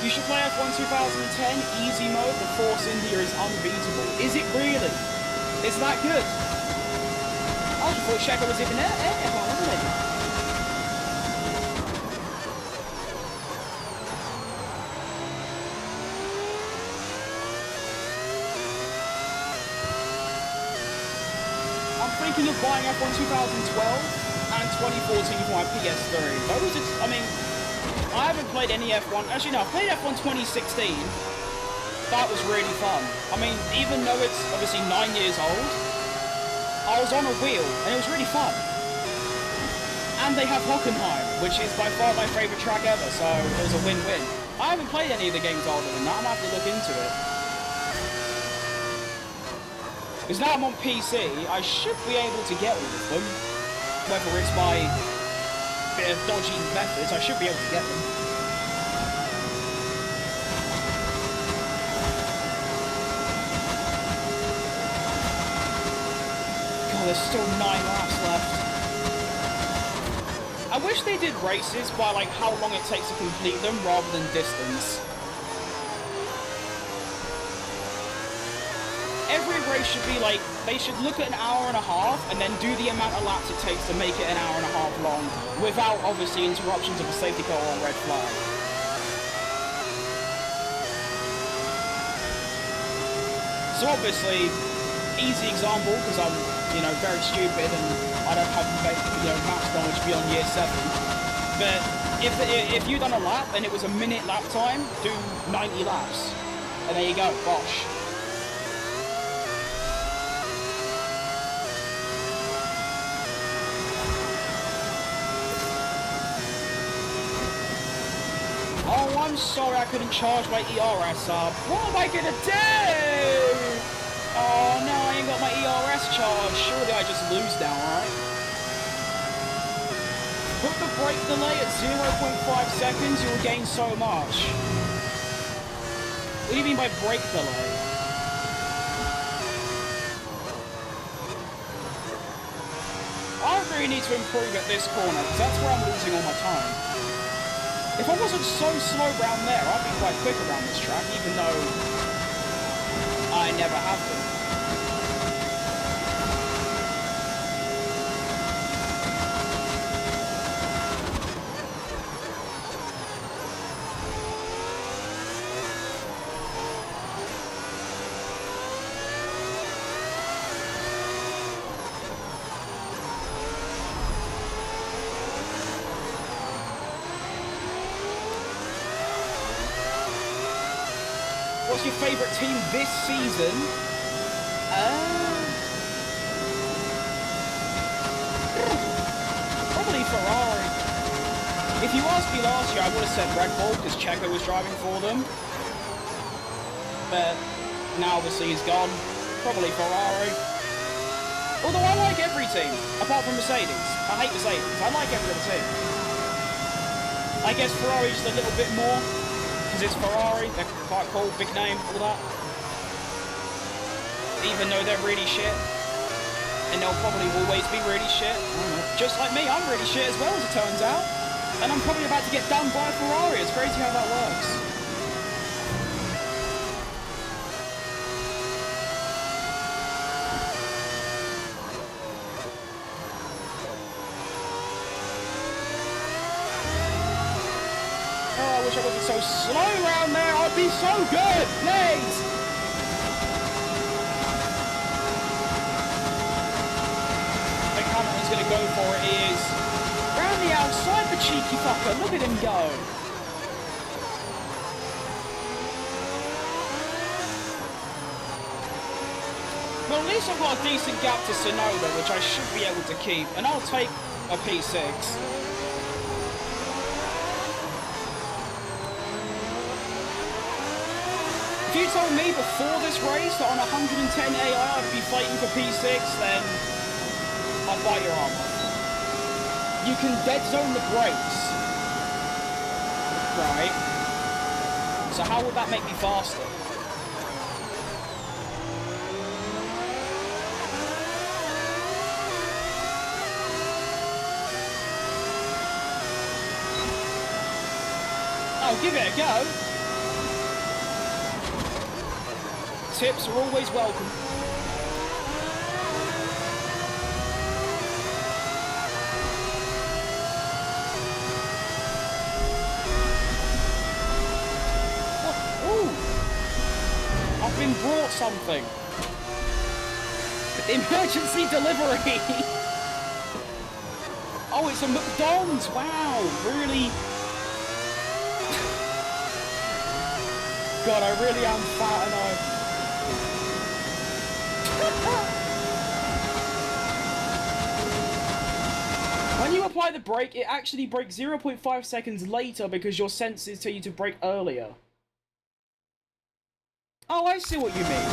You should play F1 2010 easy mode. The Force India is unbeatable. Is it really? Is that good? I just thought Checo was even F1, wasn't it? I'm thinking of buying F1 2012 and 2014 for my PS3. Those are, I mean, I haven't played any F1. Actually, no, I played F1 2016. That was really fun. I mean, even though it's obviously 9 years old, I was on a wheel, and it was really fun. And they have Hockenheim, which is by far my favourite track ever, so it was a win-win. I haven't played any of the games older than that. I'm going to have to look into it. Because now I'm on PC, I should be able to get all of them. Whether it's by bit of dodgy methods, I should be able to get them. God, there's still 9 laps left. I wish they did races by like how long it takes to complete them rather than distance. Every race should be like, they should look at an hour and a half and then do the amount of laps it takes to make it an hour and a half long without obviously interruptions of a safety car or a red flag. So obviously, easy example because I'm, you know, very stupid and I don't have, you know, maths knowledge beyond year 7. But if you done a lap and it was a minute lap time, do 90 laps. And there you go, bosh. Oh, I'm sorry I couldn't charge my ERS up. What am I gonna do? Oh no, I ain't got my ERS charged. Surely I just lose now, right? Put the brake delay at 0.5 seconds, you'll gain so much. What do you mean by brake delay? I really need to improve at this corner, because that's where I'm losing all my time. If I wasn't so slow around there, I'd be quite quick around this track, even though I never have been. What's your favourite team this season? Probably Ferrari. If you asked me last year, I would have said Red Bull because Checo was driving for them. But now obviously he's gone. Probably Ferrari. Although I like every team, apart from Mercedes. I hate Mercedes. I like every other team. I guess Ferrari's just a little bit more. Because it's Ferrari, they're quite cool, big name, all that. Even though they're really shit. And they'll probably always be really shit. Just like me, I'm really shit as well, as it turns out. And I'm probably about to get done by a Ferrari. It's crazy how that works. I wish I wasn't so slow around there. I'd be so good, please. I think Hamilton's going to go for it. He is round the outside, the cheeky fucker. Look at him go. Well, at least I've got a decent gap to Tsunoda, which I should be able to keep. And I'll take a P6. If you told me before this race that on 110 AI I'd be fighting for P6, then I'd bite your arm off. You can dead zone the brakes. Right. So how would that make me faster? Oh, give it a go. Tips are always welcome. I've been brought something. Emergency delivery. Oh, it's a McDonald's. Wow, really? God, I really am fat and when you apply the brake, it actually brakes 0.5 seconds later because your sensors tell you to brake earlier. Oh, I see what you mean.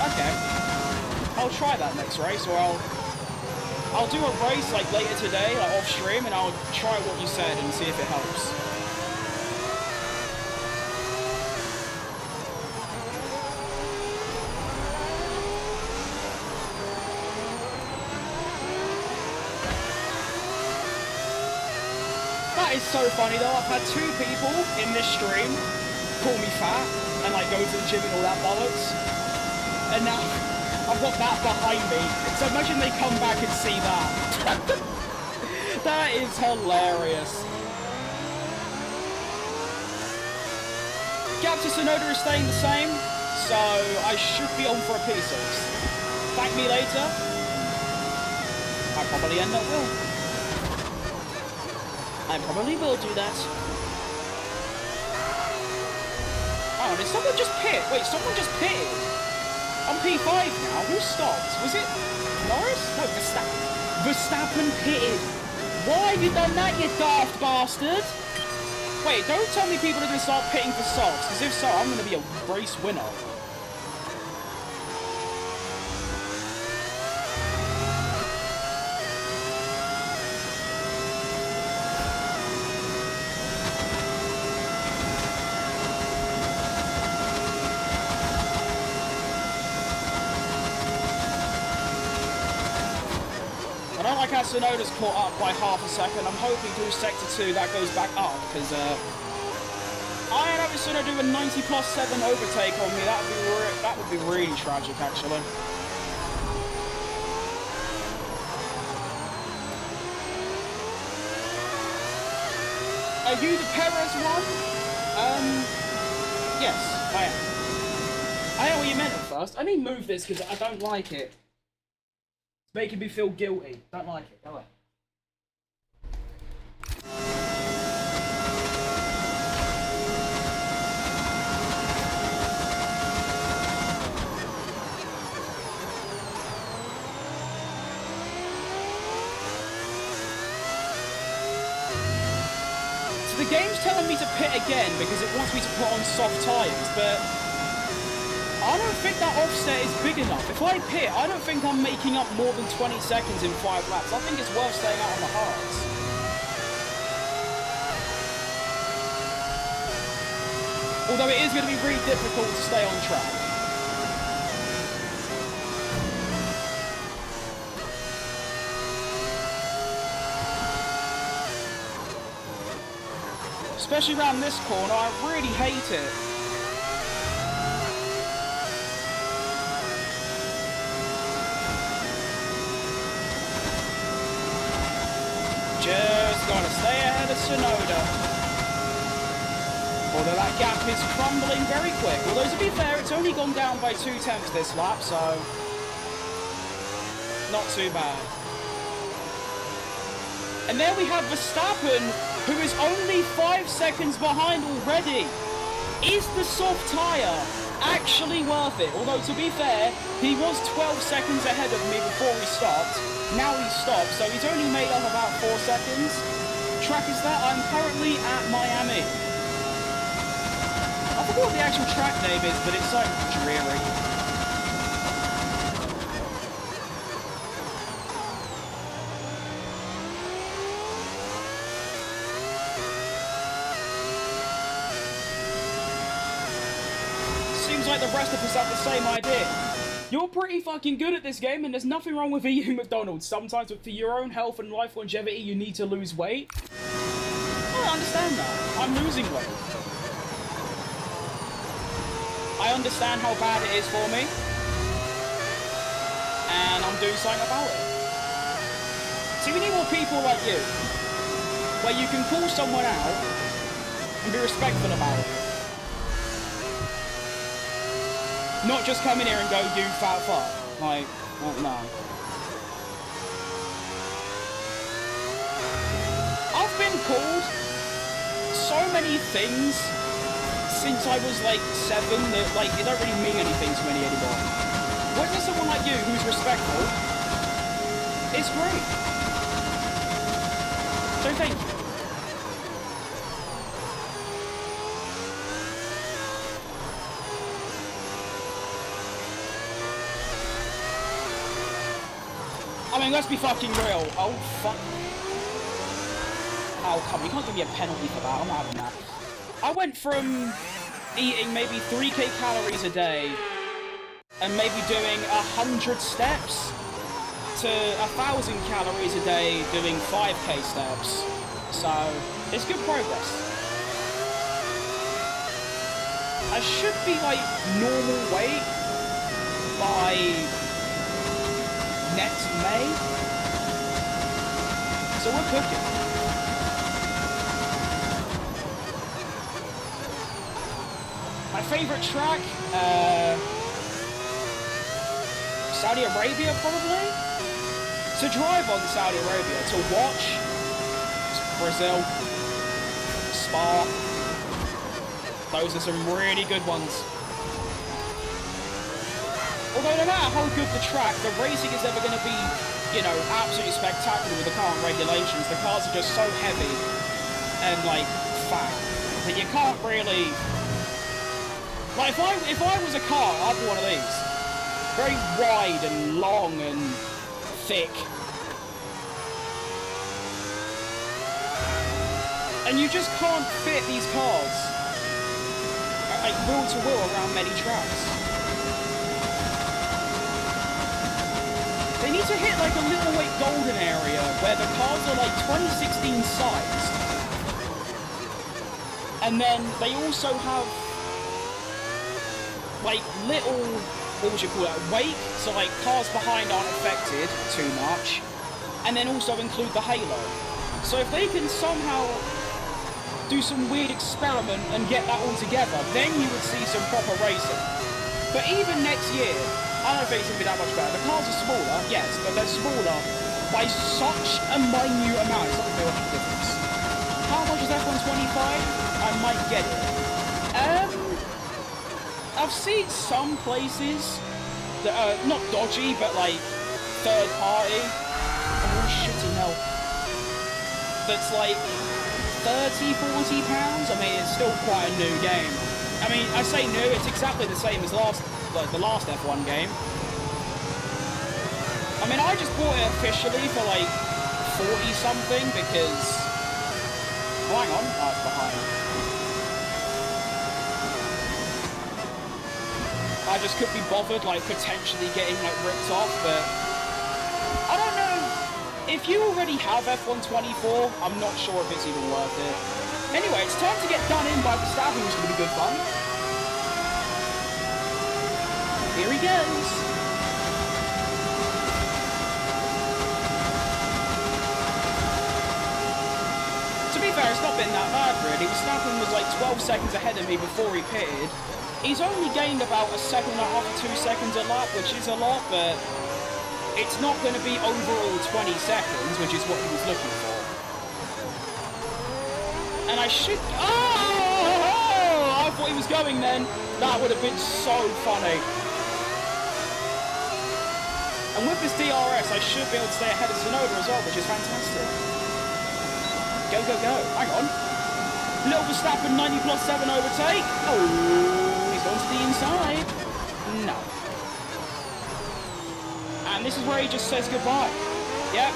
Okay. I'll try that next race, or I'll do a race like later today, like off stream, and I'll try what you said and see if it helps. That is so funny though. I've had 2 people in this stream call me fat and like go to the gym and all that bollocks, and now I've got that behind me, so imagine they come back and see that. That is hilarious. Gap to Sonoda is staying the same, so I should be on for a P6. Thank me later. I probably end up will. I probably will do that. Oh, did someone just pit? Wait, someone just pitted. I'm P5 now. Who stopped? Was it Norris? No, Verstappen. Verstappen pitted. Why have you done that, you daft bastard? Wait, don't tell me people are going to start pitting for softs, because if so, I'm going to be a race winner. Sonoda's caught up by half a second. I'm hoping through Sector 2 that goes back up, because I had Sonoda do a 90+7 overtake on me. That would be really tragic, actually. Are you the Perez one? Yes, I am. I know what you meant at first. I mean, move this because I don't like it. It's making me feel guilty. Don't like it. Go away. So the game's telling me to pit again because it wants me to put on soft tyres, but I don't think that offset is big enough. If I pit, I don't think I'm making up more than 20 seconds in 5 laps. I think it's worth staying out on the hards. Although it is going to be really difficult to stay on track. Especially around this corner, I really hate it. Just gotta stay ahead of Sonoda. Although that gap is crumbling very quick. Although to be fair, it's only gone down by 0.2 this lap, so not too bad. And there we have Verstappen, who is only 5 seconds behind already. Is the soft tyre actually worth it? Although to be fair, he was 12 seconds ahead of me before he stopped. Now he stopped, so he's only made up about 4 seconds. Track is that I'm currently at Miami. forgot what the actual track name is, but it's so dreary. Seems like the rest of us have the same idea. You're pretty fucking good at this game, and there's nothing wrong with eating McDonald's. Sometimes, for your own health and life longevity, you need to lose weight. I understand that. I'm losing weight. I understand how bad it is for me. And I'm doing something about it. See, we need more people like you. Where you can call someone out and be respectful about it. Not just come in here and go, you fat fuck. Like, no. I've been called so many things since I was like 7 that like it don't really mean anything to me anymore. When there's someone like you who's respectful, it's great. So thank you. I mean, let's be fucking real. Oh, fuck. Oh, come on. You can't give me a penalty for that. I'm not having that. I went from eating maybe 3k calories a day and maybe doing 100 steps to 1,000 calories a day doing 5k steps. So, it's good progress. I should be, like, normal weight by next May. So we're cooking. My favourite track? Saudi Arabia, probably? To drive on Saudi Arabia. To watch? Brazil. Spa. Those are some really good ones. Although no matter how good the track, the racing is never going to be, you know, absolutely spectacular with the current regulations. The cars are just so heavy and, like, fat that you can't really... Like, if I was a car, I'd be one of these. Very wide and long and thick. And you just can't fit these cars, like, wheel to wheel around many tracks. They need to hit like a little like golden area where the cars are like 2016 sized. And then they also have like little, what would you call it, wake, so like cars behind aren't affected too much. And then also include the halo. So if they can somehow do some weird experiment and get that all together, then you would see some proper racing. But even next year, I don't think it's going to be that much better. The cars are smaller, yes, but they're smaller by such a minute amount. It's not going to be much of a difference. How much is F125? I might get it. I've seen some places that are not dodgy, but like third party. Oh, shitty hell. That's like 30, 40 pounds. I mean, it's still quite a new game. I mean, I say new, it's exactly the same as the last F1 game. I mean, I just bought it officially for like 40 something because... Oh, hang on. Oh, it's behind. I just could be bothered, like, potentially getting, like, ripped off, but... I don't know. If you already have F124, I'm not sure if it's even worth it. Anyway, it's time to get done in by Verstappen, which is going to be good fun. Here he goes. To be fair, it's not been that bad, really. Verstappen was like 12 seconds ahead of me before he pitted. He's only gained about 1.5 to 2 seconds a lap, which is a lot, but it's not going to be overall 20 seconds, which is what he was looking for. And I should... Oh! I thought he was going then. That would have been so funny. And with this DRS, I should be able to stay ahead of Tsunoda as well, which is fantastic. Go, go, go. Hang on. Little Verstappen 90+7 overtake. Oh, he's gone to the inside. No. And this is where he just says goodbye. Yep.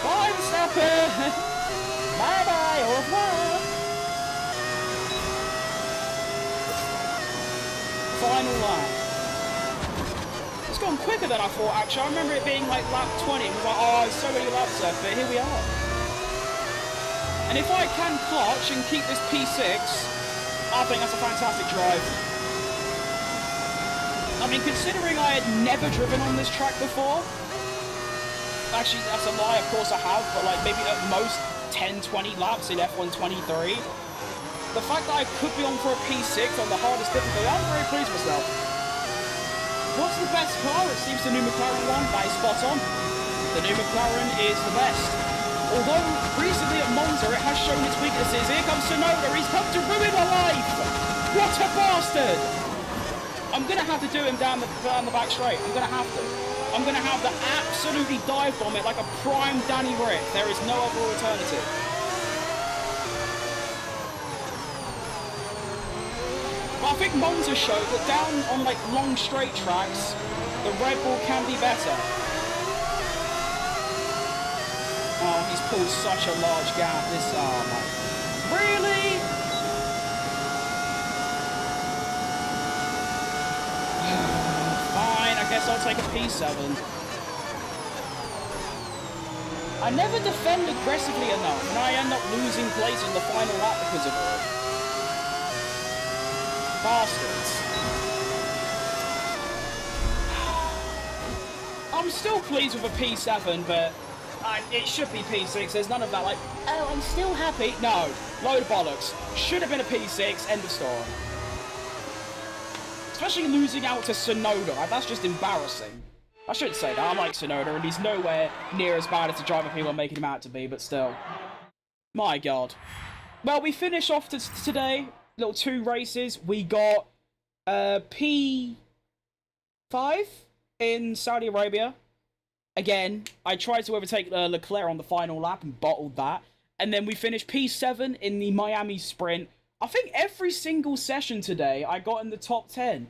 Bye, Verstappen. Bye-bye. Au revoir. Final lap. It's gone quicker than I thought, actually. I remember it being like lap 20. It was like, oh, so many laps left, but here we are. And if I can clutch and keep this P6, I think that's a fantastic drive. I mean, considering I had never driven on this track before, actually, that's a lie, of course I have, but like maybe at most 10, 20 laps in F1 23, the fact that I could be on for a P6 on the hardest difficulty, I'm very pleased with myself. What's the best car? It seems the new McLaren one. That is spot on. The new McLaren is the best. Although, recently at Monza, it has shown its weaknesses. Here comes Tsunoda. He's come to ruin my life. What a bastard. I'm going to have to do him down the back straight. I'm going to have to. I'm going to have to absolutely dive bomb it like a prime Danny Rick. There is no other alternative. But I think Monza showed that down on like long straight tracks, the Red Bull can be better. Oh, he's pulled such a large gap. This, oh my, really? Fine, I guess I'll take a P7. I never defend aggressively enough, and I end up losing place in the final lap because of it. Bastards. I'm still pleased with a P7, but it should be P6. There's none of that, like, oh, I'm still happy. No, load of bollocks. Should have been a P6, end of story. Especially losing out to Tsunoda. Like, that's just embarrassing. I shouldn't say that. I like Tsunoda, and he's nowhere near as bad as the driver people are making him out to be, but still. My God. Well, we finish off today. Little 2 races. We got P5 in Saudi Arabia. Again, I tried to overtake Leclerc on the final lap and bottled that. And then we finished P7 in the Miami Sprint. I think every single session today I got in the top 10.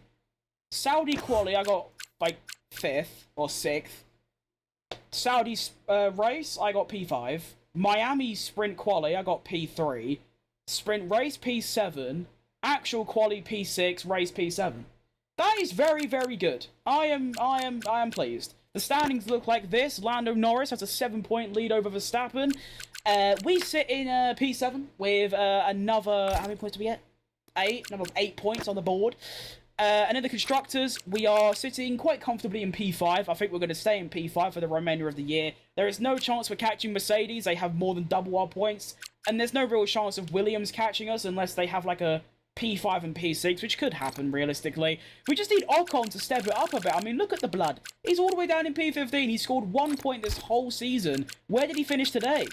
Saudi quali, I got like 5th or 6th. Saudi race, I got P5. Miami Sprint quali, I got P3. Sprint race P7, actual quali P6, race P7. That is very, very good. I am pleased. The standings look like this. Lando Norris has a 7-point lead over Verstappen. We sit in P7 with another, how many points do we get? 8, number of 8 points on the board. And in the Constructors, we are sitting quite comfortably in P5. I think we're going to stay in P5 for the remainder of the year. There is no chance for catching Mercedes. They have more than double our points. And there's no real chance of Williams catching us unless they have like a P5 and P6, which could happen realistically. We just need Ocon to step it up a bit. I mean, look at the blood. He's all the way down in P15. He scored 1 point this whole season. Where did he finish today?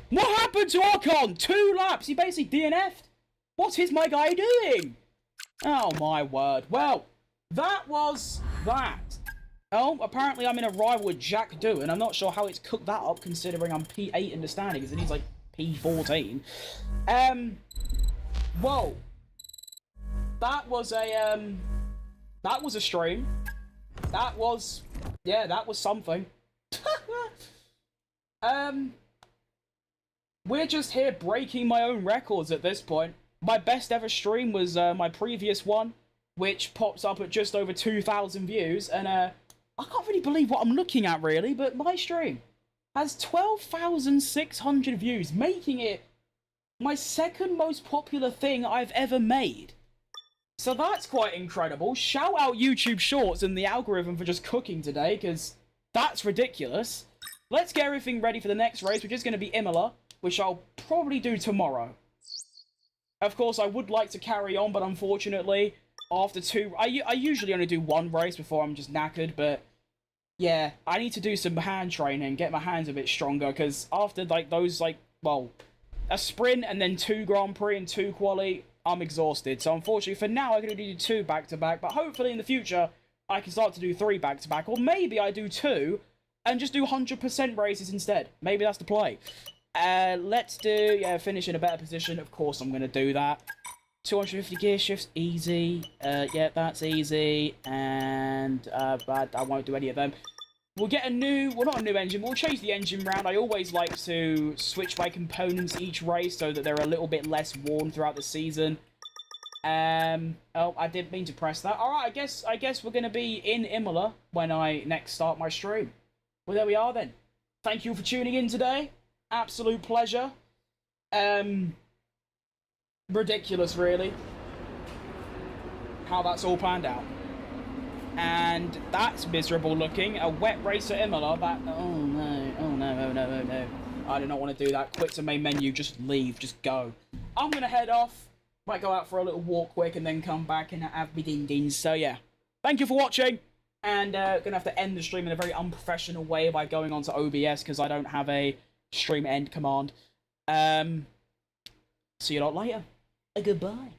What happened to Ocon? 2 laps. He basically DNF'd. What is my guy doing? Oh, my word. Well, that was that. Oh, apparently I'm in a rival with Jack Doohan. I'm not sure how it's cooked that up, considering I'm P8 in the standings, and he's like P14. Whoa. That was a stream. That was something. We're just here breaking my own records at this point. My best ever stream was my previous one, which pops up at just over 2,000 views, and I can't really believe what I'm looking at, really, but my stream has 12,600 views, making it my second most popular thing I've ever made. So that's quite incredible. Shout out YouTube Shorts and the algorithm for just cooking today, because that's ridiculous. Let's get everything ready for the next race, which is going to be Imola, which I'll probably do tomorrow. Of course, I would like to carry on, but unfortunately, after 2... I usually only do 1 race before I'm just knackered, but... yeah, I need to do some hand training, get my hands a bit stronger, because after, like, those, like, well, a sprint and then 2 Grand Prix and 2 quali, I'm exhausted. So, unfortunately, for now, I can only do 2 back-to-back, but hopefully in the future, I can start to do 3 back-to-back, or maybe I do 2, and just do 100% races instead. Maybe that's the play. Let's do, yeah, finish in a better position. Of course I'm going to do that. 250 gear shifts, easy. Yeah, that's easy. And but I won't do any of them. We'll get a new, well, not a new engine, we'll change the engine round. I always like to switch my components each race so that they're a little bit less worn throughout the season. Oh, I didn't mean to press that. Alright, I guess we're going to be in Imola when I next start my stream. Well, there we are then. Thank you for tuning in today. Absolute pleasure. Ridiculous, really, how that's all planned out. And that's miserable looking. A wet race at Imola. That, oh no, oh no, oh no, oh no. I do not want to do that. Quit to main menu, just leave, just go. I'm going to head off. Might go out for a little walk quick and then come back and have me ding-dings. So yeah, thank you for watching. And gonna have to end the stream in a very unprofessional way by going onto OBS because I don't have a stream end command. See you lot later. Goodbye.